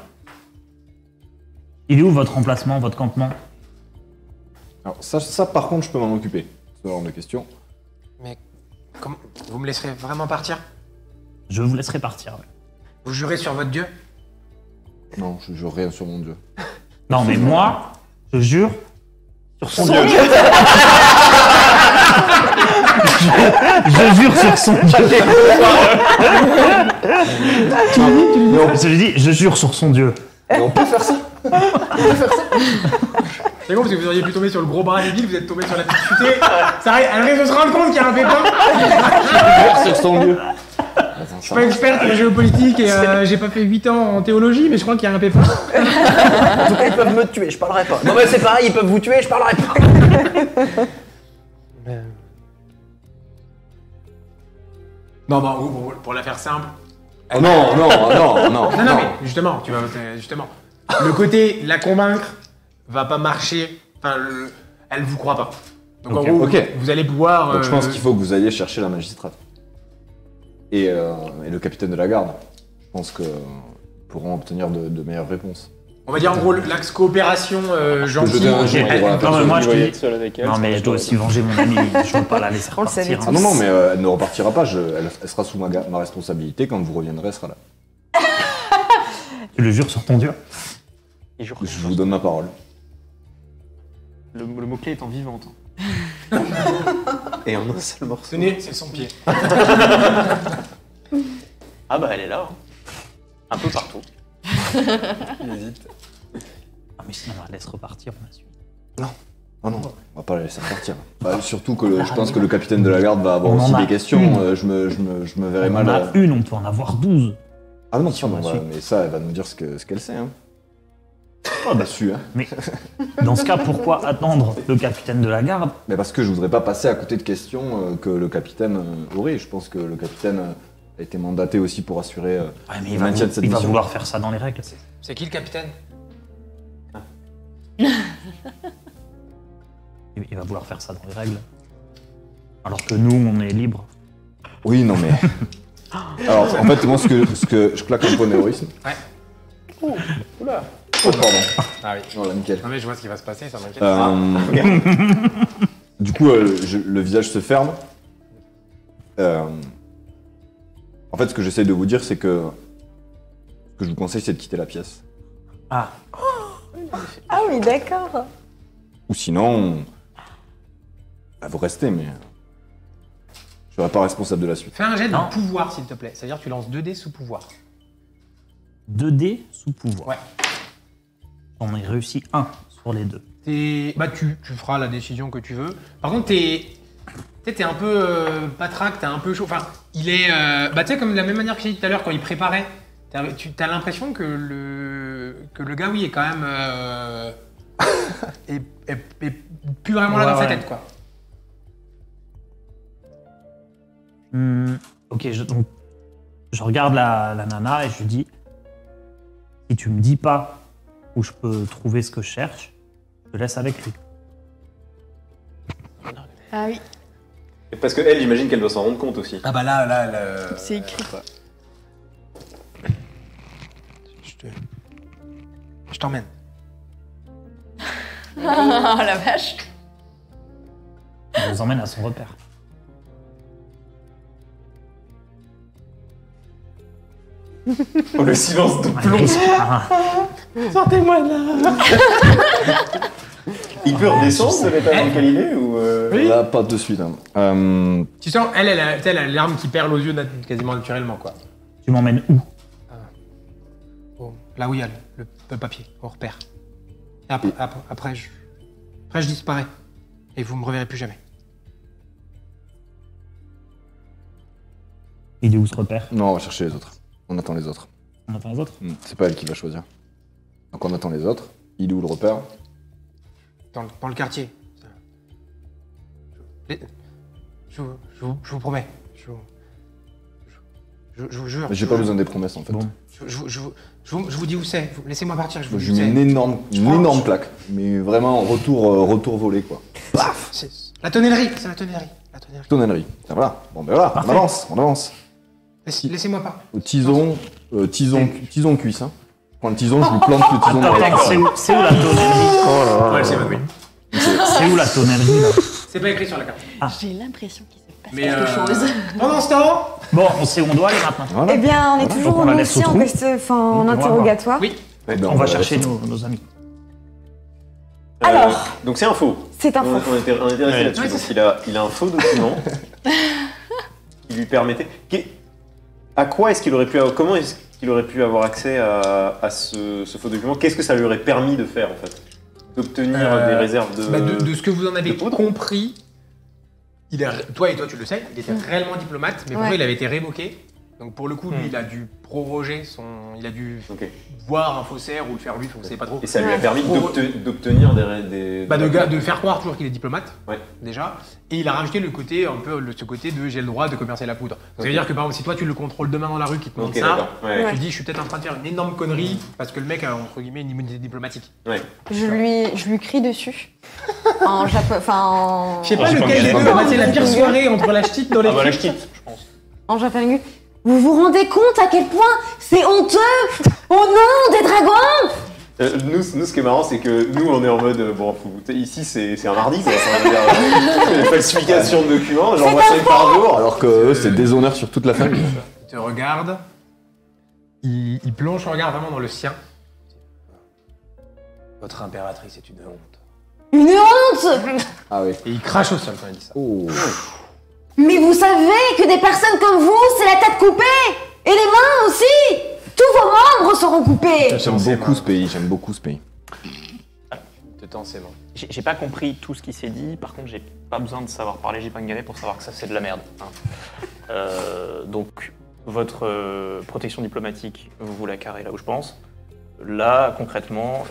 C: Il est où votre emplacement, votre campement?
E: Alors ça par contre, je peux m'en occuper, ce genre de questions.
D: Mais comment vous me laisserez vraiment partir?
C: Je vous laisserai partir. Ouais.
D: Vous jurez sur votre dieu?
E: Non, je jure rien sur mon dieu.
C: Non, mais moi, je jure sur son dieu. Je jure sur son dieu. Je lui dis, je jure sur son dieu.
E: Mais on peut faire ça.
D: C'est con parce que vous auriez pu tomber sur le gros bras débile, vous êtes tombé sur la petite futée. Elle risque de se rendre compte qu'il y a un pépin.
E: Sur son dieu.
D: Je suis pas experte en géopolitique et j'ai pas fait 8 ans en théologie, mais je crois qu'il y a un pépin.
F: En tout cas, ils peuvent me tuer, je parlerai pas. Non, mais c'est pareil, ils peuvent vous tuer, je parlerai pas.
D: Non, bon, pour la faire simple.
E: Oh non.
D: Non, mais justement, justement. Le côté la convaincre va pas marcher. Enfin, elle vous croit pas. Donc en gros, vous allez pouvoir.
E: Donc je pense qu'il faut que vous alliez chercher la magistrate. Et le capitaine de la garde. Je pense qu'ils pourront obtenir de meilleures réponses.
D: On va dire en gros l'axe coopération gentil.
E: jeter un jet pour la
C: Non, mais moi, je te dis.
F: Seul avec elle,
C: Non, mais je dois aussi venger mon ami. Je veux pas la laisser
G: On le savait
C: repartir.
E: Ah non, mais elle ne repartira pas. Elle sera sous ma responsabilité. Quand vous reviendrez, elle sera là.
C: Tu le jures sur ton dieu?
F: Et je
E: Je vous donne ma parole.
F: Le mot-clé est en vivante. Et en un seul morceau.
D: Tenez, c'est son pied.
F: Ah bah elle est là. Hein. Un peu partout.
H: Il hésite.
C: Ah, mais sinon, on la laisse repartir, on la suit.
E: Oh non, on va pas la laisser repartir. Bah, surtout que je pense que le capitaine de la garde va avoir
C: On
E: aussi
C: en a
E: des questions.
C: une.
E: Je me verrais
C: On
E: mal.
C: en a une, on peut en avoir 12.
E: Ah non,
C: Si on la suit.
E: mais ça, elle va nous dire ce qu'elle sait. Hein.
C: Oh, bah,
E: Dessus, hein.
C: mais dans ce cas, pourquoi attendre le capitaine de la garde?
E: Mais parce que je voudrais pas passer à côté de questions que le capitaine aurait. Je pense que le capitaine a été mandaté aussi pour assurer
C: Ouais, mais
E: le maintien de cette
C: il va
E: mission.
C: vouloir faire ça dans les règles.
D: C'est qui le capitaine?
C: Il va vouloir faire ça dans les règles. Alors que nous, on est libre.
E: Oui, non mais. Alors, en fait, moi, ce que je claque un point d'héroïsme.
D: Ouais.
E: Oula. Oh, pardon.
D: Ah oui.
E: Voilà, nickel.
D: Non mais je vois ce qui va se passer, ça m'inquiète.
E: Du coup, le visage se ferme. En fait, ce que j'essaie de vous dire, c'est que ce que je vous conseille, c'est de quitter la pièce.
C: Ah,
G: Ah oui, d'accord.
E: Ou sinon, bah, vous restez, mais je serai pas responsable de la suite.
D: Fais un jet
C: Non.
D: de pouvoir, s'il te plaît. C'est-à-dire que tu lances 2 dés sous pouvoir.
C: 2 sous pouvoir.
D: Ouais.
C: On a réussi 1 sur les 2.
D: Bah, tu feras la décision que tu veux. Par contre, t'es un peu patraque, t'es un peu chaud. Enfin, il est. Bah, tu sais, comme de la même manière que j'ai dit tout à l'heure, quand il préparait, t'as l'impression que le gars, oui, est quand même. est plus vraiment là
C: Ouais,
D: dans sa
C: ouais.
D: tête, quoi.
C: Ok, donc, je regarde la nana et je lui dis, si tu me dis pas où je peux trouver ce que je cherche, je te laisse avec lui.
I: Ah oui,
H: Parce que elle, j'imagine qu'elle doit s'en rendre compte aussi.
D: Ah, bah là.
I: c'est écrit quoi.
D: Je t'emmène.
I: Oh la vache.
C: Je vous emmène à son repère.
H: Oh, le silence de plomb.
C: Ah,
D: Sortez-moi de là.
H: Il peut redescendre de l'état dans lequel il est ou
D: Oui.
E: Là, pas de suite. Hein.
D: Tu sens, elle a l'arme qui perle aux yeux quasiment naturellement, quoi.
C: tu m'emmènes où?
D: Oh, là où il y a le papier, au repère. Et après, je disparais. Et vous me reverrez plus jamais.
C: Il est où ce repère?
E: Non, on va chercher les autres. On attend les autres.
C: On attend les autres?
E: C'est pas elle qui va choisir. Donc on attend les autres. Il est où le repère?
D: Dans le quartier. Je vous promets. Je vous jure.
E: Mais j'ai pas besoin des promesses en fait.
C: Bon.
D: Je vous dis où c'est. Laissez-moi partir, je vous
E: Je
D: dis
E: lui
D: où
E: mets
D: c'est.
E: une énorme claque. Mais vraiment, retour volé quoi.
D: C'est la tonnellerie, c'est la tonnellerie. La tonnellerie.
E: Tonnellerie. Ah, voilà. Bon ben voilà,
C: Parfait.
E: on avance.
D: Laissez-moi pas.
E: Au tison cuisse. Hein. Je prends le tison, je lui plante le tison dans la
C: Attends, c'est où la tonnerie?
D: Ouais, c'est oui.
C: C'est où la tonnerie là?
D: C'est pas écrit sur la carte.
I: J'ai l'impression qu'il se passe
D: Mais
I: quelque chose.
D: pendant ce temps.
C: Bon, on sait où on doit aller maintenant.
E: Voilà.
G: Eh bien, on est toujours
C: Donc on la
G: nous
C: laisse
G: aussi
C: au
G: en,
C: trou.
G: en
C: va
G: interrogatoire.
D: Oui.
E: Eh ben,
C: On va
E: la
C: chercher
E: laisser.
C: nos amis.
G: Alors,
H: donc c'est un faux.
G: c'est un
H: On
G: faux.
H: était resté
C: Ouais.
H: là-dessus.
D: Ouais,
H: Donc il a un faux document qui lui permettait. Comment est-ce qu'il aurait pu avoir accès à ce faux document? Qu'est-ce que ça lui aurait permis de faire en fait? D'obtenir des réserves de.
D: Bah, de ce que vous en avez
H: de poudre.
D: compris, toi tu le sais, il était réellement diplomate, mais pour
G: Ouais.
D: lui, il avait été révoqué. Donc pour le coup, lui, il a dû proroger il a dû
H: Ok.
D: voir un faussaire ou le faire lui, on ne sait pas trop.
H: Et ça lui a
G: Ouais.
H: permis d'obtenir des.
D: Bah, de faire croire toujours qu'il est diplomate,
H: Ouais.
D: déjà. Et il a rajouté ce côté de j'ai le droit de commercer la poudre. Ça veut dire que par exemple, si toi tu le contrôles demain dans la rue, qui te montre
H: Ok,
D: ça,
H: d'accord. Ouais.
D: tu te dis je suis peut-être en train de faire une énorme connerie parce que le mec a entre guillemets une immunité diplomatique.
H: Ouais.
G: Je lui crie dessus. En japonais. Enfin, en.
D: Je sais pas
H: j'ai pas
D: lequel des
H: regardé.
D: deux a passé la pire soirée entre la ch'tite dans les
H: Ah bah la
D: frites.
H: ch'tite, je pense.
G: En japonais. Vous vous rendez compte à quel point c'est honteux au nom des dragons?
H: Nous, ce qui est marrant, c'est que nous, on est en mode ici, c'est un mardi, quoi. Enfin, je veux dire, une falsification de documents, j'en vois 5 par jour.
E: Alors que eux, c'est déshonneur sur toute la famille.
D: Il te regarde, il plonge son regard vraiment dans le sien.
A: Votre impératrice est une honte.
G: Une honte!
E: Ah oui.
A: Et il crache au sol quand il dit ça.
E: Oh.
G: Mais vous savez que des personnes comme vous, c'est la tête coupée! Et les mains aussi! Tous vos membres seront coupés!
E: J'aime beaucoup ce pays, j'aime beaucoup ce pays.
A: Te tends ses mains.
F: J'ai pas compris tout ce qui s'est dit, par contre j'ai pas besoin de savoir parler Jipangale pour savoir que ça c'est de la merde. Hein. Donc votre protection diplomatique, vous la carrez là où je pense. Là, concrètement,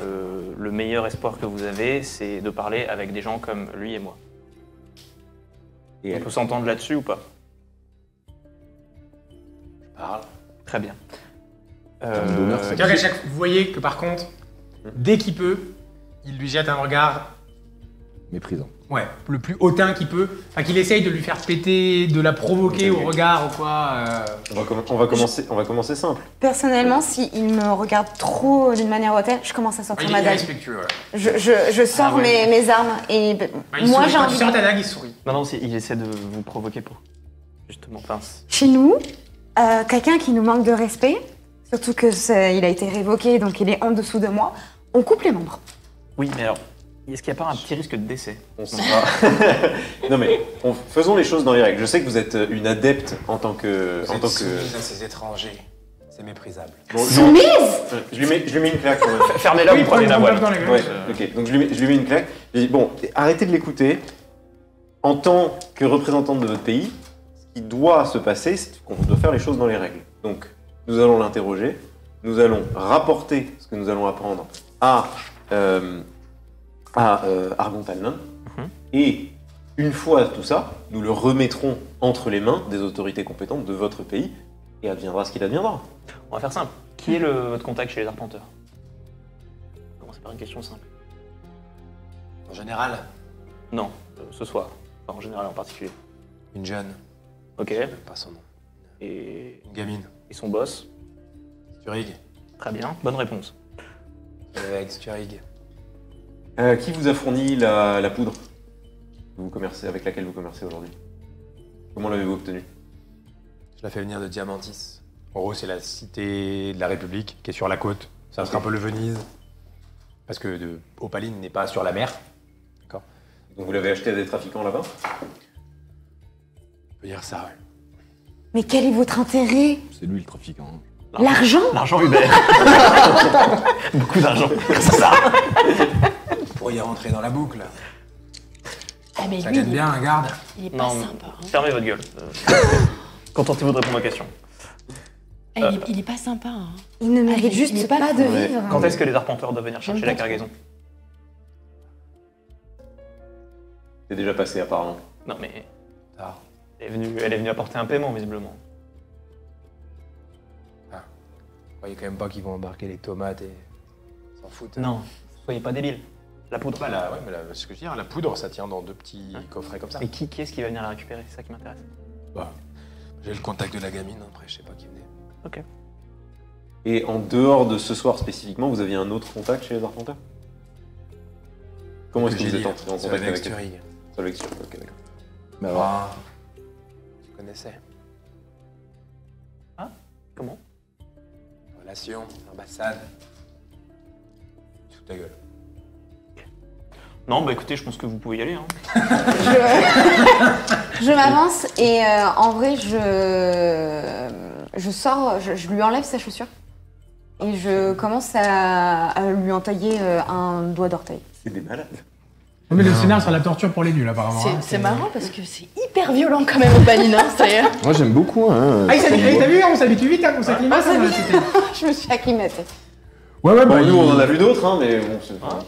F: le meilleur espoir que vous avez, c'est de parler avec des gens comme lui et moi. Et on peut s'entendre là-dessus ou pas?
A: Je parle.
F: Très bien.
D: C'est-à-dire qu'à chaque vous voyez que par contre, dès qu'il peut, il lui jette un regard
E: Méprisant.
D: le plus hautain qu'il peut. Enfin, qu'il essaye de lui faire péter, de la provoquer
F: Ok.
D: au regard ou quoi.
H: On va commencer simple.
G: Personnellement, s'il me regarde trop d'une manière hautaine, je commence à sortir
D: Il
G: ma
D: est
G: dague.
D: respectueux, ouais.
G: Je sors
D: Ah ouais.
G: mes armes et
D: Il
G: moi
D: sourit.
G: j'ai
D: Quand
G: envie.
D: tu sors ta dague, il sourit.
F: Non, il essaie de vous provoquer pour justement. Enfin,
G: Chez nous, quelqu'un qui nous manque de respect, surtout que il a été révoqué, donc il est en dessous de moi, on coupe les membres.
F: oui, mais alors, est-ce qu'il n'y a pas un petit risque de décès?
H: On sera. Non mais faisons les choses dans les règles. Je sais que vous êtes une adepte en tant que.
A: Vous êtes soumise à ces étrangers. C'est méprisable.
H: Bon,
G: Soumise!
H: je lui mets une claque.
F: Fermez-la,
D: Oui,
F: vous prenez la
D: prends
F: voile.
D: dans les
H: Ouais,
D: gueules.
H: ok. Donc je lui mets une claque. Je dis bon, arrêtez de l'écouter. En tant que représentante de votre pays, ce qui doit se passer, c'est qu'on doit faire les choses dans les règles. Donc nous allons l'interroger. Nous allons rapporter ce que nous allons apprendre à Argon Talnin. Et une fois tout ça, nous le remettrons entre les mains des autorités compétentes de votre pays et adviendra ce qu'il adviendra.
F: On va faire simple. Qui est votre contact chez les arpenteurs? Commencez par une question simple.
A: En général,
F: Non, ce soir. Enfin, en général en particulier.
A: une jeune,
F: Ok.
A: je sais pas son nom,
F: Et
A: une gamine,
F: son boss?
A: Sturig,
F: Très bien. Bonne réponse.
A: avec Sturig.
H: Qui vous a fourni la poudre avec laquelle vous commercez aujourd'hui? Comment l'avez-vous obtenue?
A: Je la fais venir de Diamantis. En gros, c'est la cité de la République qui est sur la côte. Ça sera un peu le Venise. Parce que Opaline n'est pas sur la mer. D'accord.
H: Donc vous l'avez acheté à des trafiquants là-bas?
A: On peut dire ça, ouais.
G: Mais quel est votre intérêt?
E: C'est lui le trafiquant.
G: L'argent?
F: L'argent Hubert. Beaucoup d'argent. Grâce à ça.
A: Pour y rentrer dans la boucle.
I: Ah, mais
A: Ça
I: lui,
A: gagne bien, un garde.
I: il est pas
F: Non,
I: sympa. Hein.
F: fermez votre gueule. Contentez-vous de répondre aux questions.
I: Ah, il est pas sympa. Hein.
G: Il ne mérite
I: il est
G: juste
I: pas
G: pas de
H: Ouais.
G: vivre.
F: Quand est-ce que les arpenteurs doivent venir chercher
I: J'aime
F: la
I: pas trop.
F: cargaison?
H: C'est déjà passé apparemment.
F: Non mais
A: Ah.
F: elle est venue apporter un paiement visiblement.
A: Vous croyez quand même pas qu'ils vont embarquer les tomates et s'en foutent.
F: Non, soyez pas débiles. La poudre.
A: Bah, ouais, mais ce que je veux dire, la poudre, ça tient dans 2 petits coffrets comme ça.
F: Et qui est-ce qui va venir la récupérer? C'est ça qui m'intéresse.
A: Bah, j'ai le contact de la gamine, après, je sais pas qui venait.
H: Et en dehors de ce soir spécifiquement, vous aviez un autre contact chez les arpenteurs? Comment est-ce que vous êtes entré en
A: C'est
H: contact
A: avec
H: avec eux?
A: Sturig.
H: C'est avec Sturig, ok, d'accord.
E: Mais alors,
A: Ah, je connaissais.
F: Comment?
A: Relations, ambassade. Sous ta gueule.
F: Non, bah écoutez, je pense que vous pouvez y aller. Hein.
G: Je m'avance et en vrai, je sors, je lui enlève sa chaussure et je commence à lui entailler un doigt d'orteil.
H: C'est des malades.
D: On met le scénar sur la torture pour les nuls, apparemment. hein.
I: C'est marrant parce que c'est hyper violent quand même au Palin, hein, c'est-à-dire.
E: moi j'aime beaucoup. Hein,
D: Ah, t'as vu, on s'habitue vite, hein, on s'acclimate. hein, dans la cité.
G: Je me suis acclimatée.
D: Ouais, ouais,
H: Bon,
D: bah,
H: nous, on en a vu d'autres, hein, mais bon, c'est pas...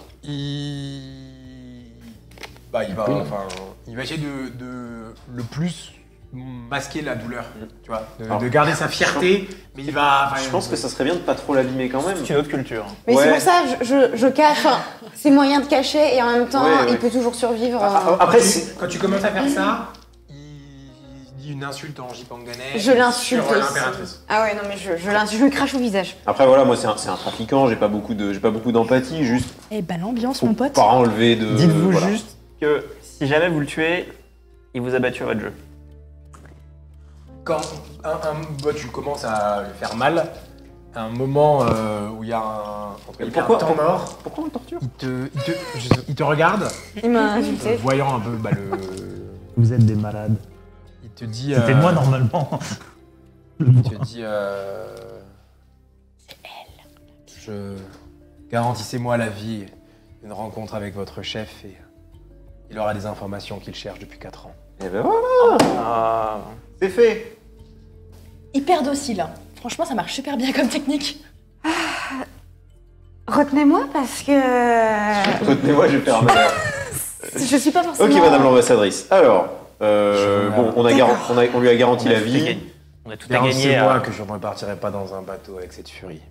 A: Il va essayer de le plus masquer la douleur, tu vois,
D: de garder sa fierté, mais il va.
H: Je pense que ça serait bien de pas trop l'abîmer quand même.
F: C'est une autre culture.
G: Mais
H: Ouais.
G: c'est pour ça, je cache. Enfin, c'est moyen de cacher et en même temps,
H: Ouais, ouais.
G: il peut toujours survivre.
H: Après,
D: Quand tu commences à faire ça, il dit une insulte en jipanganais.
G: Je l'insulte
D: sur
G: aussi.
D: l'impératrice.
G: Ah ouais, non mais je lui crache au visage.
H: Après voilà, moi c'est un trafiquant, j'ai pas beaucoup d'empathie, juste
I: Eh ben l'ambiance,
H: pour
I: mon pote.
H: pas enlever de...
F: Dites-vous
H: voilà.
F: juste que si jamais vous le tuez, il vous a battu à votre jeu.
A: Quand tu commences à lui faire mal,
D: un moment où il y a un, en tout cas, il y a un temps mort.
F: Pourquoi on le torture?
D: Il te regarde,
G: Il m'a insulté.
D: voyant un peu
C: Vous êtes des malades.
D: il te dit.
C: C'était moi normalement.
D: Il te dit. Garantissez-moi la vie, une rencontre avec votre chef et il aura des informations qu'il cherche depuis 4 ans.
H: Et ben voilà.
F: Ah.
H: C'est fait.
I: Hyper docile. Hein. Franchement, ça marche super bien comme technique.
G: Retenez-moi parce que...
H: Retenez-moi, je vais faire un malheur.
G: Je suis pas forcément...
H: Ok, madame l'ambassadrice. Alors, bon, on lui a garanti la vie.
F: On a tout à gagner.
D: Moi que je ne partirai pas dans un bateau avec cette furie.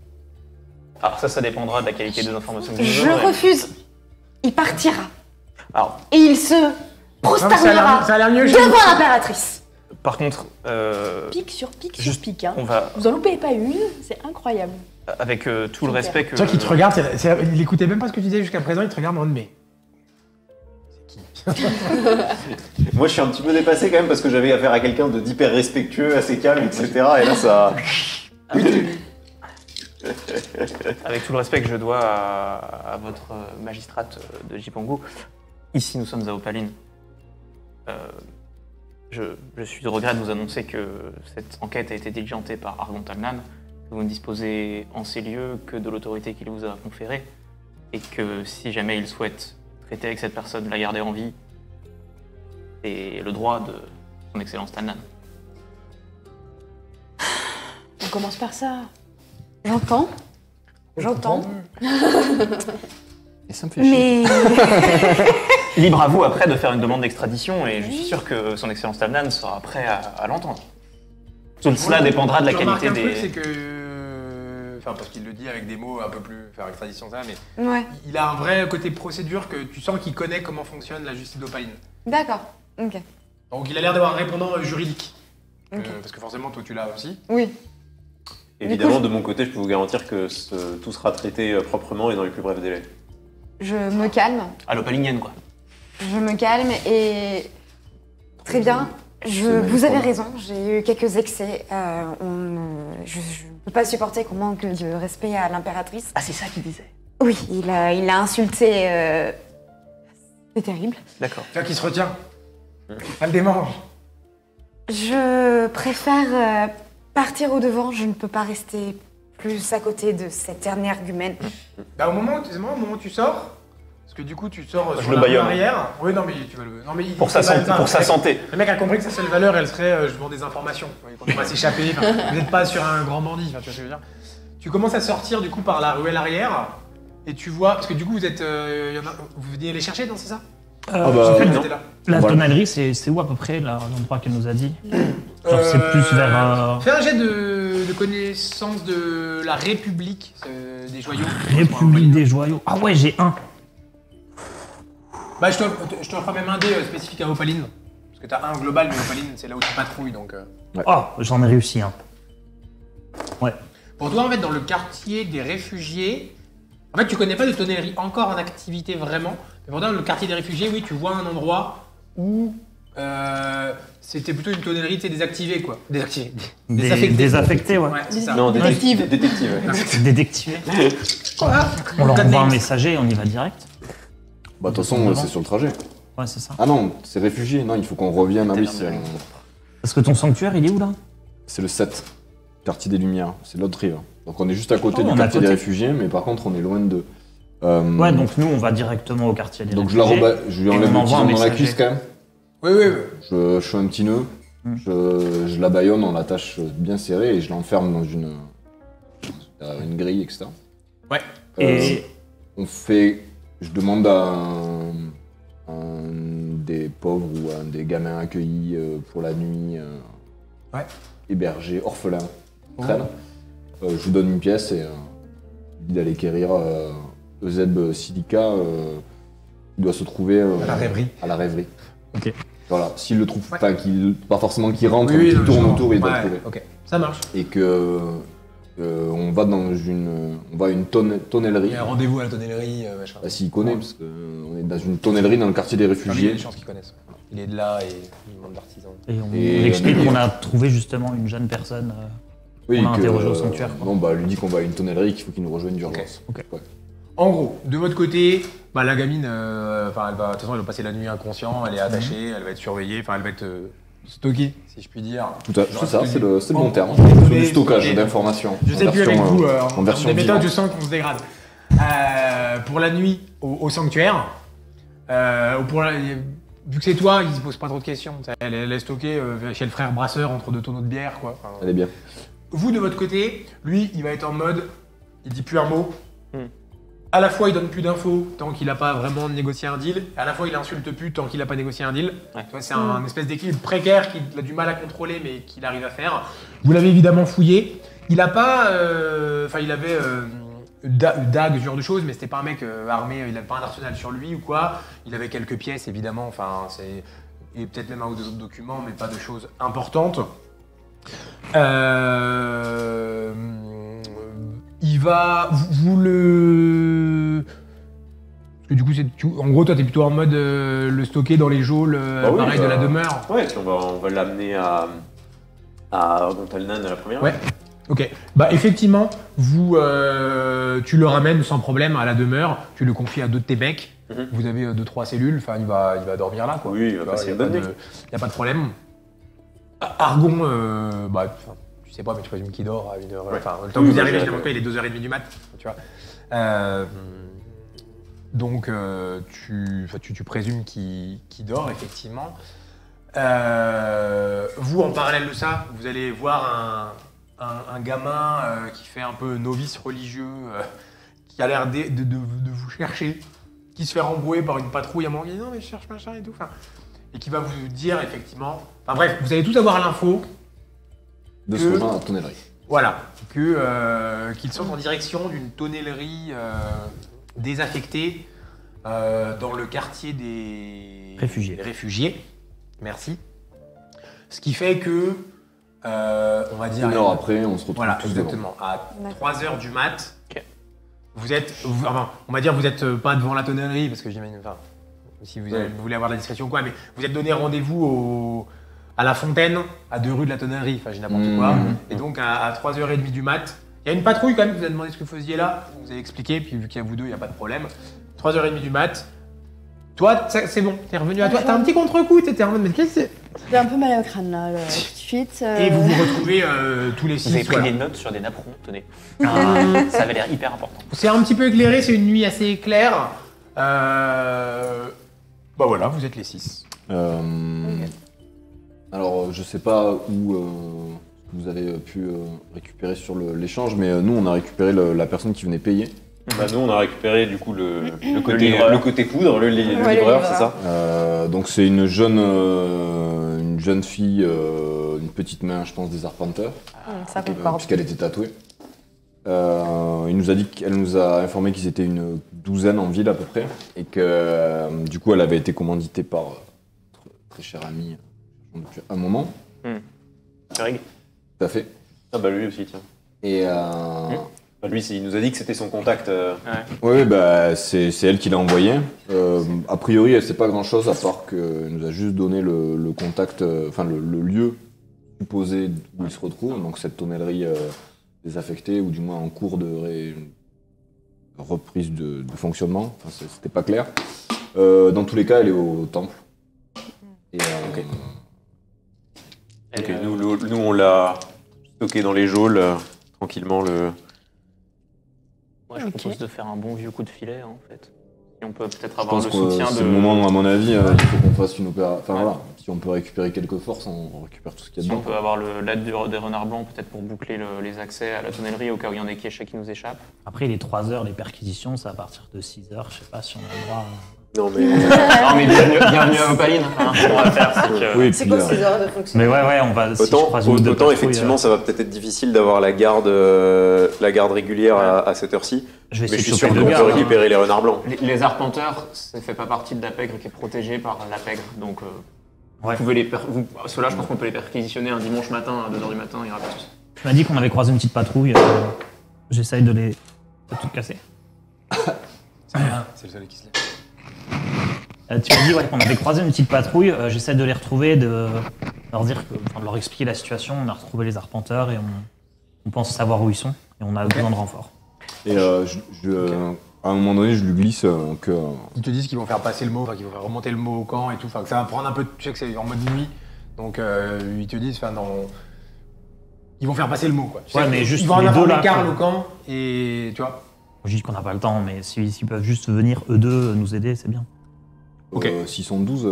F: Alors ça dépendra de la qualité des informations que vous
G: Je
F: aurez.
G: refuse. Il partira.
F: Alors,
G: Et il se prosternera
D: ça a l'air mieux.
G: devant l'impératrice.
F: par contre,
I: Pique sur pique sur
F: juste,
I: pique. Hein.
F: on va,
I: Vous en loupez pas une, c'est incroyable.
F: avec tout le respect que...
D: Tu vois qu'il te regarde, il écoutait même pas ce que tu disais jusqu'à présent, il te regarde en mode mais.
H: Moi, je suis un petit peu dépassé quand même parce que j'avais affaire à quelqu'un d'hyper respectueux, assez calme, etc. Et là, ça...
F: Avec tout le respect que je dois à votre magistrate de Jipangu, ici nous sommes à Opaline. Je suis de regret de vous annoncer que cette enquête a été diligentée par Argon Talnan, que vous ne disposez en ces lieux que de l'autorité qu'il vous a conférée, et que si jamais il souhaite traiter avec cette personne, la garder en vie, c'est le droit de son excellence Talnan.
I: On commence par ça.
G: J'entends. J'entends.
E: Et ça me fait chier.
G: Mais...
F: Libre à vous après de faire une demande d'extradition, et je suis sûr que son excellence Talnan sera prêt à l'entendre. Tout cela dépendra de la
D: Tu remarques
F: qualité
D: un truc,
F: des...
D: c'est que. Enfin, parce qu'il le dit avec des mots un peu plus. Faire extradition, ça, mais.
G: Ouais.
D: Il a un vrai côté procédure que tu sens qu'il connaît comment fonctionne la justice d'Opaline.
G: D'accord. Ok.
D: Donc il a l'air d'avoir un répondant juridique.
G: Ok.
D: Parce que forcément, toi, tu l'as aussi.
G: Oui.
H: Évidemment, de mon côté, je peux vous garantir que tout sera traité proprement et dans les plus brefs délais.
G: Je me calme.
F: À l'opalinienne, quoi.
G: Je me calme et... Très bien. Vous avez raison, j'ai eu quelques excès. Je ne peux pas supporter qu'on manque de respect à l'impératrice.
F: Ah, c'est ça qu'il disait.
G: Oui, il a insulté... C'est terrible.
F: D'accord.
D: Tu vois qu'il se retient. Elle démange.
G: Je préfère partir au devant, je ne peux pas rester plus à côté de cette énergumène.
D: Bah, au moment où tu sors, parce que du coup, tu sors
F: Je
D: sur
F: le
D: la
F: baillonne.
D: rue arrière. Oui, non, mais tu vas le. Non, mais
F: Pour sa santé.
D: Le mec a compris que sa seule valeur, elle serait je vends des informations. Quand on va s'échapper, enfin, vous n'êtes pas sur un grand bandit, enfin, tu vois ce que je veux dire. Tu commences à sortir du coup par la ruelle arrière et tu vois, parce que du coup vous êtes, vous veniez les chercher, non, c'est ça?
E: bah,
D: Vous
E: non.
D: étiez là.
C: La
E: Voilà.
C: tonnellerie, c'est où à peu près l'endroit qu'elle nous a dit? Genre, c'est plus vers...
D: Fais un jet de connaissance de la République des joyaux.
C: République des joyaux. Ah ouais, j'ai un.
D: Bah, je te ferai même un dé spécifique à Opaline. Parce que t'as un global, mais Opaline, c'est là où tu patrouilles, donc...
C: Oh, j'en ai réussi un. Ouais.
D: Pour toi, en fait, dans le quartier des réfugiés, en fait, tu connais pas de tonnellerie encore en activité vraiment. Mais pourtant, dans le quartier des réfugiés, oui, tu vois un endroit où c'était plutôt une tonnellerie, tu sais, désactivée, quoi. Désactivée.
C: Désaffecté, ouais.
D: Ouais, c'est ça.
H: Non,
I: Détective.
H: Détective.
C: Détective.
D: Quoi
C: On leur
D: Code
C: envoie un
D: names.
C: messager, on y va direct.
E: Bah, de toute façon, c'est sur le trajet.
C: Ouais, c'est ça.
E: Ah non, c'est réfugié. Non, il faut qu'on revienne. Ah oui,
C: Parce que ton sanctuaire, il est où là?
E: c'est le 7, quartier des Lumières. C'est l'autre rive. Donc on est juste à côté
C: Oh,
E: du
C: on est à
E: quartier des
C: côté.
E: réfugiés, mais par contre, on est loin de.
C: Ouais, donc nous, on va directement au quartier des
E: Donc
C: réfugiés.
E: je lui
C: Et
E: enlève
C: on
E: le petit
C: envoie un
E: dans la
C: messager.
E: cuisse quand même.
D: Oui, oui, oui.
E: Je fais un petit nœud, je la baillonne, on l'attache bien serré et je l'enferme dans une grille, etc.
D: Ouais.
C: Et
E: Je demande à un des pauvres ou à un des gamins accueillis pour la nuit,
D: Ouais.
E: hébergés, orphelins, traîne. Je lui donne une pièce et je dis d'aller quérir Euseb Silica, qui doit se trouver
D: À la rêverie.
E: à la rêverie.
C: Ok.
E: Voilà, s'il le trouve,
D: Ouais.
E: pas pas forcément qu'il rentre,
D: Oui, oui,
E: qu'il
D: non,
E: tourne
D: je
E: autour, il doit
D: ouais,
E: le trouver.
D: Ok, ça marche.
E: Et que on va à une tonnellerie.
D: Il y a un rendez-vous à la tonnellerie, machin.
E: Bah, s'il connaît, parce qu'on est dans une tonnellerie dans le quartier des
D: Enfin, lui, il y a
E: réfugiés.
D: des chances qu'ils connaissent. Il est de là et il demande d'artisan.
C: on
E: Et
C: explique
E: on est-
C: qu'on a trouvé justement une jeune personne
E: Oui,
C: On a interrogé au sanctuaire, quoi.
E: Non, bah, lui dit qu'on va à une tonnellerie, qu'il faut qu'il nous rejoigne d'urgence.
C: Ok.
E: Ouais.
D: En gros, de votre côté, bah, la gamine, de toute façon, elle va passer la nuit inconscient, elle est attachée, elle va être surveillée, enfin, elle va être stockée, si je puis dire.
E: Tout à
D: Genre,
E: fait, ça, c'est le bon terme.
D: on est
E: C'est
D: donné,
E: du stockage
D: stocké.
E: d'informations.
D: Je sais
E: en
D: plus avec
E: version,
D: vous,
E: en
D: en termes
E: version
D: de méthode,
E: vivante.
D: je sens qu'on se dégrade. Pour la nuit au sanctuaire, vu que c'est toi, il se pose pas trop de questions. Elle est stockée chez le frère brasseur entre 2 tonneaux de bière, quoi. Enfin,
E: Elle est bien.
D: vous, de votre côté, lui, il va être en mode, il dit plus un mot.
F: Hmm.
D: À la fois, il donne plus d'infos tant qu'il n'a pas vraiment négocié un deal. À la fois, il insulte plus tant qu'il n'a pas négocié un deal.
F: Ouais.
D: Tu vois, c'est un espèce d'équilibre précaire qu'il a du mal à contrôler, mais qu'il arrive à faire. Vous l'avez évidemment fouillé. Il a pas, il avait dague, ce genre de choses, mais c'était pas un mec armé. Il n'avait pas un arsenal sur lui ou quoi. Il avait quelques pièces, évidemment. Enfin, et peut-être même un ou deux autres documents, mais pas de choses importantes. Il va. Vous le. Parce que du coup, en gros, toi, t'es plutôt en mode le stocker dans les geôles,
H: oui,
D: pareil, de la demeure.
H: Ouais, puis on va l'amener à Gontalnan à la première.
D: Ouais. Ok. Bah, effectivement, tu le ramènes sans problème à la demeure, tu le confies à 2 de tes mecs.
H: Mhm.
D: Vous avez 2-3 cellules, enfin, il va dormir là, quoi.
H: Oui, il va
D: Tu
H: passer
D: vois,
H: une bonne nuit.
D: Il n'y a pas de problème. Argon, tu sais pas, mais tu présumes qu'il dort à 1h.
H: Ouais.
D: Enfin, le temps
H: Oui,
D: que vous
H: bah,
D: arrivez,
H: j'ai-
D: finalement, il est 2h30 du mat, tu vois. Donc, tu présumes qu'il dort, effectivement. Vous, en parallèle de ça, vous allez voir un gamin qui fait un peu novice religieux, qui a l'air de vous chercher, qui se fait rembouer par une patrouille à un moment, il dit non mais je cherche machin et tout, enfin, et qui va vous dire effectivement, enfin bref, vous allez tous avoir l'info,
E: De ce moment à la tonnellerie.
D: voilà, qu'ils sont en direction d'une tonnellerie désaffectée dans le quartier des réfugiés. Merci. Ce qui fait que, on va dire...
E: Une heure après, on se retrouve
D: Voilà,
E: tous devant.
D: exactement. À 3h du mat,
F: Ok.
D: vous êtes... on va dire vous êtes pas devant la tonnellerie, parce que j'imagine... Enfin, si vous voulez avoir de la discrétion ou quoi, mais vous êtes donné rendez-vous à la fontaine, à 2 rues de la tonnellerie, enfin j'ai n'importe quoi. Et donc à 3h30 du mat, il y a une patrouille quand même, vous avez demandé ce que vous faisiez là, vous avez expliqué, puis vu qu'il y a vous deux, il n'y a pas de problème. 3h30 du mat, toi, c'est bon, t'es revenu à toi, t'as un petit contre-coup, t'étais en mode, mais qu'est-ce que c'est?
I: J'ai un peu mal au crâne là, tout de suite.
D: Et vous vous retrouvez tous les
F: Vous avez
D: 6.
F: pris des notes sur des napperons, tenez. Ça avait l'air hyper important.
D: C'est un petit peu éclairé, c'est une nuit assez claire. Bah voilà, vous êtes les 6.
E: Alors, je sais pas où vous avez pu récupérer sur l'échange, mais nous, on a récupéré la personne qui venait payer.
H: Bah, nous, on a récupéré du coup le
F: livreur.
H: côté foudre, le
I: le
H: livreur,
I: livreur.
H: c'est ça.
E: Donc, c'est une jeune fille, une petite main, je pense, des arpenteurs,
G: Ça concorde.
E: puisqu'elle était tatouée. Il nous a dit qu'elle nous a informé qu'ils étaient une 12aine en ville à peu près, et que du coup, elle avait été commanditée par notre très cher ami depuis un moment.
F: Greg.
E: Tout à fait.
H: Ah bah lui aussi, tiens.
E: Et
H: Bah, lui, il nous a dit que c'était son contact.
E: oui, bah, c'est elle qui l'a envoyé. A priori, elle sait pas grand-chose à part qu'elle nous a juste donné le contact, enfin le lieu supposé où il se retrouve, donc cette tonnellerie désaffectée ou du moins en cours de reprise de fonctionnement. Enfin, c'était pas clair. Dans tous les cas, elle est au temple. Et,
H: Ok, nous, on l'a stocké dans les geôles, tranquillement.
F: Moi, je propose de faire un bon vieux coup de filet, en fait. Si on peut peut-être
E: je
F: avoir
E: pense
F: le
E: que
F: soutien
E: c'est
F: de...
E: le moment, à mon avis, il faut qu'on fasse une opération. Enfin voilà, si on peut récupérer quelques forces, on récupère tout ce qu'il y a
F: Si on
E: dedans.
F: peut avoir l'aide des renards blancs, peut-être pour boucler les accès à la tonnellerie au cas où il y en a des qui nous échappent.
C: Après, il est 3h, les perquisitions, ça va partir de 6h. Je sais pas si on a le droit.
H: Non, mais.
F: Non, mais bienvenue à Opaline. Hein. Ce qu'on va faire, c'est que...
E: Oui,
G: C'est
E: puis,
G: quoi ces heures de fonction?
C: Mais ouais, on va. Si je
H: Autant,
C: croise une ou deux patrouilles,
H: effectivement, ça va peut-être être difficile d'avoir la garde régulière à cette heure-ci.
C: je vais
H: Mais je
C: essayer
H: suis
C: de
H: sûr
C: choper
H: qu'on
C: deux
H: peut
C: gars.
H: récupérer les renards blancs.
F: Les arpenteurs, ça fait pas partie de la pègre qui est protégée par la pègre. Donc,
C: Ouais.
F: vous pouvez ceux-là, je pense qu'on peut les perquisitionner un dimanche matin à 2h du matin, il y aura pas de souci.
C: Tu m'as dit qu'on avait croisé une petite patrouille. J'essaye de les. de tout casser.
D: C'est rien, c'est le soleil qui se lève.
C: Tu m'as dit qu'on avait croisé une petite patrouille. J'essaie de les retrouver, de leur dire de leur expliquer la situation. On a retrouvé les arpenteurs et On pense savoir où ils sont et on a besoin de renfort.
E: Et à un moment donné, je lui glisse que.
D: Ils te disent qu'ils vont faire passer le mot, enfin qu'ils vont faire remonter le mot au camp et tout, enfin que ça va prendre un peu, tu sais que c'est en mode nuit, donc ils te disent, ils vont faire passer le mot quoi. Tu
C: Ouais,
D: sais,
C: mais juste
D: ils vont en
C: les deux,
D: informer
C: là,
D: Karl
C: quoi.
D: au camp et tu vois.
C: Je dis qu'on n'a pas le temps, mais s'ils peuvent juste venir eux deux nous aider, c'est bien.
D: Ok.
E: S'ils sont 12.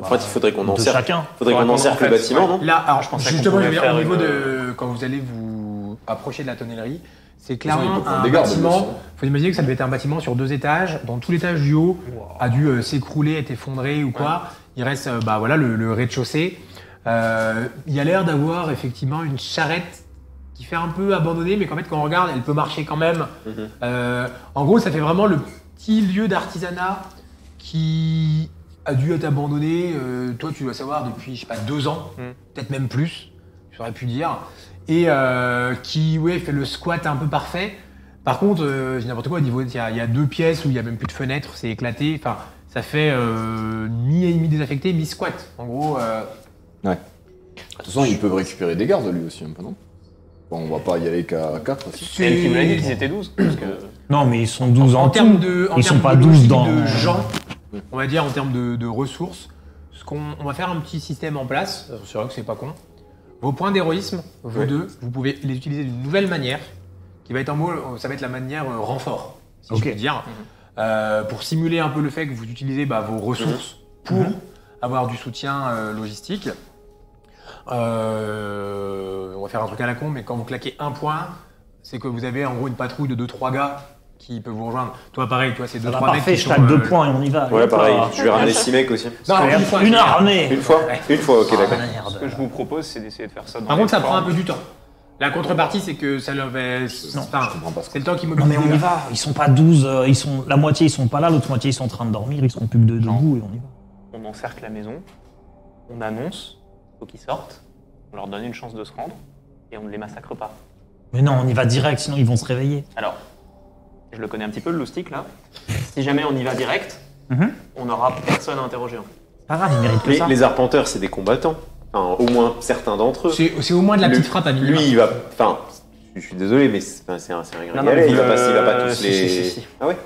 H: En fait, il faudrait qu'on
C: De
H: encercle.
C: chacun.
H: Faudrait qu'on encercle le bâtiment, non?
D: Là, alors
F: Je pensais
D: justement,
F: qu'on
D: je veux
F: pouvait
D: dire, au
F: faire
D: niveau
F: une-
D: de quand vous allez vous approcher de la tonnellerie, c'est
E: toute façon, il
D: clairement
E: peut prendre
D: un
E: des gardes, lui
D: bâtiment.
E: aussi.
D: Faut imaginer que ça devait être un bâtiment sur 2 étages, dont tout l'étage du haut a dû s'écrouler, être effondré ou quoi. Il reste le rez-de-chaussée. Il y a l'air d'avoir effectivement une charrette qui fait un peu abandonnée, mais qu'en fait, quand on regarde, elle peut marcher quand même. En gros, ça fait vraiment le petit lieu d'artisanat qui a dû être abandonné. Toi, tu dois savoir depuis, je sais pas, 2 ans, peut-être même plus, j'aurais pu dire. Et qui, fait le squat un peu parfait. Par contre, j'ai n'importe quoi, au niveau, il y a 2 pièces où il n'y a même plus de fenêtres, c'est éclaté. Enfin, ça fait mi-désaffecté, mi-squat. En gros,
E: Ouais. De toute façon, ils peuvent récupérer des gardes lui aussi un peu, non? Bon, on va pas y aller qu'à 4 aussi.
F: C'est elle qui me l'a dit qu'ils étaient 12. Parce que...
C: Non, mais ils sont 12 en,
D: en
C: tout.
D: termes de, en
C: Ils
D: termes
C: sont pas
D: de
C: 12
D: logique
C: dans.
D: de gens, on va dire en termes de ressources, on va faire un petit système en place. C'est vrai que c'est pas con. Vos points d'héroïsme, vous deux, vous pouvez les utiliser d'une nouvelle manière, qui va être en mot, ça va être la manière renfort, si je
C: Ok.
D: puis dire, pour simuler un peu le fait que vous utilisez vos ressources pour avoir du soutien logistique. On va faire un truc à la con, mais quand vous claquez un point, c'est que vous avez en gros une patrouille de 2-3 gars qui peuvent vous rejoindre. Toi, pareil, tu vois, c'est 2-3 mecs
C: Parfait,
D: qui
C: je
D: sont,
C: claque 2 points et on y va.
H: Ouais, pareil.
C: Ah,
H: Je vais ramener 6 mecs aussi.
D: Non, une fois,
C: Une
D: c'est-
C: armée.
H: Une fois? Une fois, ok, d'accord.
F: Ce que je vous propose, c'est d'essayer de faire ça dans
D: Par
F: les
D: contre, ça prend un
F: formes.
D: peu du temps. La contrepartie, c'est que ça leur va.
E: Je comprends pas ce
D: C'est le temps qui
C: Non
D: mobilise.
C: mais on
D: les
C: y
D: gars.
C: va, ils sont pas 12, la moitié ils sont pas là, l'autre moitié ils sont en train de dormir, ils sont plus que deux debout et on y va.
F: On encercle la maison, on annonce, faut qu'ils sortent, on leur donne une chance de se rendre, et on ne les massacre pas.
C: Mais non, on y va direct, sinon ils vont se réveiller.
F: Alors, je le connais un petit peu, le loustic, là. Si jamais on y va direct,
C: Mhm.
F: on n'aura personne à interroger. En fait.
C: Pas grave, ils méritent que
H: Mais
C: ça.
H: les arpenteurs, c'est des combattants. Enfin, au moins certains d'entre eux.
D: C'est au moins de la petite frappe à minima.
H: Lui, il va. Enfin, je suis désolé, mais c'est un
F: Non,
H: grégalet.
F: mais
H: Il va pas tous
F: si,
H: les.
F: si.
H: Ah ouais?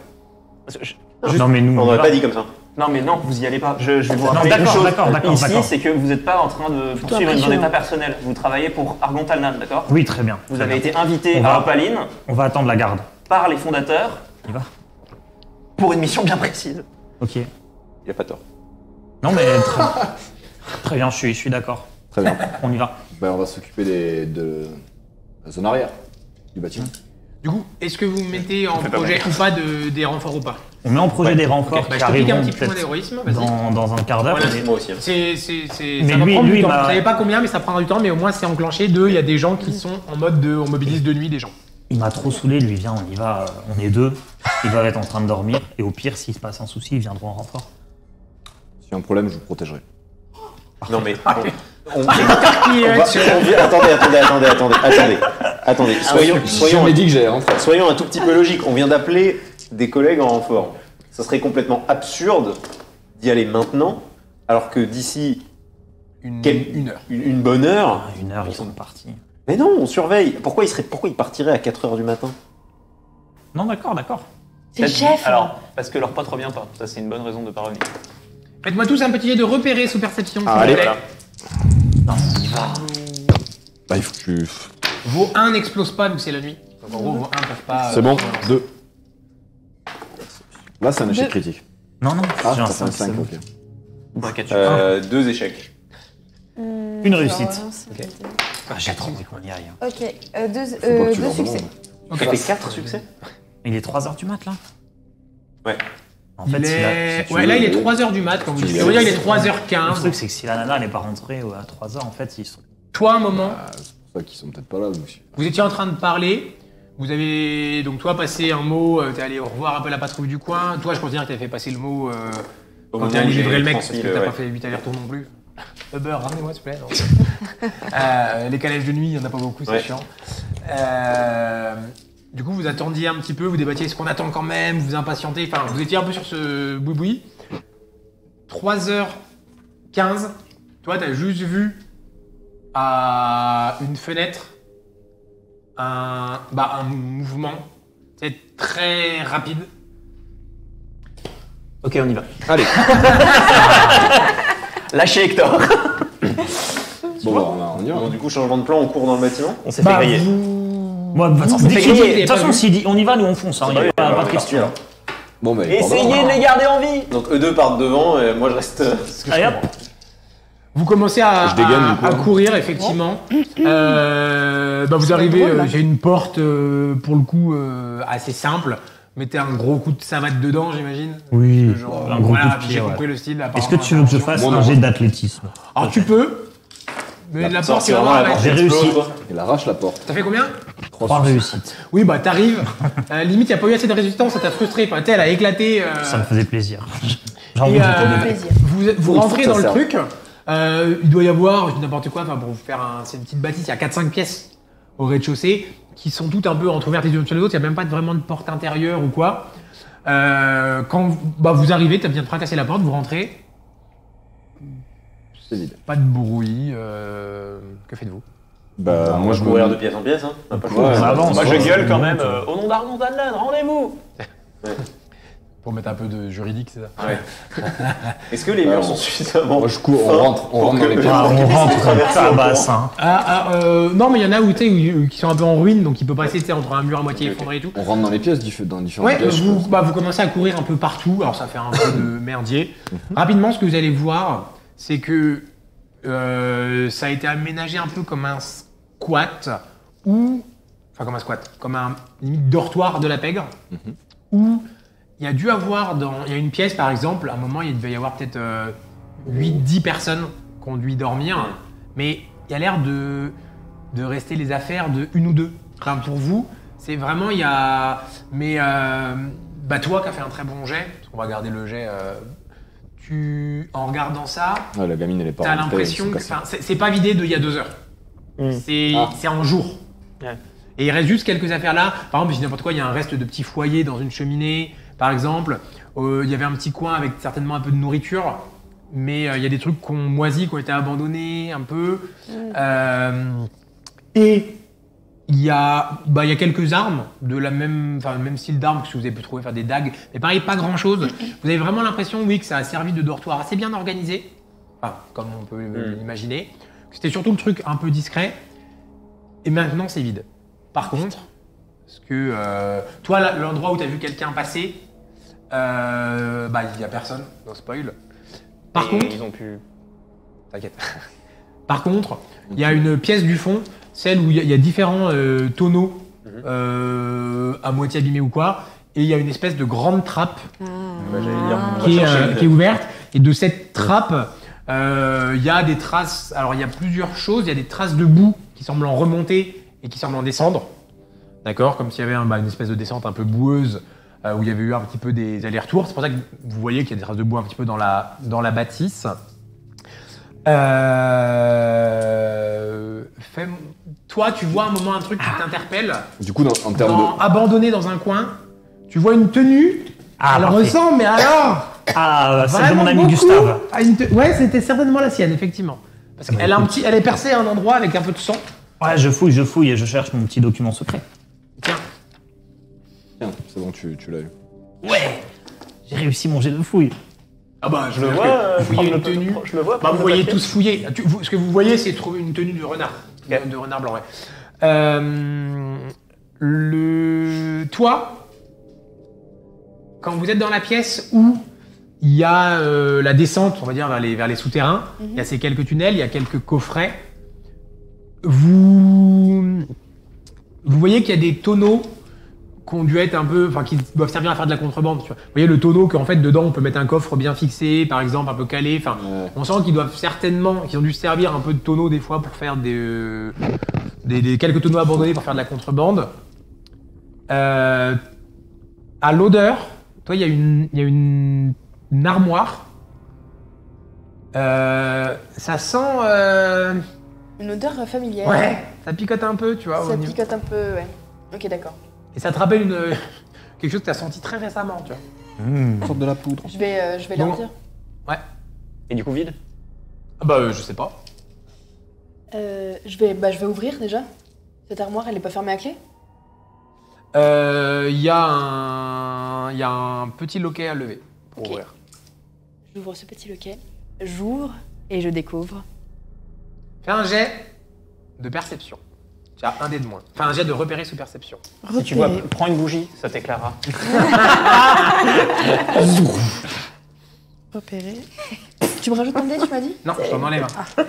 F: Parce que
C: Non mais nous,
H: On
C: on y
H: n'aurait
C: va.
H: pas dit comme ça.
F: Non, mais non, vous y allez pas. Je vais vous
C: Non,
F: rappeler une
C: d'accord,
F: chose.
C: d'accord,
F: Ici,
C: d'accord.
F: c'est que vous n'êtes pas en train de poursuivre une vendetta personnelle. Vous travaillez pour Argon Talnan, d'accord?
C: Oui, très bien.
F: Vous
C: très
F: avez
C: bien.
F: été invité
C: On
F: à
C: va-
F: Opaline
C: On va attendre la garde.
F: par les fondateurs
C: On y va.
F: pour une mission bien précise.
C: Ok.
H: Il n'y a pas tort.
C: Non mais très bien, je suis d'accord.
E: Très bien.
C: On y va.
E: Ben, on va s'occuper de la zone arrière du bâtiment.
D: Du coup, est-ce que vous mettez en projet ou pas des renforts ou pas?
C: On met en projet des renforts
D: Ok, bah,
C: qui
D: je te pique un
C: arriveront
D: petit point
C: peut-être
D: d'héroïsme, vas-y.
C: dans un quart d'heure.
D: Voilà,
C: mais-
H: Moi aussi. hein.
D: Mais
C: Mais
D: ça va
C: lui-
D: prendre
C: lui,
D: du temps.
C: bah-
D: Vous savez pas combien, mais ça prendra du temps. Mais au moins, c'est enclenché. Il y a des gens qui sont en mode on mobilise de nuit des gens.
C: Il m'a trop saoulé, lui, viens, on y va, on est deux. Ils doivent être en train de dormir, et au pire, s'il se passe un souci, ils viendront en renfort.
E: S'il y a un problème, je vous protégerai.
H: Non, mais.
D: Attendez,
H: Attendez.
E: Soyons dit que j'ai rentré.
H: Soyons un tout petit peu logiques. On vient d'appeler des collègues en renfort. Ça serait complètement absurde d'y aller maintenant, alors que d'ici
D: une heure.
H: une bonne heure.
C: À 1h, ils sont partis.
H: Mais non, on surveille. Pourquoi ils partiraient à 4h du matin?
C: Non, d'accord, d'accord.
I: C'est le chef.
F: Alors, parce que leur pote revient pas. Ça, c'est une bonne raison de pas revenir.
D: Faites-moi tous un petit jet de repérer sous perception. s'il vous
H: allez,
D: plaît.
H: voilà.
C: Non, on y va.
E: Bah, il faut que tu.
D: Vos 1 n'explosent pas vu que c'est la nuit. Donc en gros, vos 1 peuvent pas.
E: C'est bon 2. Là, c'est un échec
I: Deux.
E: critique.
C: Non, non,
E: Ah,
C: j'ai un
E: t'as fait un
C: 5,
E: 5,
C: c'est bon.
E: ok.
F: Braquette sur
H: 2 échecs.
C: Une réussite.
I: Ok.
C: Ah, j'ai trop envie qu'on y aille.
I: Ok. Deux
E: Faut pas que tu
I: deux
E: leur
I: succès.
E: demandes.
H: Ça fait 4 succès?
C: Il est 3h du mat, là?
H: Ouais.
C: En fait,
D: Il
C: si
D: est...
C: si tu
D: ouais,
C: veux,
D: là, il est 3h du mat. Quand vous
E: Tu
D: dites
E: y
D: ça veut dire
E: allais,
D: il est
C: le
D: 3h15.
C: truc, c'est que si la nana n'est pas rentrée à 3h, en fait, ils sont.
D: Toi, un moment,
E: C'est pour ça qu'ils sont peut-être pas là, monsieur.
D: vous étiez en train de parler. Vous avez donc toi passé un mot, t'es allé revoir un peu la patrouille du coin. Toi, je considère que t'avais fait passer le mot quand
H: moment
D: t'es allé
H: où j'ai
D: livrer le mec, parce
H: transmis,
D: que t'as
H: ouais.
D: pas fait 8 allers-retours non plus. Uber, ramenez-moi s'il vous plaît. non. Les calages de nuit, il y en a pas beaucoup, c'est
H: Ouais.
D: chiant. Du coup, vous attendiez un petit peu, vous débattiez est-ce qu'on attend quand même, vous impatientez, enfin, vous étiez un peu sur ce boui-boui. 3h15, toi, t'as juste vu à une fenêtre un mouvement très rapide.
F: Ok, on y va.
E: Allez.
F: Lâchez Hector.
E: Bon, bah, on y va.
H: Bon, du coup, changement de plan, on court dans le bâtiment.
F: On s'est fait griller.
C: Moi, de toute façon,
D: Vous
C: de
D: décidez,
C: toute façon, s'il dit on y va, nous on fonce. Hein,
H: Ouais,
C: pas de question.
H: alors.
E: Bon, bah,
F: Essayez de les garder en vie.
H: Donc eux deux partent devant et moi je reste.
C: Allez hop.
D: Vous commencez
E: Je dégaine, du coup,
D: à
E: hein.
D: courir, effectivement. Vous arrivez,
G: drôle, là.
D: j'ai une porte, pour le coup, assez simple. Mettez un gros coup de savate dedans, j'imagine.
C: Oui,
D: Parce que genre,
C: un gros
D: voilà,
C: coup de pied,
D: j'ai
C: ouais.
D: compris le style.
C: Est-ce que tu veux que je fasse un jet d'athlétisme?
D: Alors tu peux, mais la porte,
H: C'est
D: tu vas
H: vraiment
D: voir,
H: la porte
C: J'ai
H: qui explose,
C: réussi.
H: quoi.
E: Il arrache la porte.
D: ça fait combien
C: 3 réussites.
D: Oui, bah t'arrives. Limite, il n'y a pas eu assez de résistance, ça t'a frustré. Enfin, tu sais, elle a éclaté.
C: Ça me faisait plaisir. J'ai envie
D: Et,
C: de
I: Ça
C: tourner.
I: fait plaisir.
D: vous rentrez
E: ça
D: dans le
E: serve.
D: truc. Il doit y avoir, je dis n'importe quoi, enfin, pour vous faire c'est une petite bâtisse, il y a 4-5 pièces au rez-de-chaussée qui sont toutes un peu entrouvertes les unes sur les autres. Il n'y a même pas vraiment de porte intérieure ou quoi. Quand vous arrivez, tu as bien de fracasser la porte, vous rentrez.
E: C'est vide.
D: Pas de bruit. Que faites-vous?
E: Bah,
H: Moi je courir de pièce en pièce. Hein. On a pas le choix.
E: Ouais,
C: ça avance.
F: Moi je
C: Ouais,
F: gueule quand
C: c'est
F: même.
C: bon,
F: Au nom d'Argon Dallan, rendez-vous.
D: Pour mettre un peu de juridique, c'est ça?
H: Ouais. Est-ce que les murs sont suffisamment.
E: Moi, je cours, on rentre dans les pièces.
C: Ah, on rentre
H: traverser
C: à
H: en
C: basse. Hein.
D: Non, mais il y en a qui sont un peu en ruine, donc il peut passer entre un mur à moitié effondré et tout.
E: On rentre dans les pièces, dans différentes
D: Ouais,
E: pièces. je
D: vous,
E: pense.
D: vous commencez à courir un peu partout, alors ça fait un peu de merdier. Rapidement, ce que vous allez voir, c'est que ça a été aménagé un peu comme un squat, enfin comme un squat, comme un limite dortoir de la pègre, où il y a dû avoir, il y a une pièce par exemple, à un moment il devait y avoir peut-être 8-10 personnes qui ont dû y dormir, mais il y a l'air de rester les affaires de une ou deux. Enfin, pour vous, c'est vraiment, il y a... Mais toi qui as fait un très bon jet, parce qu'on va garder le jet, en regardant ça,
E: Ouais, la gamine, elle est pas
D: t'as
E: rentrée,
D: l'impression
E: elle
D: que
E: s'est cassée.
D: c'est pas vidé d'il y a 2 heures. C'est en jour.
F: Ouais.
D: Et il reste juste quelques affaires là. Par exemple, je dis n'importe quoi, il y a un reste de petits foyers dans une cheminée, par exemple. Il y avait un petit coin avec certainement un peu de nourriture. Mais il y a des trucs qui ont moisi, qui ont été abandonnés un peu. Et il y a quelques armes de le même style d'armes que vous avez pu trouver, faire des dagues. Mais pareil, pas grand chose. Vous avez vraiment l'impression, oui, que ça a servi de dortoir assez bien organisé. Enfin, comme on peut l'imaginer. C'était surtout le truc un peu discret. Et maintenant, c'est vide. Par contre, parce que toi, l'endroit où tu as vu quelqu'un passer, il n'y a personne, no spoil. Par contre,
F: Ils ont pu.
D: t'inquiète. Par contre, il y a une pièce du fond, celle où il y a différents tonneaux à moitié abîmés ou quoi, et il y a une espèce de grande trappe
H: Bah, j'allais dire, on va
D: qui
H: chercher
D: est ouverte. Et de cette trappe, il y a des traces. Alors, il y a plusieurs choses. Il y a des traces de boue qui semblent en remonter et qui semblent en descendre. D'accord? Comme s'il y avait une espèce de descente un peu boueuse où il y avait eu un petit peu des allers-retours. C'est pour ça que vous voyez qu'il y a des traces de boue un petit peu dans la bâtisse. Toi, tu vois un moment un truc qui t'interpelle.
E: Du coup, en termes de.
D: Abandonné dans un coin, tu vois une tenue.
C: Ah,
D: Elle
C: parfait.
D: ressemble, mais alors
C: Ah, celle de mon
D: vraiment
C: ami
D: beaucoup
C: Gustave.
D: à ouais, c'était certainement la sienne, effectivement. Parce qu'elle a elle est percée à un endroit avec un peu de sang.
C: Ouais, je fouille et je cherche mon petit document secret.
D: Tiens,
E: Tiens, c'est bon, tu l'as eu.
C: Ouais, j'ai réussi mon jet de fouille.
D: ah bah je
F: Je le
D: veux
F: vois.
D: dire que fouiller
F: prendre
D: une tenue.
F: Je le vois.
D: Bah,
F: prendre
D: vous
F: le
D: voyez
F: papier.
D: tous fouiller. Ce que vous voyez, c'est trouver une tenue de renard,
F: Ok.
D: de renard blanc. Ouais. Toi, quand vous êtes dans la pièce où il y a la descente, on va dire vers les souterrains, il y a ces quelques tunnels, il y a quelques coffrets. Vous voyez qu'il y a des tonneaux qui ont dû être un peu, enfin qui doivent servir à faire de la contrebande. Tu vois. Vous voyez le tonneau qu'en fait dedans on peut mettre un coffre bien fixé, par exemple un peu calé. Enfin,
E: Ouais.
D: on sent qu'ils doivent certainement, qu'ils ont dû servir un peu de tonneau des fois pour faire des quelques tonneaux abandonnés pour faire de la contrebande. À l'odeur, toi il y a une armoire. Ça sent.
I: Une odeur familière.
D: Ouais, ça picote un peu, tu vois.
I: Ça
D: au niveau.
I: picote un peu, ouais. Ok, d'accord.
D: Et ça te rappelle quelque chose que tu as senti très récemment, tu vois.
E: Une sorte de la poudre.
I: Je vais
D: Bon.
I: leur dire.
F: Et du coup, vide.
D: Ah bah je sais pas.
I: Je vais ouvrir déjà. Cette armoire, elle est pas fermée à clé?
D: Il y a un petit loquet à lever pour
I: Ok.
D: ouvrir.
I: J'ouvre ce petit loquet, j'ouvre et je découvre.
D: Fais un jet de perception. Tu as un dé de moins. Enfin, un jet de repérer sous perception.
F: Si tu vois, prends une bougie, ça t'éclairera.
I: Repérer. Tu me rajoutes un dé, tu m'as dit?
D: Non, je t'en enlève un.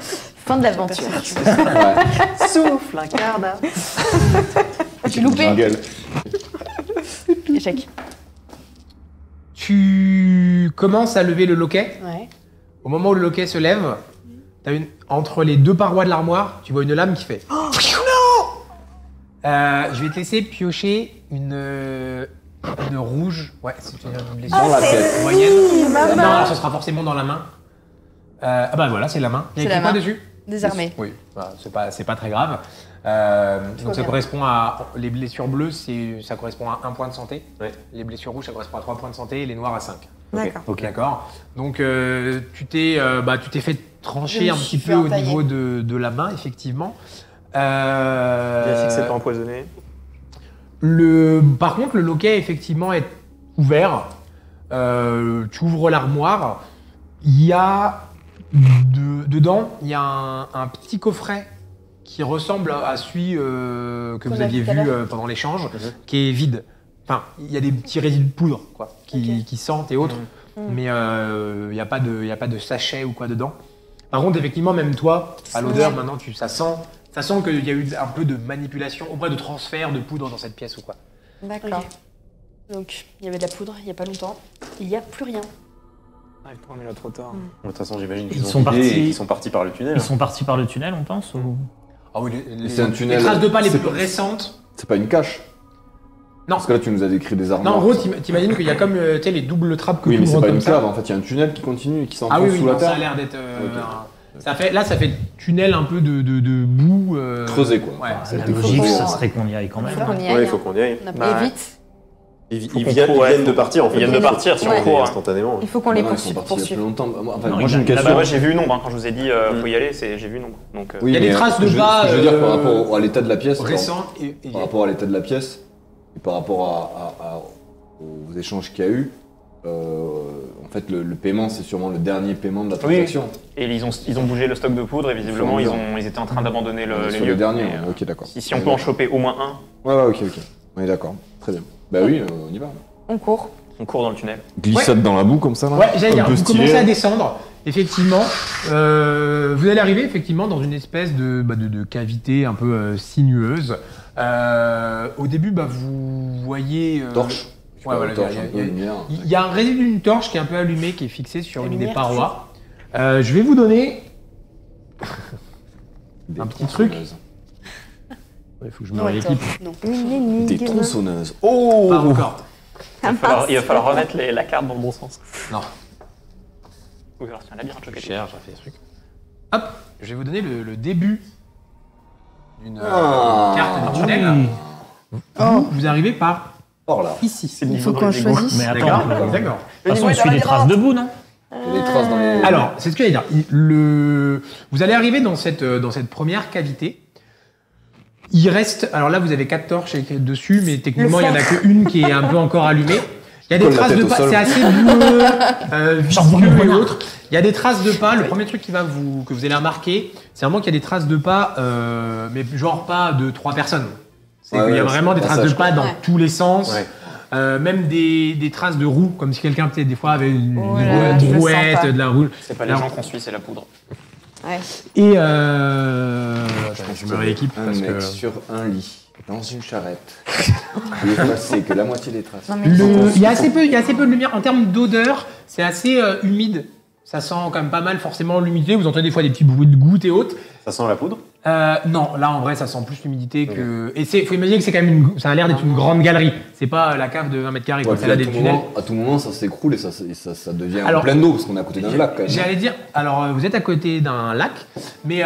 G: Fin de l'aventure.
E: Ouais.
F: Souffle un quart d'heure.
I: J'ai loupé.
E: Jingle.
I: Échec.
D: Tu commences à lever le loquet.
I: Ouais.
D: Au moment où le loquet se lève, entre les deux parois de l'armoire, tu vois une lame qui fait. Oh, non. Je vais te laisser piocher une rouge. Ouais, c'est une blessure.
E: Dans la tête.
D: Moyenne. Non, alors ce sera forcément dans la main. Ah bah voilà, c'est la main. Il y
I: C'est
D: a
I: la
D: écrit quoi
I: main.
D: dessus?
I: Désarmé.
D: Oui, bah, c'est pas très grave. Donc ça
I: bien.
D: correspond à. Les blessures bleues, ça correspond à 1 point de santé.
H: Ouais.
D: Les blessures rouges, ça correspond à 3 points de santé et les noires à 5.
G: D'accord.
D: Ok, d'accord. Donc tu t'es fait trancher
I: Je
D: un
I: me
D: petit
I: suis
D: peu
I: fait
D: au
I: entailler.
D: niveau de la main, effectivement.
F: Vérifie que c'est pas empoisonné.
D: Par contre, le loquet, effectivement, est ouvert. Tu ouvres l'armoire. Il y a dedans, il y a un petit coffret qui ressemble à celui que
I: Qu'on
D: vous
I: a
D: aviez
I: vu tout à
D: vu
I: l'heure.
D: pendant l'échange, qui est vide. Enfin, il y a des petits résidus de poudre quoi, qui sentent et autres, mais il n'y a pas de sachet ou quoi dedans. Par contre, effectivement, même toi, à l'odeur, maintenant, ça sent qu'il y a eu un peu de manipulation, au moins de transfert de poudre dans cette pièce ou quoi.
G: D'accord.
I: Ok. Donc, il y avait de la poudre il y a pas longtemps. Il y a plus rien.
F: Ah, on est là trop tard.
H: De toute façon, j'imagine qu'ils
C: Ils
H: ont
C: sont
H: vidé
C: partis.
H: et qu'ils sont partis par le tunnel.
C: Ils sont partis par le tunnel, on pense ou...
D: Ah oui,
E: C'est un tunnel.
D: les traces de pas les
E: C'est
D: plus
E: pas-
D: récentes.
E: C'est pas une cache.
D: Non.
E: Parce que là, tu nous as décrit des
D: Non,
E: armoires.
D: en gros, t'imagines qu'il y a comme tu sais, les doubles trappes que
E: Oui, mais
D: tu
E: c'est
D: ouvres
E: pas
D: comme
E: une
D: ça.
E: cave. En fait, il y a un tunnel qui continue et qui s'enfonce
D: Ah oui, oui,
E: sous la
D: non, ça a
E: terre.
D: l'air d'être.
E: Ok.
D: Ça fait tunnel un peu de boue.
E: Creusé, quoi.
D: Ouais.
E: Ça a
C: La
E: été
C: logique,
E: creusé.
C: ça serait qu'on y aille quand même.
G: Faut qu'on y
H: Ouais,
G: aille.
H: il faut qu'on y aille.
I: On a
F: Bah,
I: pas
G: Et vite.
H: Ils
F: qu'on
H: viennent
F: court, ouais.
H: de partir en fait.
F: Ils viennent de partir, si on
G: Ouais.
F: court. hein.
H: Instantanément.
G: Il faut qu'on les
E: Non, ils sont partis il y a
G: poursuive.
E: plus longtemps. Enfin,
C: Non,
E: moi, j'ai une
C: il a-
F: Ah
E: question.
F: bah ouais, j'ai vu une ombre hein, quand je vous ai dit faut y aller, j'ai vu une ombre. Donc,
E: Oui,
D: Il y a des
E: mais,
D: traces de
E: je-
D: pas,
E: Je veux dire, par rapport à l'état de la pièce.
D: Récent et.
E: Par rapport à l'état de la pièce et par rapport aux échanges qu'il y a eu, en fait, le paiement, c'est sûrement le dernier paiement de la transaction.
F: et ils ont bougé le stock de poudre et visiblement ils étaient en train d'abandonner
E: On est
F: les
E: sur
F: lieux.
E: le dernier,
F: Mais,
E: ok, d'accord.
F: si on peut en choper au moins un,
E: Ouais, ok. On est d'accord. Très bien. Bah oui, on y va.
G: On court.
F: on court dans le tunnel.
E: Glissade dans la boue comme ça, là.
D: Ouais, j'allais dire,
E: Un peu
D: vous
E: stylé.
D: commencez à descendre. Effectivement, vous allez arriver effectivement dans une espèce de cavité un peu sinueuse. Au début, vous voyez.
E: Torche.
D: Ouais, voilà,
E: torche,
D: il y a-
E: un peu, lumière.
D: Il y a un résidu d'une torche qui est un peu allumé, qui est fixé sur
I: La
D: une des
I: lumière,
D: parois. Je vais vous donner.
E: Des
D: un petit truc.
E: tronçonneuses.
D: Il faut que je me
I: Non, attends,
D: rééquipe.
I: non.
E: Des tronçonneuses. Oh
D: Pas encore.
F: Il va falloir remettre la carte dans le bon sens.
D: Non.
F: Ou alors c'est un labyrinthe choqué.
D: Cher, j'ai fait des trucs. Hop, je vais vous donner le début d'une carte du tunnel. Vous arrivez par
E: Or là.
D: ici.
F: C'est le
G: Il
F: niveau
G: faut
F: dans
G: qu'on
F: les égouts.
G: choisisse.
C: Mais attends,
D: D'accord,
C: de
D: d'accord.
C: toute façon, on suit les traces de boue, non
E: Les traces dans les.
D: Alors, c'est ce que j'allais dire. Vous allez arriver dans cette première cavité. Il reste. Alors là, vous avez 4 torches dessus, mais techniquement, il n'y en a qu'une qui est un peu encore allumée. Il y a des
E: Colle la
D: traces
E: tête
D: de
E: au
D: pas.
E: sol.
D: C'est assez bleu, visqueux et autres. Il y a des traces de pas. Le premier truc que vous allez remarquer, c'est vraiment qu'il y a des traces de pas, mais genre pas de 3 personnes. C'est
E: Ouais,
D: qu'il y a
E: ouais,
D: vraiment
E: c'est
D: des
E: un
D: traces de
E: passage,
D: pas dans
G: Ouais.
D: tous les sens.
H: Ouais.
D: Même des traces de roues, comme si quelqu'un peut-être des fois avait une
G: Oh là, je le sens
D: brouette,
G: pas.
D: de la roue.
F: C'est pas les
D: Alors-
F: gens qu'on suit, c'est la poudre.
G: Ouais.
D: Et je me rééquipe
E: Un
D: parce
E: mec
D: que
E: sur un lit, dans une charrette. Il est passé que la moitié des traces.
G: Non, mais
D: il y a assez peu de lumière en termes d'odeur. C'est assez humide. Ça sent quand même pas mal forcément l'humidité. Vous entendez des fois des petits bruits de gouttes et autres.
H: Ça sent la poudre.
D: Non, là en vrai ça sent plus l'humidité que. Et faut imaginer que c'est quand même ça a l'air d'être une grande galerie. C'est pas la cave de 20 mètres carrés.
E: Ouais,
D: Quoi.
E: puis
D: C'est là des tunnels.
E: à tout moment, ça s'écroule et ça devient
D: Alors,
E: en pleine d'eau parce qu'on est à côté d'un lac quand même.
D: J'allais dire, alors vous êtes à côté d'un lac, mais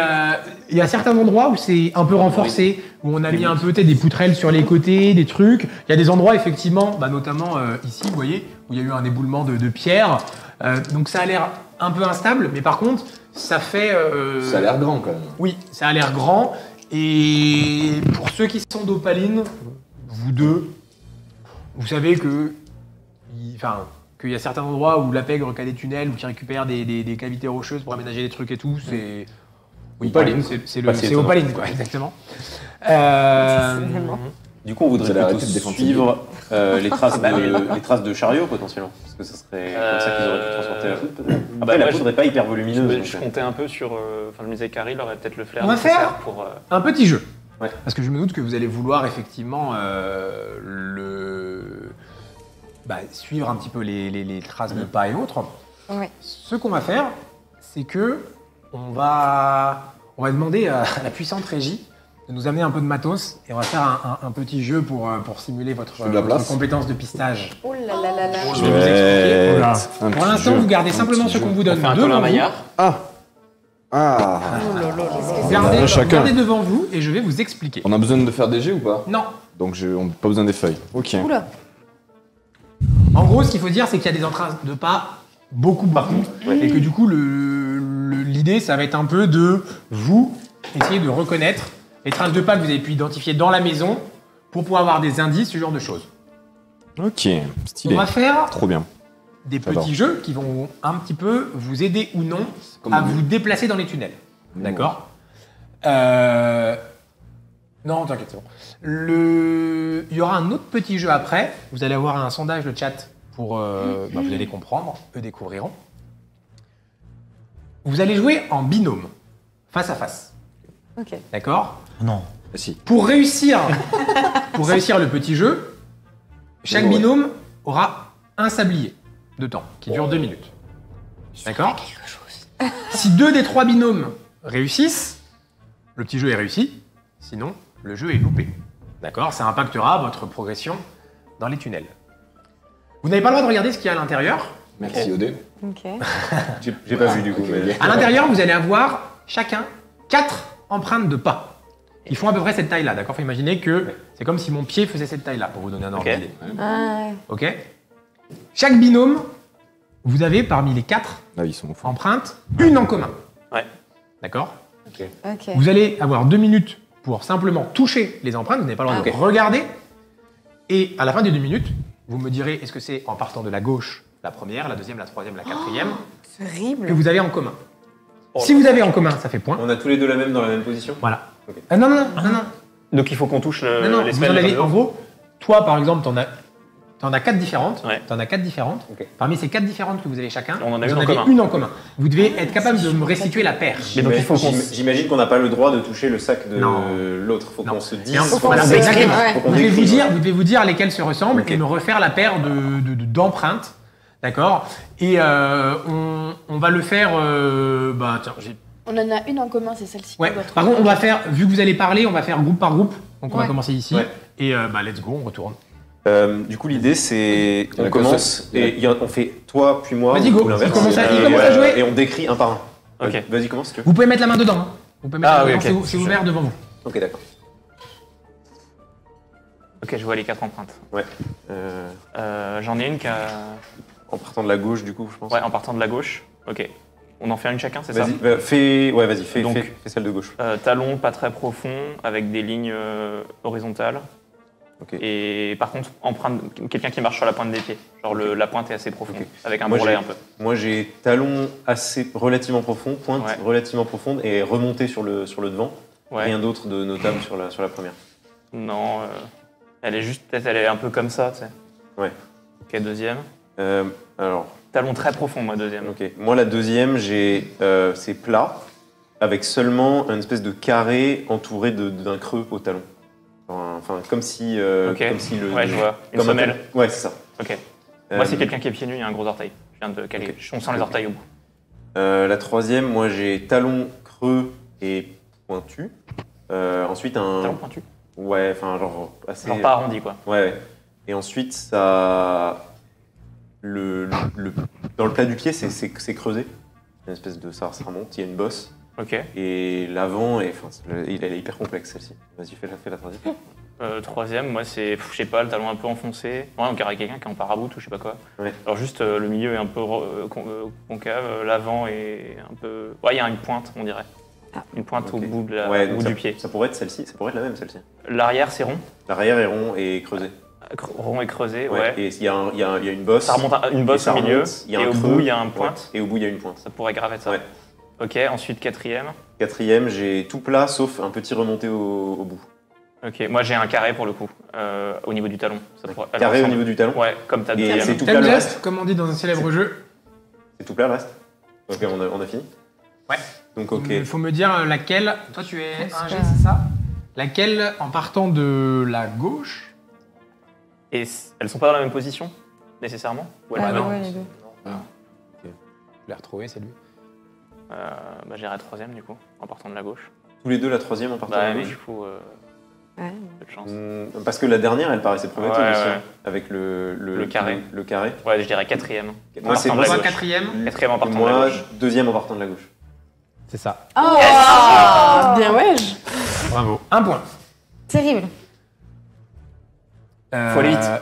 D: il y a certains endroits où c'est un peu renforcé, où on a mis un peu des poutrelles sur les côtés, des trucs. Il y a des endroits effectivement, notamment ici, vous voyez, où il y a eu un éboulement de pierre. Donc ça a l'air un peu instable, mais par contre, ça fait.
E: Ça a l'air grand quand même.
D: Oui, ça a l'air grand. Et pour ceux qui sont d'Opaline, vous deux, vous savez que, qu'il y a certains endroits où la pègre a des tunnels ou qui récupère des cavités rocheuses pour aménager des trucs et tout, c'est... Oui,
H: Opaline.
D: c'est
H: c'est
D: Opaline, quoi, exactement.
H: Du coup, on voudrait
E: Vous allez
H: plutôt
E: arrêter de défendre
H: suivre les traces de chariot potentiellement. Parce que ça serait comme ça qu'ils auraient pu transporter. Après, la poudre n'est pas hyper volumineuse.
F: Je comptais un peu sur. Enfin, je me disais Carrie aurait peut-être le flair
D: On va
F: nécessaire
D: faire
F: pour.
D: un petit jeu.
H: Ouais.
D: Parce que je me doute que vous allez vouloir effectivement suivre un petit peu les traces de pas et autres.
G: Ouais.
D: Ce qu'on va faire, c'est que on va demander à la puissante régie de nous amener un peu de matos et on va faire un petit jeu pour simuler votre
E: de la place.
D: compétence de pistage.
I: Oh là là là là.
D: Je vais vous expliquer.
C: Voilà.
E: Un
D: Pour
E: petit
D: l'instant,
E: jeu,
D: vous gardez
E: un
D: simplement
E: petit
D: ce
E: jeu.
D: qu'on vous
F: On
D: donne
F: fait un
D: devant
F: Colin
D: vous.
F: Maillard.
D: Gardez,
E: Chacun.
D: gardez devant vous et je vais vous expliquer.
E: On a besoin de faire des jets ou pas?
D: Non.
E: Donc on n'a pas besoin des feuilles. Ok.
I: Oula.
D: En gros, ce qu'il faut dire, c'est qu'il y a des empreintes de pas beaucoup. Et que du coup, l'idée, ça va être un peu de vous essayer de reconnaître les traces de pas que vous avez pu identifier dans la maison pour pouvoir avoir des indices, ce genre de choses.
E: Ok,
D: On
E: stylé.
D: va faire
E: Trop bien.
D: des
E: J'adore.
D: petits jeux qui vont un petit peu vous aider ou non
E: comme
D: à
E: un
D: vous déplacer dans les tunnels.
E: Mmh.
D: D'accord Non, t'inquiète, c'est bon. Il y aura un autre petit jeu après. Vous allez avoir un sondage de chat pour... vous allez comprendre, eux découvriront. Vous allez jouer en binôme, face à face.
G: Ok.
D: D'accord
C: Non.
E: Ah, si.
D: Pour réussir le petit jeu, chaque
E: Ouais.
D: binôme aura un sablier de temps qui dure 2 minutes. D'accord? Si 2 des 3 binômes réussissent, le petit jeu est réussi. Sinon, le jeu est loupé. D'accord? Ça impactera votre progression dans les tunnels. Vous n'avez pas le droit de regarder ce qu'il y a à l'intérieur.
E: Merci Odé.
G: Ok.
H: J'ai pas vu du coup. Mais...
D: À l'intérieur, vous allez avoir chacun 4 empreintes de pas. Ils font à peu près cette taille-là, d'accord? Faut imaginer que c'est comme si mon pied faisait cette taille-là, pour vous donner un ordre
F: Ok.
D: d'idée.
G: Ah, ouais.
D: Ok? Chaque binôme, vous avez parmi les 4
E: Ah, ils sont fous.
D: empreintes, une en commun.
F: Ouais.
D: D'accord?
G: Ok.
D: Vous allez avoir 2 minutes pour simplement toucher les empreintes, vous n'avez pas le droit de regarder. Et à la fin des 2 minutes, vous me direz est-ce que c'est en partant de la gauche, la première, la deuxième, la troisième, la quatrième,
G: C'est horrible.
D: que vous avez en commun. Si vous avez en commun, ça fait point.
H: On a tous les deux la même dans la même position.
D: Voilà.
H: Ok.
D: Non.
F: Donc il faut qu'on touche
D: Non,
F: les
D: vous
F: semelles
D: en
F: les
D: avez,
F: uns
D: en
F: des
D: gros, toi par exemple, t'en as 4 différentes.
F: Ouais.
D: T'en as 4 différentes.
H: Ok.
D: Parmi ces 4 différentes que vous avez chacun,
F: On en a
D: vous
F: une en
D: avez
F: commun.
D: une en commun. Vous devez être capable de me restituer la paire.
F: Mais donc il faut qu'on.
H: J'imagine qu'on n'a pas le droit de toucher le sac de
D: Non.
H: l'autre. Faut
D: Non.
H: qu'on se dise.
D: Et en-
H: faut
D: voilà,
H: qu'on
D: c'est
H: décrive.
D: exactement.
G: Ouais.
H: Faut qu'on
D: Vous devez
H: décrive.
D: vous dire lesquelles se ressemblent
H: Ok.
D: et me refaire la paire d'empreintes. D'accord? Et on va le faire. Tiens,
I: On en a une en commun, c'est celle-ci.
D: ouais.
I: Votre-
D: Par contre, on va faire, vu que vous allez parler, on va faire groupe par groupe. Donc on va
G: Ouais.
D: commencer ici.
H: Ouais.
D: Et let's go, on retourne.
H: Du coup, l'idée c'est on
E: La
H: commence
E: console.
H: et on fait toi puis moi.
D: Vas-y, go.
H: ou l'inverse.
D: Il commence à- il
H: Et,
D: commence à jouer.
H: Et on décrit un par un.
F: Ok.
H: Vas-y, commence si tu veux.
D: Vous pouvez mettre la main dedans. Hein. Vous pouvez mettre
F: Ah
D: la main
F: oui,
D: dedans,
F: ok.
D: c'est ouvert devant vous.
H: Ok, d'accord.
F: Ok, je vois les 4 empreintes.
H: Ouais.
F: J'en ai une qui a.
H: En partant de la gauche, du coup, je pense.
F: Ouais, en partant de la gauche. Ok. On en fait une chacun, c'est ça?
H: Vas-y, fais
F: Donc-
H: fais celle de gauche.
F: Talon pas très profond, avec des lignes horizontales.
H: Ok.
F: Et par contre, quelqu'un qui marche sur la pointe des pieds. Genre la pointe est assez profonde,
H: Ok.
F: avec un
H: Moi,
F: bourrelet
H: j'ai-
F: un peu.
H: Moi, j'ai talon relativement profond, pointe
F: Ouais.
H: relativement profonde et remontée sur le devant.
F: Ouais.
H: Rien d'autre de notable sur la première.
F: Non, elle est juste, peut-être elle est un peu comme ça, tu sais.
H: Ouais.
F: Ok, deuxième.
H: Alors,
F: Talon très profond, moi, deuxième.
H: ok. Moi, la deuxième, c'est plat, avec seulement une espèce de carré entouré d'un creux au talon. Enfin, comme si,
F: Ok.
H: comme si le.
F: Ouais, je vois. Une
H: comme un
F: semelle.
H: peu- Ouais, c'est ça.
F: Ok. Moi, c'est
H: Euh,
F: quelqu'un qui est pieds nus et un gros orteil. Je viens de caler.
H: Ok.
F: On sent les orteils au bout.
H: La troisième, moi, j'ai talon creux et pointu. Ensuite, un.
F: Talon pointu.
H: Ouais, enfin, genre assez.
F: Genre pas arrondi, quoi.
H: Ouais. Et ensuite, ça. Dans le plat du pied, c'est creusé. Une espèce de. Ça remonte, il y a une bosse.
F: Ok.
H: Et l'avant, elle est hyper complexe celle-ci. Vas-y, fais la troisième.
F: Troisième, moi, c'est, je sais pas, le talon un peu enfoncé. Ouais, on dirait quelqu'un qui est en parabout ou je sais pas quoi.
H: Ouais.
F: Alors, juste, le milieu est un peu concave, l'avant est un peu. Ouais, il y a une pointe, on dirait. Une pointe au
H: Ok.
F: bout,
H: Ouais,
F: au
H: donc
F: bout
H: ça,
F: du pied.
H: Ça pourrait être celle-ci, ça pourrait être la même celle-ci.
F: L'arrière, c'est rond.
H: L'arrière est rond et creusé.
F: Rond et creusé, ouais.
H: Et il y a une bosse.
F: Ça remonte à une bosse
H: et ça
F: au milieu.
H: remonte, il y a
F: Et
H: un
F: au
H: creux.
F: bout, il y a un
H: Ouais.
F: pointe.
H: Et au bout, il y a une pointe.
F: Ça pourrait grave être ça.
H: Ouais.
F: Ok, ensuite quatrième.
H: Quatrième, j'ai tout plat sauf un petit remonté au bout.
F: Ok, moi j'ai un carré pour le coup, au niveau du talon. Ça pourrait... elle
H: Carré au
F: ressemble-
H: niveau du talon.
F: Ouais, comme ta
H: Et
F: deuxième.
H: c'est tout plat
D: Time
H: le
D: Just,
H: reste.
D: comme on dit dans un célèbre jeu.
H: C'est tout plat le reste. Ok, on a fini.
D: Ouais.
H: Donc ok.
D: Il faut me dire laquelle. Toi, tu es un G, c'est ça? Laquelle, en partant de la gauche.
F: Et elles sont pas dans la même position, nécessairement? Ou elles-
G: Ah,
F: non.
G: ouais, les deux.
A: Je l'ai retrouvé, c'est lui.
F: Bah j'irai troisième du coup, en partant de la gauche.
H: Tous les deux la troisième en partant
F: Bah
H: de la
F: mais
H: gauche.
F: du coup,
G: Ouais.
F: peu de chance.
H: Parce que la dernière, elle paraissait prometteuse
F: Ouais,
H: aussi,
F: ouais.
H: hein, avec le
F: carré.
H: Le carré.
F: Ouais, je dirais quatrième.
H: Moi, c'est
F: En partant de
H: moi,
F: la
D: Toi,
F: gauche.
D: quatrième.
F: Quatrième en partant de
H: moi,
F: la gauche.
H: deuxième en partant de la gauche.
A: C'est ça.
I: Oh bien ouais.
A: Bravo.
D: Un point.
G: Terrible.
F: Faut aller vite.
G: Ah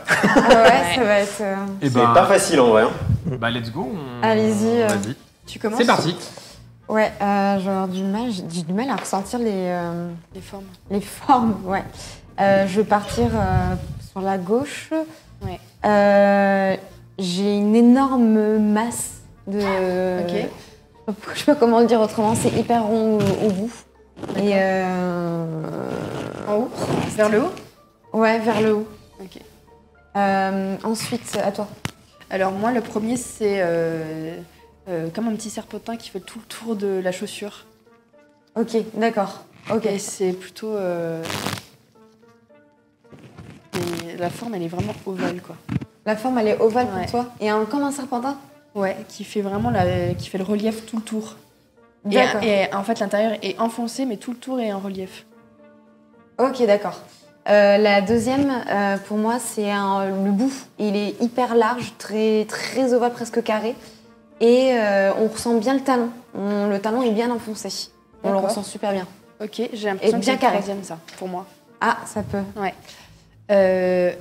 G: ouais, ça va être.
D: Et
H: C'est pas facile en vrai. Hein.
D: Bah, let's go.
G: Allez-y.
D: Vas-y.
I: Tu commences?
D: C'est parti.
G: Ouais, je vais avoir du mal. J'ai du mal à ressentir
I: Les formes.
G: les formes. Ouais. Je vais partir sur la gauche.
I: Ouais.
G: J'ai une énorme masse de.
I: Ok.
G: Je sais pas comment le dire autrement. C'est hyper rond au bout. Et
I: En haut? Vers le haut?
G: ouais, vers le haut.
I: Ok.
G: Ensuite, à toi.
I: Alors moi, le premier, c'est comme un petit serpentin qui fait tout le tour de la chaussure.
G: Ok, d'accord. Ok.
I: Et c'est plutôt... et la forme, elle est vraiment ovale, quoi.
G: La forme, elle est ovale
I: Ouais.
G: pour toi. Et comme un serpentin.
I: Ouais, qui fait vraiment qui fait le relief tout le tour.
G: D'accord.
I: Et en fait, l'intérieur est enfoncé, mais tout le tour est en relief.
G: Ok, d'accord. La deuxième, pour moi, c'est le bout. Il est hyper large, très, très ovale, presque carré. Et on ressent bien le talon. Le talon est bien enfoncé. On le
I: D'accord.
G: ressent super bien.
I: Ok, j'ai l'impression que
G: bien
I: c'est le
G: carré.
I: troisième, ça, pour moi.
G: Ah, ça peut.
I: Ouais.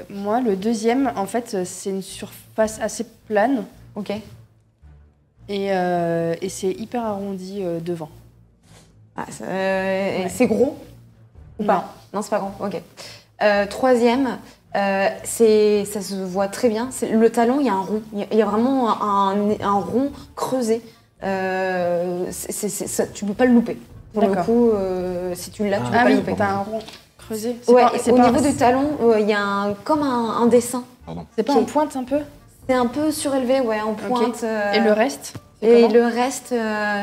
I: Moi, le deuxième, en fait, c'est une surface assez plane
G: Ok.
I: et c'est hyper arrondi devant.
G: Ah, c'est gros ou pas? Non, c'est pas grand. Ok. Troisième, ça se voit très bien. Le talon, il y a un rond. Il y a vraiment un rond creusé. Tu peux pas le louper. Pour le
I: D'accord.
G: coup, si tu l'as, tu peux
I: Ah
G: pas le
I: oui,
G: louper.
I: t'as un rond creusé.
G: Ouais,
I: c'est
G: au
I: pas-
G: niveau du talon, il y a comme un dessin.
I: C'est pas
G: Ok.
I: en pointe un peu?
G: C'est un peu surélevé, ouais, en pointe.
I: Et le reste? c'est
G: Et
I: comment
G: le reste,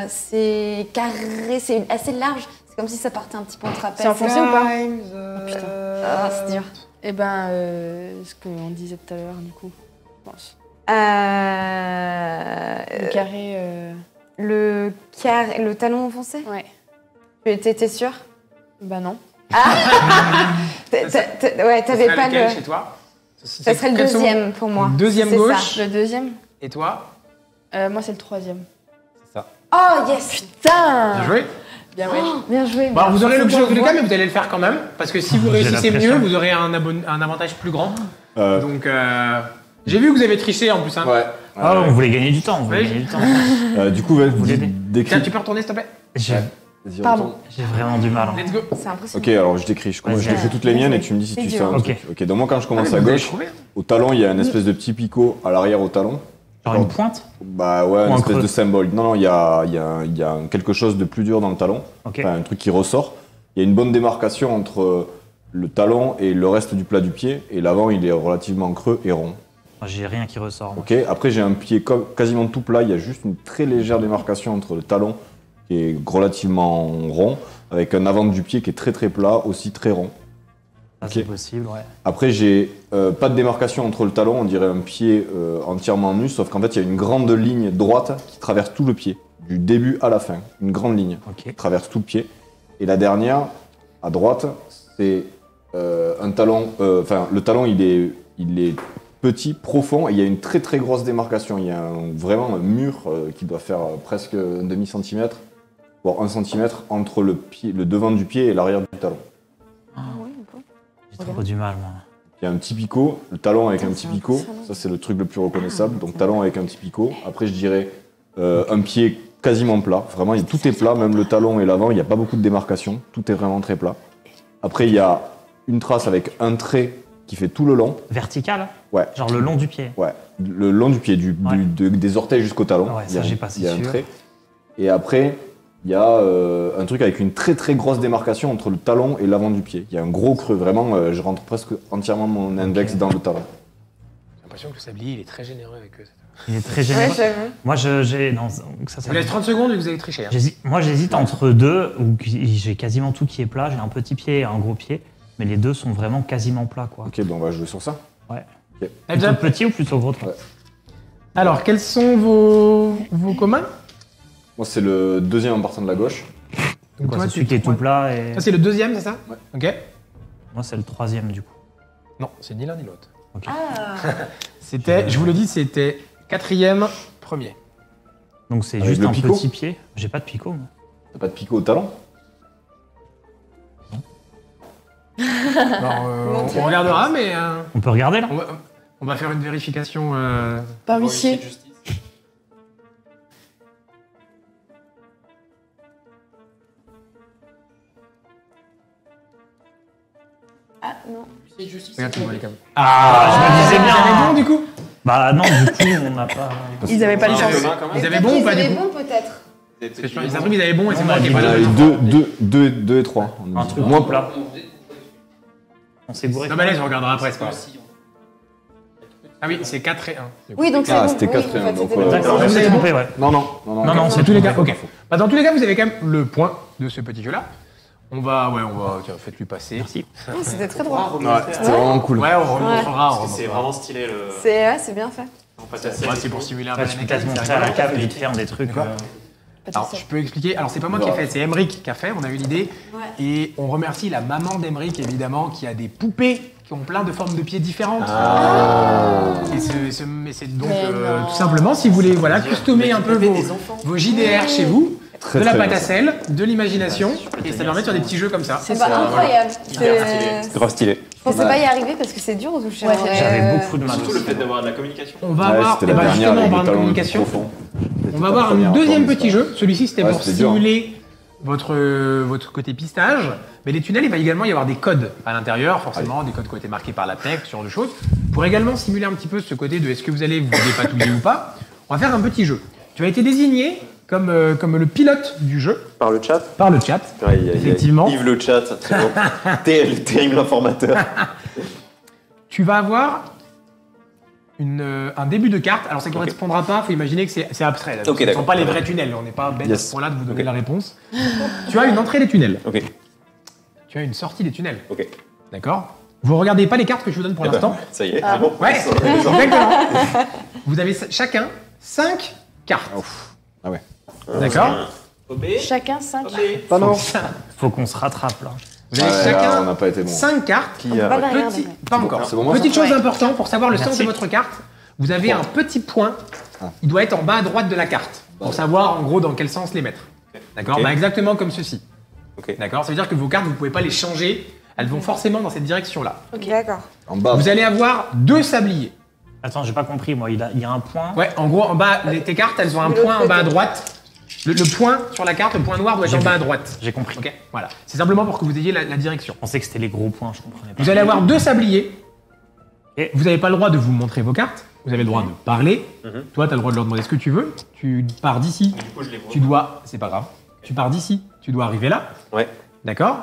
G: c'est carré, c'est assez large. C'est comme si ça partait un petit peu en trapèze.
I: C'est enfoncé ou pas?
G: Putain. Ah, c'est dur.
I: Eh ben, ce qu'on disait tout à l'heure, du coup, je pense. Le carré...
G: Le talon enfoncé.
I: Ouais.
G: T'es sûr?
I: Bah non.
G: Ouais, t'avais pas
D: lequel
G: le.
D: chez toi?
G: Ça serait le
D: Quels sont-
G: deuxième pour moi.
D: Deuxième
G: C'est
D: gauche.
I: Le deuxième?
D: Et toi?
I: Moi, c'est le troisième.
G: ça. Oh yes.
I: Putain!
D: Bien joué.
I: Bien ouais.
G: Oh, bien joué.
D: Bon, alors, vous aurez l'objet
G: Faut
D: dans tous les
G: voir.
D: cas, mais vous allez le faire quand même. Parce que si vous
C: J'ai
D: réussissez
C: la
D: mieux,
C: pression.
D: vous aurez un avantage plus grand.
E: Euh,
D: Donc, j'ai vu que vous avez triché en plus. Hein.
E: Ouais.
C: Ah, on voulait gagner du temps. On voulait
D: Oui.
C: gagner du temps.
E: Du coup, vas-y,
C: Vous l'aidez
D: Tiens,
E: décris.
D: tu peux retourner s'il te plaît?
C: J'ai
E: Vas-y,
I: Pardon.
E: retourne.
C: j'ai vraiment du mal. hein.
D: Let's go.
G: C'est impressionnant.
E: Ok, alors je décris. Je
C: Vas-y.
E: décris toutes les miennes et tu me dis si
G: C'est
E: tu
G: dur.
E: sais un
C: Ok.
E: truc. Ok, donc moi quand je commence
D: Ah,
E: à
D: mais vous allez
E: gauche,
D: trouver.
E: au talon, il y a une espèce de petit picot à l'arrière au talon.
C: Genre une pointe.
E: Bah ouais,
C: Ou
E: une
C: un
E: espèce
C: creux.
E: de symbole. Non, il y a quelque chose de plus dur dans le talon.
C: Ok.
E: Enfin, un truc qui ressort. Il y a une bonne démarcation entre le talon et le reste du plat du pied. Et l'avant, il est relativement creux et rond.
C: J'ai rien qui ressort. moi.
E: Ok. Après, j'ai un pied quasiment tout plat. Il y a juste une très légère démarcation entre le talon qui est relativement rond, avec un avant du pied qui est très très plat, aussi très rond.
C: Ah,
E: Ok.
C: c'est possible, ouais.
E: Après, j'ai pas de démarcation entre le talon, on dirait un pied entièrement nu, sauf qu'en fait, il y a une grande ligne droite qui traverse tout le pied, du début à la fin. Une grande ligne
C: Ok.
E: qui traverse tout le pied. Et la dernière, à droite, c'est un talon. Enfin, le talon, il est petit, profond, et il y a une très très grosse démarcation. Il y a vraiment un mur qui doit faire presque un demi-centimètre, voire 1 centimètre, entre le devant du pied et l'arrière du talon.
C: J'ai trop du mal, moi.
E: Il y a un petit picot, le talon avec un
G: Putain,
E: petit
G: c'est
E: picot,
G: impressionnant.
E: ça c'est le truc le plus reconnaissable, donc talon avec un petit picot. Après je dirais un pied quasiment plat. Vraiment, tout est plat, même le talon et l'avant, il n'y a pas beaucoup de démarcation. Tout est vraiment très plat. Après, il y a une trace avec un trait qui fait tout le long.
C: Vertical.
E: Ouais.
C: Genre le long du pied.
E: Ouais, le long du pied, des orteils jusqu'au talon.
C: Ouais,
E: il y a,
C: ça, j'ai pas si
E: il y a un
C: sûr.
E: trait. Et après, il y a un truc avec une très très grosse démarcation entre le talon et l'avant du pied. Il y a un gros creux. Vraiment, je rentre presque entièrement mon index dans le talon.
D: J'ai l'impression que le sablier, il est très généreux avec eux.
C: Il est très généreux.
G: Ouais, j'avoue.
C: Moi, j'ai. Non, ça,
D: Je vous laisse 30 secondes et vous allez tricher. Hein.
C: Moi, j'hésite entre deux où j'ai quasiment tout qui est plat. J'ai un petit pied et un gros pied, mais les deux sont vraiment quasiment plats, quoi.
E: Ok, donc on va jouer sur ça.
C: Ouais.
E: Ok.
C: Plutôt petit ou plutôt gros, toi?
E: Ouais.
D: Alors, quels sont vos communs?
E: Moi, c'est le deuxième en partant de la gauche.
D: Donc,
C: Quoi,
D: toi,
C: c'est celui qui est tout plat et.
D: Ça, c'est le deuxième, c'est ça?
E: Ouais.
D: Ok.
C: Moi, c'est le troisième, du coup.
D: Non, c'est ni l'un ni l'autre.
I: Ah,
D: C'était, je vous le dis, c'était quatrième, premier.
C: Donc, c'est
E: Avec
C: juste
E: le
C: un
E: picot
C: petit pied. J'ai pas de picot, moi.
E: T'as pas de picot au talon?
D: Alors, on regardera, mais
C: On peut regarder, là?
D: on va faire une vérification.
I: par huissier. Ah non.
D: Regarde, tu vois les câbles.
C: Je me disais
D: Vous avez
C: bien.
D: bon, du coup?
C: Bah, non, du coup, on n'a pas.
I: Ils avaient pas les chances.
D: Ils avaient bon ou pas, du coup?
G: bon, peut-être.
D: Parce que je pense qu'ils avaient bon et c'est
C: On
D: moi
C: a
D: qui ai
C: dit
D: pas
E: On a
D: le
E: eu 2 et 3.
C: Un truc
E: Moi,
C: tout plat. On s'est bourré.
D: Non, mais allez, on regardera après, c'est pas grave. Ah oui, c'est 4 et 1.
G: Oui, donc c'est
E: Ah,
G: bon.
E: c'était
G: Oui,
E: 4 et
G: en
E: 1,
G: fait,
E: donc,
G: c'était bon.
C: D'accord, on
D: Vous
C: s'est
D: avez
C: trompé, ouais.
E: Non.
C: Non,
D: Dans tous les cas, ok. Bah, dans tous les cas, vous avez quand même le point de ce petit jeu-là. On va, tiens, faites-lui passer.
C: Merci.
G: C'était très drôle.
E: C'était vraiment cool.
D: Ouais, on remontrera.
F: C'est vraiment stylé le.
G: C'est bien fait.
D: Ouais, c'est pour stimuler un peu
C: Là,
D: la
C: tu peux peut-être
D: mécanique,
C: montrer
D: c'est
C: à la
D: rigolo.
C: cave vite faire des trucs.
D: D'accord. Alors, je peux expliquer. Alors, c'est pas moi qui ai fait, c'est Emric qui a fait. On a eu l'idée. Et on remercie la maman d'Emric, évidemment, qui a des poupées qui ont plein de formes de pieds différentes. Mais c'est donc tout simplement, si vous voulez customer un peu vos JDR chez vous,
E: Très,
D: de la
E: très
D: pâte
E: bien.
D: à sel, de l'imagination, et ça permet de faire des petits jeux comme ça.
G: C'est incroyable.
F: C'est grave stylé.
G: Je pensais pas y arriver parce que c'est dur au toucher.
I: Ouais,
C: J'avais beaucoup de mal.
F: Surtout le fait d'avoir de la communication.
D: On va
E: Ouais,
D: avoir,
E: c'était la dernière
D: justement, en
E: avec le
D: parlant de
E: talon
D: communication,
E: profond.
D: on va avoir un deuxième petit jeu. Celui-ci, c'était
E: Ouais,
D: pour
E: c'était dur.
D: simuler votre côté pistage. Mais les tunnels, il va également y avoir des codes à l'intérieur, forcément, des codes qui ont été marqués par la tech, ce genre de choses. Pour également simuler un petit peu ce côté de est-ce que vous allez vous dépatouiller ou pas, on va faire un petit jeu. Tu as été désigné comme le pilote du jeu
F: Par le chat.
D: par le chat. Effectivement.
F: Yves le chat, c'est bon. Terrible informateur.
D: Tu vas avoir un début de carte. Alors ça ne correspondra pas, il faut imaginer que c'est abstrait. Là.
F: Ok,
D: Ce ne sont
F: d'accord.
D: pas les vrais tunnels, on n'est pas bête à
F: Yes.
D: ce point-là de vous donner
F: Ok.
D: la réponse. Tu as une entrée des tunnels,
F: Ok,
D: tu as une sortie des tunnels.
F: ok.
D: D'accord. Vous regardez pas les cartes que je vous donne pour l'instant.
F: Ça y est, c'est bon.
D: Ouais, exactement. Vous avez chacun 5 cartes.
E: Ah ouais.
D: D'accord.
I: Chacun 5.
E: Pas non.
C: Faut qu'on se rattrape, là.
D: Vous avez
E: Ouais, là,
D: chacun
E: on n'a pas été bon.
D: 5 cartes.
F: Qui a-
G: Pas derrière,
D: Petit-
G: derrière.
D: Pas encore.
E: C'est bon, moi,
D: Petite
I: ça
D: chose importante pour savoir le sens
C: Merci.
D: de votre carte. Vous avez un petit point.
E: Ah.
D: Il doit être en bas à droite de la carte pour savoir en gros dans quel sens les mettre. D'accord.
F: Ok.
D: Bah, exactement comme ceci.
F: Ok.
D: D'accord. Ça veut dire que vos cartes vous pouvez pas les changer. Elles vont forcément dans cette direction-là.
G: D'accord.
E: En bas.
D: Vous allez avoir 2 sabliers.
C: Attends, j'ai pas compris, moi. Il y a un point.
D: Ouais. En gros, en bas, tes cartes, elles ont un
G: De l'autre
D: point en bas à
G: côté.
D: droite. Le point sur la carte, le point noir doit être
C: J'ai
D: en bas
C: vu.
D: à droite.
C: J'ai compris.
D: Ok. Voilà. C'est simplement pour que vous ayez la direction.
C: Je pensais que c'était les gros points, je comprenais pas.
D: Vous allez avoir 2 sabliers.
C: Et
D: Vous n'avez pas le droit de vous montrer vos cartes. Vous avez le droit de parler.
F: Mhm.
D: Toi, tu as le droit de leur demander ce que tu veux. Tu pars d'ici.
F: Du coup, je les vois.
D: Tu dois. C'est pas grave. Tu pars d'ici. Tu dois arriver là.
F: Ouais.
D: D'accord.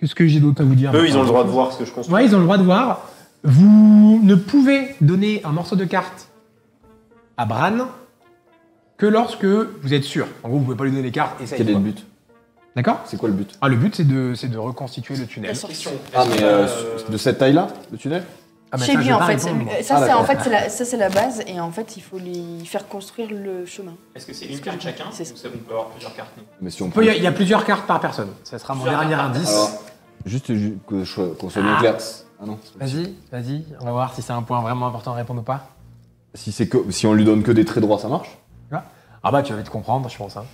D: Qu'est-ce que j'ai d'autre à vous dire
F: Eux, ils ont le droit de voir ce que je construis.
D: Ouais, ils ont le droit de voir. Vous ne pouvez donner un morceau de carte à Bran que lorsque vous êtes sûr. En gros, vous pouvez pas lui donner les cartes et ça.
E: Quel
D: il
E: est le
D: voit.
E: but?
D: D'accord.
E: C'est quoi le but?
D: Ah, le but, c'est de reconstituer le tunnel.
E: Ah, mais de cette taille-là, le tunnel?
D: Ah, mais
I: Chez
D: ça, je
I: lui,
D: vais
I: en
D: pas
I: fait.
D: répondre, moi.
I: Ça,
E: Ah,
I: c'est
E: d'accord.
I: en fait, ça, c'est la base. Et en fait, il faut lui faire construire le chemin.
F: Est-ce que c'est une carte chacun
I: C'est
F: ou ça, on peut avoir plusieurs cartes nous
E: Mais si on
D: Il y a plusieurs cartes par personne. Ça sera mon dernier indice.
E: Alors, juste qu'on soit bien clair. Ah non.
D: Vas-y, on va voir si c'est un point vraiment important à répondre ou pas.
E: Si on lui donne que des traits droits, ça marche?
D: Ah bah tu vas vite comprendre, je pense. Hein.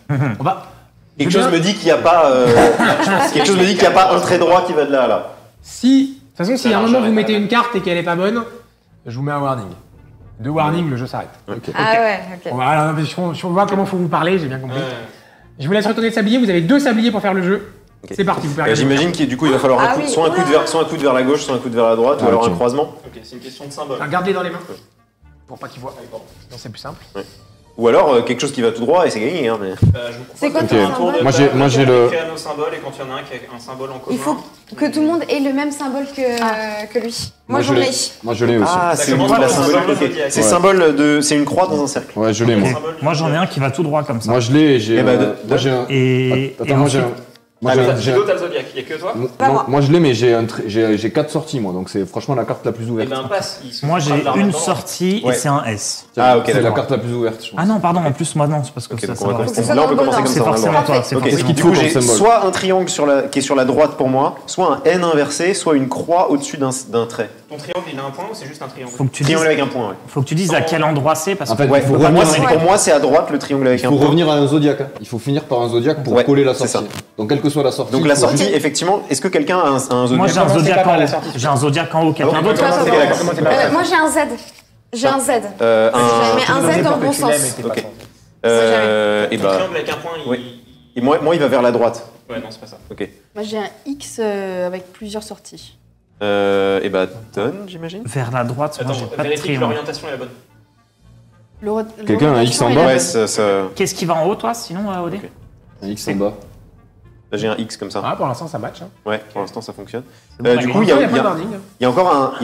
D: On va.
F: Quelque
D: Je veux
F: chose
D: bien-
F: me dit qu'il n'y a pas. Quelque chose me dit qu'il n'y a pas un trait droit qui va de là à là.
D: Si, de toute façon, si à un
F: marche,
D: moment vous
F: ouais.
D: mettez une carte et qu'elle est pas bonne, je vous mets un warning. 2 warnings, le jeu s'arrête.
G: Ah ouais, ok.
D: On va, alors, si on voit comment faut vous parler, j'ai bien compris. Je vous laisse retourner de sablier, vous avez 2 sabliers pour faire le jeu.
H: Ok.
D: C'est parti, vous pouvez
H: J'imagine qu'il du coup il va falloir
G: Ah oui.
H: soit un coup de vers la gauche, soit un coup de vers la droite, ou
E: Ah,
H: alors
E: ok.
H: un croisement.
F: Ok, c'est une question de symbole.
D: Regardez dans les mains. Pour pas qu'ils voient. Sinon c'est plus simple.
H: Ou alors quelque chose qui va tout droit et c'est gagné. Hein, mais...
F: Je vous propose
G: C'est quoi
F: de
E: Ok.
F: faire un tour de
E: Moi,
F: table,
E: j'ai
F: on
E: le-
F: écrit à nos symboles et quand il y en a un qui a un symbole en commun.
G: Il faut que tout le monde ait le même symbole que lui. Moi,
E: je
G: j'en ai.
E: l'ai. Moi, je l'ai aussi.
H: Ah,
F: Ça
H: c'est
F: commence
H: la
F: par un
H: symbolique.
F: symbole
H: Ok.
F: zodiaque.
H: C'est
E: Ouais.
H: symbole de. C'est une croix dans un cercle.
E: Ouais, je l'ai, moi.
F: Symbole du
C: Moi j'en ai un qui va tout droit comme ça.
E: Moi, je l'ai et j'ai.
H: Eh ben,
E: moi, j'ai un.
C: Et
E: Attends, moi, j'ai un.
C: ensuite-
E: Moi,
H: Ah,
E: j'ai
H: mais
E: un-
F: J'ai
E: j'ai un-
F: l'autre à le zodiaque, il n'y a que toi.
G: Pas
E: non,
G: moi.
E: moi, je l'ai, mais j'ai 4 sorties, moi, donc c'est franchement la carte la plus
F: Et
E: ouverte.
F: ben passe. Ils sont
C: Moi
F: en train
C: j'ai
F: de la
C: une
F: remettre dans
C: sortie
H: Ouais.
C: et c'est un S.
H: Ah, ok,
E: C'est la
H: d'accord.
E: carte la plus ouverte, je pense.
C: Ah non, pardon, en plus moi non, c'est parce que
H: Ok,
C: ça,
H: donc
C: ça
H: on va
C: va
H: commencer.
C: rester.
H: Là, on peut commencer comme
C: C'est
H: ça. on a le droit.
C: forcément toi, c'est
H: Ok,
C: forcément
H: du
E: qu'il
H: coup,
E: faut
H: j'ai
E: comme symbole.
H: soit un triangle qui est sur la droite pour moi, soit un N inversé, soit une croix au-dessus d'un trait.
F: Ton triangle, il a un point ou c'est juste un triangle?
C: Faut que tu dises,
H: Triangle avec un point, ouais.
C: faut que tu dises à quel endroit c'est parce
E: En
C: que
E: fait,
H: Ouais,
E: il faut
H: pour moi,
E: revenir,
H: c'est à droite le triangle avec
E: il
H: un
E: faut
H: point.
E: revenir à un zodiaque. Hein. Il faut finir par un zodiaque pour
H: Ouais,
E: coller la
H: c'est
E: sortie.
H: ça.
E: Donc, quelle que soit la sortie.
H: Donc la
E: il faut-
H: sortie, effectivement, est-ce que quelqu'un a un
C: moi
H: zodiaque
C: j'ai un
D: Commencez
C: zodiaque
D: pas par
C: en
D: la
C: haut.
D: sortie.
C: J'ai un zodiaque en haut, quelqu'un
H: Ah bon,
C: d'autre.
H: commencez
G: Attends,
H: par la-
G: attends.
D: commencez par la-
G: Moi, j'ai un Z. J'ai un Z.
H: un.
G: Mais un Z dans le bon
D: Tu l'aimes et
G: sens.
D: t'es pas
H: Ok.
D: con.
H: Et
F: Ton
H: bah,
F: triangle avec un point, il.
H: oui. et moi, il va vers la droite.
F: Ouais, non, c'est pas ça.
H: Ok.
I: Moi, j'ai un X avec plusieurs sorties.
H: Et bah, donne, j'imagine.
C: Vers la droite, moi
F: Attends,
C: j'ai pas de
F: vérifie que
C: triangle.
F: l'orientation est la bonne.
E: Quelqu'un a un X en bas?
H: Ouais, ça.
C: Qu'est-ce qui va en haut toi sinon Odé?
H: Ok.
E: Un X en bas.
H: Là, j'ai un X comme ça.
D: Ah, pour l'instant ça match. Hein.
H: Ouais, pour l'instant, ça fonctionne.
C: bon,
H: Du
C: allez.
H: coup, il y
D: Il y a
H: a
D: pas de warning.
H: il y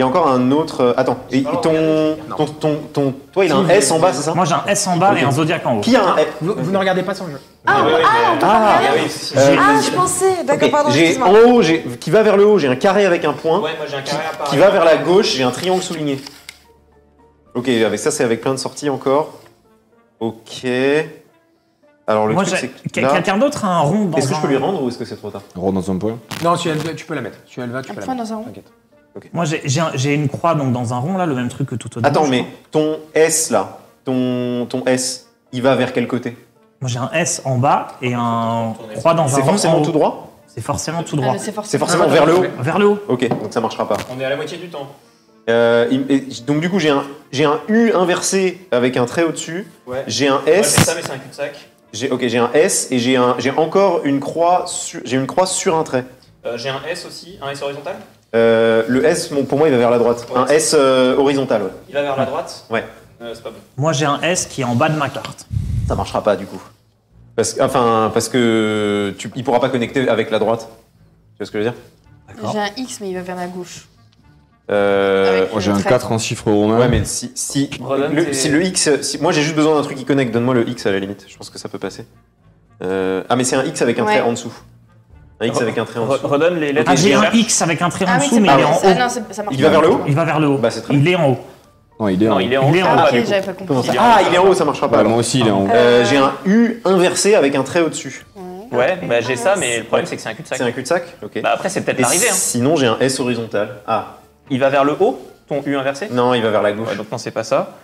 H: a encore un autre. Attends, et toi, il a un S en bas, c'est ça?
C: Moi j'ai un S en bas et un zodiaque en haut.
H: Qui a un S?
D: Vous ne regardez pas son jeu.
G: Ah,
F: Ouais, ouais,
G: on peut pas
H: Ah,
G: regarder.
F: oui, si.
G: Ah, je pensais. D'accord,
H: Ok,
G: pardon,
H: j'ai
G: excuse-moi.
H: en haut, qui va vers le haut, j'ai un carré avec un point.
F: Ouais, moi j'ai un carré à part.
H: Qui va vers la gauche, j'ai un triangle souligné. Ok, avec ça, c'est avec plein de sorties encore. Ok. Alors le
C: Moi
H: truc,
C: j'ai
H: c'est que là,
C: quelqu'un d'autre a un rond dans
H: est-ce que je peux
C: un-
H: lui rendre ou est-ce que c'est trop tard?
E: Rond dans un point.
D: Non, si elle veut, tu peux la mettre. Si elle va, tu
I: Un
D: peux la
I: point
D: mettre.
I: dans un rond.
D: T'inquiète.
C: Moi j'ai une croix donc dans un rond là, le même truc que tout au début.
H: Attends,
C: je
H: mais
C: crois.
H: ton S là, ton S, il va vers quel côté?
C: Moi j'ai un S en bas et un croix dans un
H: C'est
C: rond en
H: forcément
C: haut.
H: tout droit?
C: C'est forcément tout
I: Ah,
C: droit.
I: mais c'est
H: C'est
I: forcément.
H: forcément vers le haut?
C: Vers le haut.
H: Ok, donc ça marchera pas.
F: On est à la moitié du temps.
H: Donc du coup, j'ai un U inversé avec un trait au-dessus.
F: Ouais.
H: J'ai un
F: Ouais,
H: S.
F: c'est ça, mais c'est un cul-de-sac.
H: J'ai un S et j'ai encore une croix sur un trait.
F: J'ai un S aussi, un S horizontal.
H: Le S, pour moi, il va vers la droite.
F: Ouais,
H: un
F: c'est-
H: S horizontal, ouais.
F: Il va vers la droite.
H: Ouais.
F: C'est pas bon.
C: Moi j'ai un S qui est en bas de ma carte.
H: Ça marchera pas du coup. Parce que il pourra pas connecter avec la droite. Tu vois ce que je veux dire?
C: D'accord.
I: J'ai un X, mais il va vers la gauche.
E: Moi, j'ai un
I: trait.
E: 4 en chiffre romain.
H: Ouais, mais si
F: Redonne
H: si le X, moi j'ai juste besoin d'un truc qui connecte. Donne-moi le X à la limite. Je pense que ça peut passer. Mais c'est un X avec un trait
G: Ouais.
H: en dessous. Un X avec un trait en dessous.
F: Redonne les lettres.
C: Ah j'ai
H: j'ai
C: un
H: un
C: X avec un trait en
I: Ah oui,
C: dessous
I: c'est
C: mais
I: pas
C: il est en
I: ça.
C: haut.
I: Non, ça marche
H: Il va
I: pas.
H: vers le haut?
C: Il va vers le haut.
H: Bah, c'est très
C: Il est en haut.
E: Non, il est en
F: Non,
E: haut.
F: il est en haut.
C: Il est en
I: Ah,
C: haut.
I: ok,
H: ok.
I: j'avais pas compris.
H: Comment ça? Ah, il est en haut, ça marchera pas.
E: Ouais,
H: alors.
E: moi aussi, il est en haut.
H: J'ai un U inversé avec un trait au-dessus.
F: Ouais, bah j'ai ça, mais le problème c'est que c'est un cul-de-sac.
H: C'est un cul-de-sac? Ok.
F: Bah après, c'est peut-être
H: Et
F: l'arrivée. Hein.
H: sinon, j'ai un S horizontal. Ah,
F: Il va vers le haut, ton U inversé.
H: non, il va vers la gauche.
F: Ouais, donc non, c'est pas ça.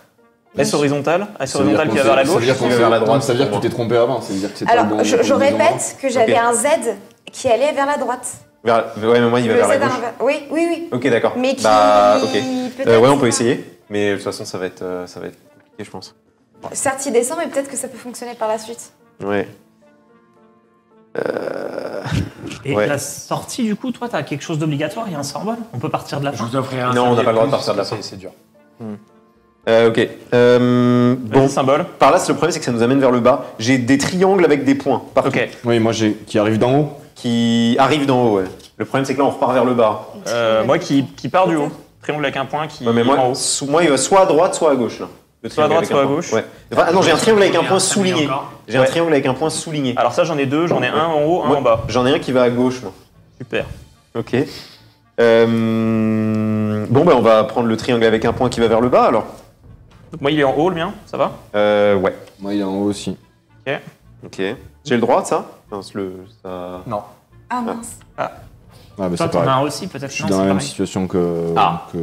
F: S horizontal. S
E: Ça veut dire
F: horizontal
E: qu'on
F: qui va
E: s'est-
F: vers la
E: ça veut
F: gauche.
E: dire qu'on
H: il va
E: s'est-
H: vers la droite,
E: non, ça veut dire que
H: pour
E: tu t'es trompé avant. Ça veut dire que c'est pas
G: Alors,
E: le bon.
G: je
E: le bon
G: répète que j'avais
H: Ok.
G: un Z qui allait vers la droite.
H: Ouais, mais moi, il va
G: Le
H: vers la
G: Z
H: gauche.
G: inverse. Oui, oui, oui.
H: Ok, d'accord.
G: Mais qui.
H: Bah, ok.
G: peut-être-
H: Ouais, on peut essayer. Mais de toute façon, ça va être compliqué, je pense.
G: Certes, il descend, mais peut-être que ça peut fonctionner par la suite.
H: Ouais.
C: Et
H: Ouais.
C: la sortie du coup, toi t'as quelque chose d'obligatoire, il y a un symbole. On peut partir de la
D: Je
C: fin.
D: vous offrirai un.
H: Non, on n'a
D: sablier
H: pas le droit de
D: plus,
H: partir de la
D: parce
H: fin.
D: que C'est dur.
H: Ok.
F: Bon
H: Bon,
F: symbole.
H: par là, le problème, c'est que ça nous amène vers le bas. J'ai des triangles avec des points partout
F: Ok.
E: Oui, moi, j'ai qui arrive d'en haut.
H: qui arrivent d'en haut. Ouais. Le problème, c'est que là, on repart vers le bas.
F: Moi qui part du haut. Triangle avec un point qui
H: Ouais, mais
F: en
H: moi,
F: haut.
H: moi, il va soit à droite, soit à gauche. Là. Le
F: Soit à
H: triangle
F: droite,
H: avec
F: soit
H: un
F: à
H: point.
F: gauche.
H: Ouais. Enfin, ah non, j'ai un triangle avec un point
D: Un sablier
H: souligné.
D: encore.
H: J'ai un
F: Ouais.
H: triangle avec un point souligné.
F: Alors ça, j'en ai deux. J'en ai un en haut, un
H: Moi,
F: en bas.
H: J'en ai un qui va à gauche. Moi.
F: Super.
H: Ok. Bon, ben, on va prendre le triangle avec un point qui va vers le bas, alors.
F: Donc moi, il est en haut, le mien. Ça va?
H: Ouais.
E: Moi, il est en haut aussi.
H: Ok. J'ai le droit de ça? Enfin, ça...
D: Non.
G: Ah mince.
E: Ah, bah,
C: Toi
E: c'est
C: t'en as
E: pareil.
C: un aussi peut-être.
E: Je suis
C: Non,
E: dans
C: c'est
E: la même
C: pareil.
E: situation que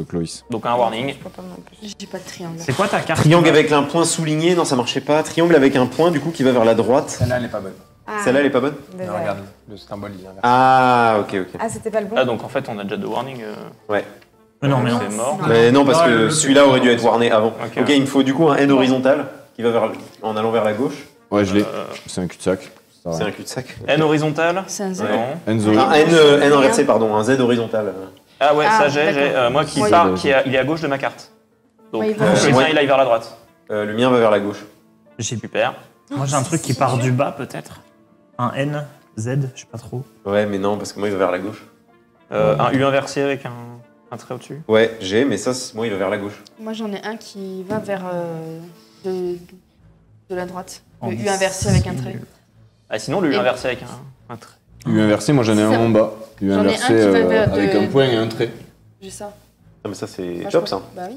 E: Clovis.
F: Donc un warning.
I: J'ai pas de triangle.
C: C'est quoi ta carte?
H: Triangle avec un point souligné, non, ça marchait pas. Triangle avec un point, du coup, qui va vers la droite.
D: Celle-là, elle est pas bonne.
G: Ah,
H: Celle-là, elle est pas bonne?
G: désolé.
D: Non, regarde, le symbole, il est inversé.
H: Ah, ok, ok.
G: Ah, c'était pas le bon.
F: Ah donc en fait, on a déjà deux warnings.
H: Ouais.
C: Mais non, mais non.
F: C'est mort.
H: Mais non, parce
D: Non,
H: que
D: le-
H: celui-là aurait dû être warné avant.
F: Ok.
H: Ok, il me faut du coup un N horizontal qui va en allant vers la gauche.
E: Ouais, je l'ai. C'est un cul-de-sac. Ça va.
H: C'est un cul-de-sac.
F: N horizontal.
I: C'est un Z.
F: Non.
E: Enzo.
H: Un N inversé, pardon, un Z horizontal.
F: Ah ouais,
I: Ah,
F: ça j'ai.
I: d'accord.
F: Moi qui
I: Ouais.
F: part, il est à gauche de ma carte. Donc
I: Ouais, il va
F: le
I: à
F: tien,
H: gauche.
F: il aille vers la droite.
H: Le mien va vers la gauche.
C: J'ai
F: Super.
C: Moi j'ai un truc qui part du bas peut-être. Un N, Z, je sais pas trop.
H: Ouais, mais non, parce que moi il va vers la gauche.
F: Un U inversé avec un trait au-dessus.
H: Ouais, j'ai, mais ça, moi il va vers la gauche.
I: Moi, j'en ai un qui va vers de la droite.
C: Oh,
I: Le
C: mais
I: U inversé avec un
C: c'est
I: trait.
C: nul.
F: Ah, sinon, le U
I: Et-
F: inversé avec un trait.
E: U inversé, moi j'en ai un
I: Ça.
E: en bas. U
I: J'en ai un
E: inversé
I: qui va vers
E: avec
I: de-
E: un point et un trait.
I: J'ai ça.
H: Ah, mais ça c'est
I: Moi, je
H: top
I: crois-
H: ça.
I: Bah oui.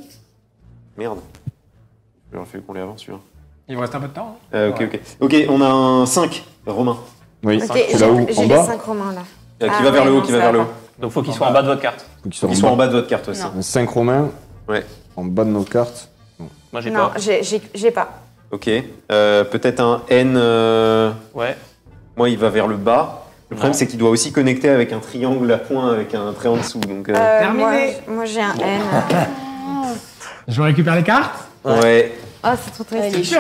H: Merde. Il aurait fallu qu'on les avance celui-là.
D: Il vous reste un peu de temps. Hein.
H: Ok. Ok, on a un 5, Romain.
E: Oui,
G: Ok,
E: c'est là où
G: j'ai
E: en
G: les
E: bas
G: 5 romains là.
H: Qui
G: Ah
H: va vers
G: ouais,
H: le haut,
G: non,
H: qui va
G: ça
H: vers le
G: va
H: haut.
F: Donc faut qu'il soit en bas de votre carte.
E: faut qu'ils soient
H: Ils
E: en
H: sont en
E: bas.
H: bas de votre carte aussi.
I: Non.
E: Un 5 romains.
H: Ouais.
E: En bas de nos cartes.
F: Moi j'ai
G: Non,
F: pas.
G: j'ai pas.
H: Ok. Peut-être un N.
F: Ouais.
H: Moi, il va vers le bas. Le problème,
F: Non.
H: c'est qu'il doit aussi connecter avec un triangle à points avec un trait en dessous. Donc,
D: Terminé.
G: Moi j'ai un N.
D: Je récupère les cartes.
H: ouais.
G: Oh, c'est trop
I: Ouais, il est
G: triste.
I: chaud.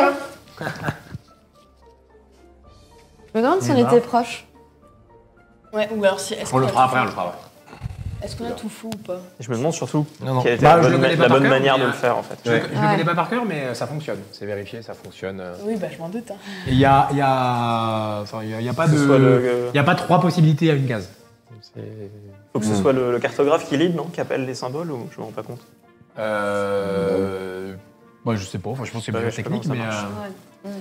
G: Je me demande si on
C: Eh ben.
G: était proches.
I: Ouais, ou alors si. Est-ce
D: On le
I: qu'on a
D: fera
I: tout
D: après, on
I: faux
D: le fera après.
I: Est-ce qu'on a tout faux ou pas?
F: Je me demande surtout
D: Non.
F: quelle était
D: Bah,
F: la
D: je le
F: bonne,
D: connais pas
F: la
D: par
F: bonne
D: cœur,
F: manière
D: mais,
F: de le faire en fait.
D: Je le
G: Ouais.
D: connais pas par cœur, mais ça fonctionne. C'est vérifié, ça fonctionne.
I: Oui, bah je m'en doute. Hein.
D: Et il y a pas
F: Que ce soit
D: de. Il y a pas 3 possibilités à une case. C'est-
F: Faut que ce soit le cartographe qui lead, non? Qui appelle les symboles ou je me rends pas compte?
D: Moi, je sais pas. Enfin, je pense que c'est
F: Ouais,
D: bien
F: je sais pas
D: technique, mais.
F: comment ça
I: Ouais.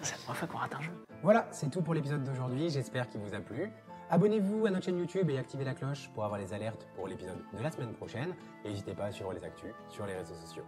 F: C'est la première fois qu'on rate un jeu.
B: Voilà, c'est tout pour l'épisode d'aujourd'hui, j'espère qu'il vous a plu. Abonnez-vous à notre chaîne YouTube et activez la cloche pour avoir les alertes pour l'épisode de la semaine prochaine. Et n'hésitez pas à suivre les actus sur les réseaux sociaux.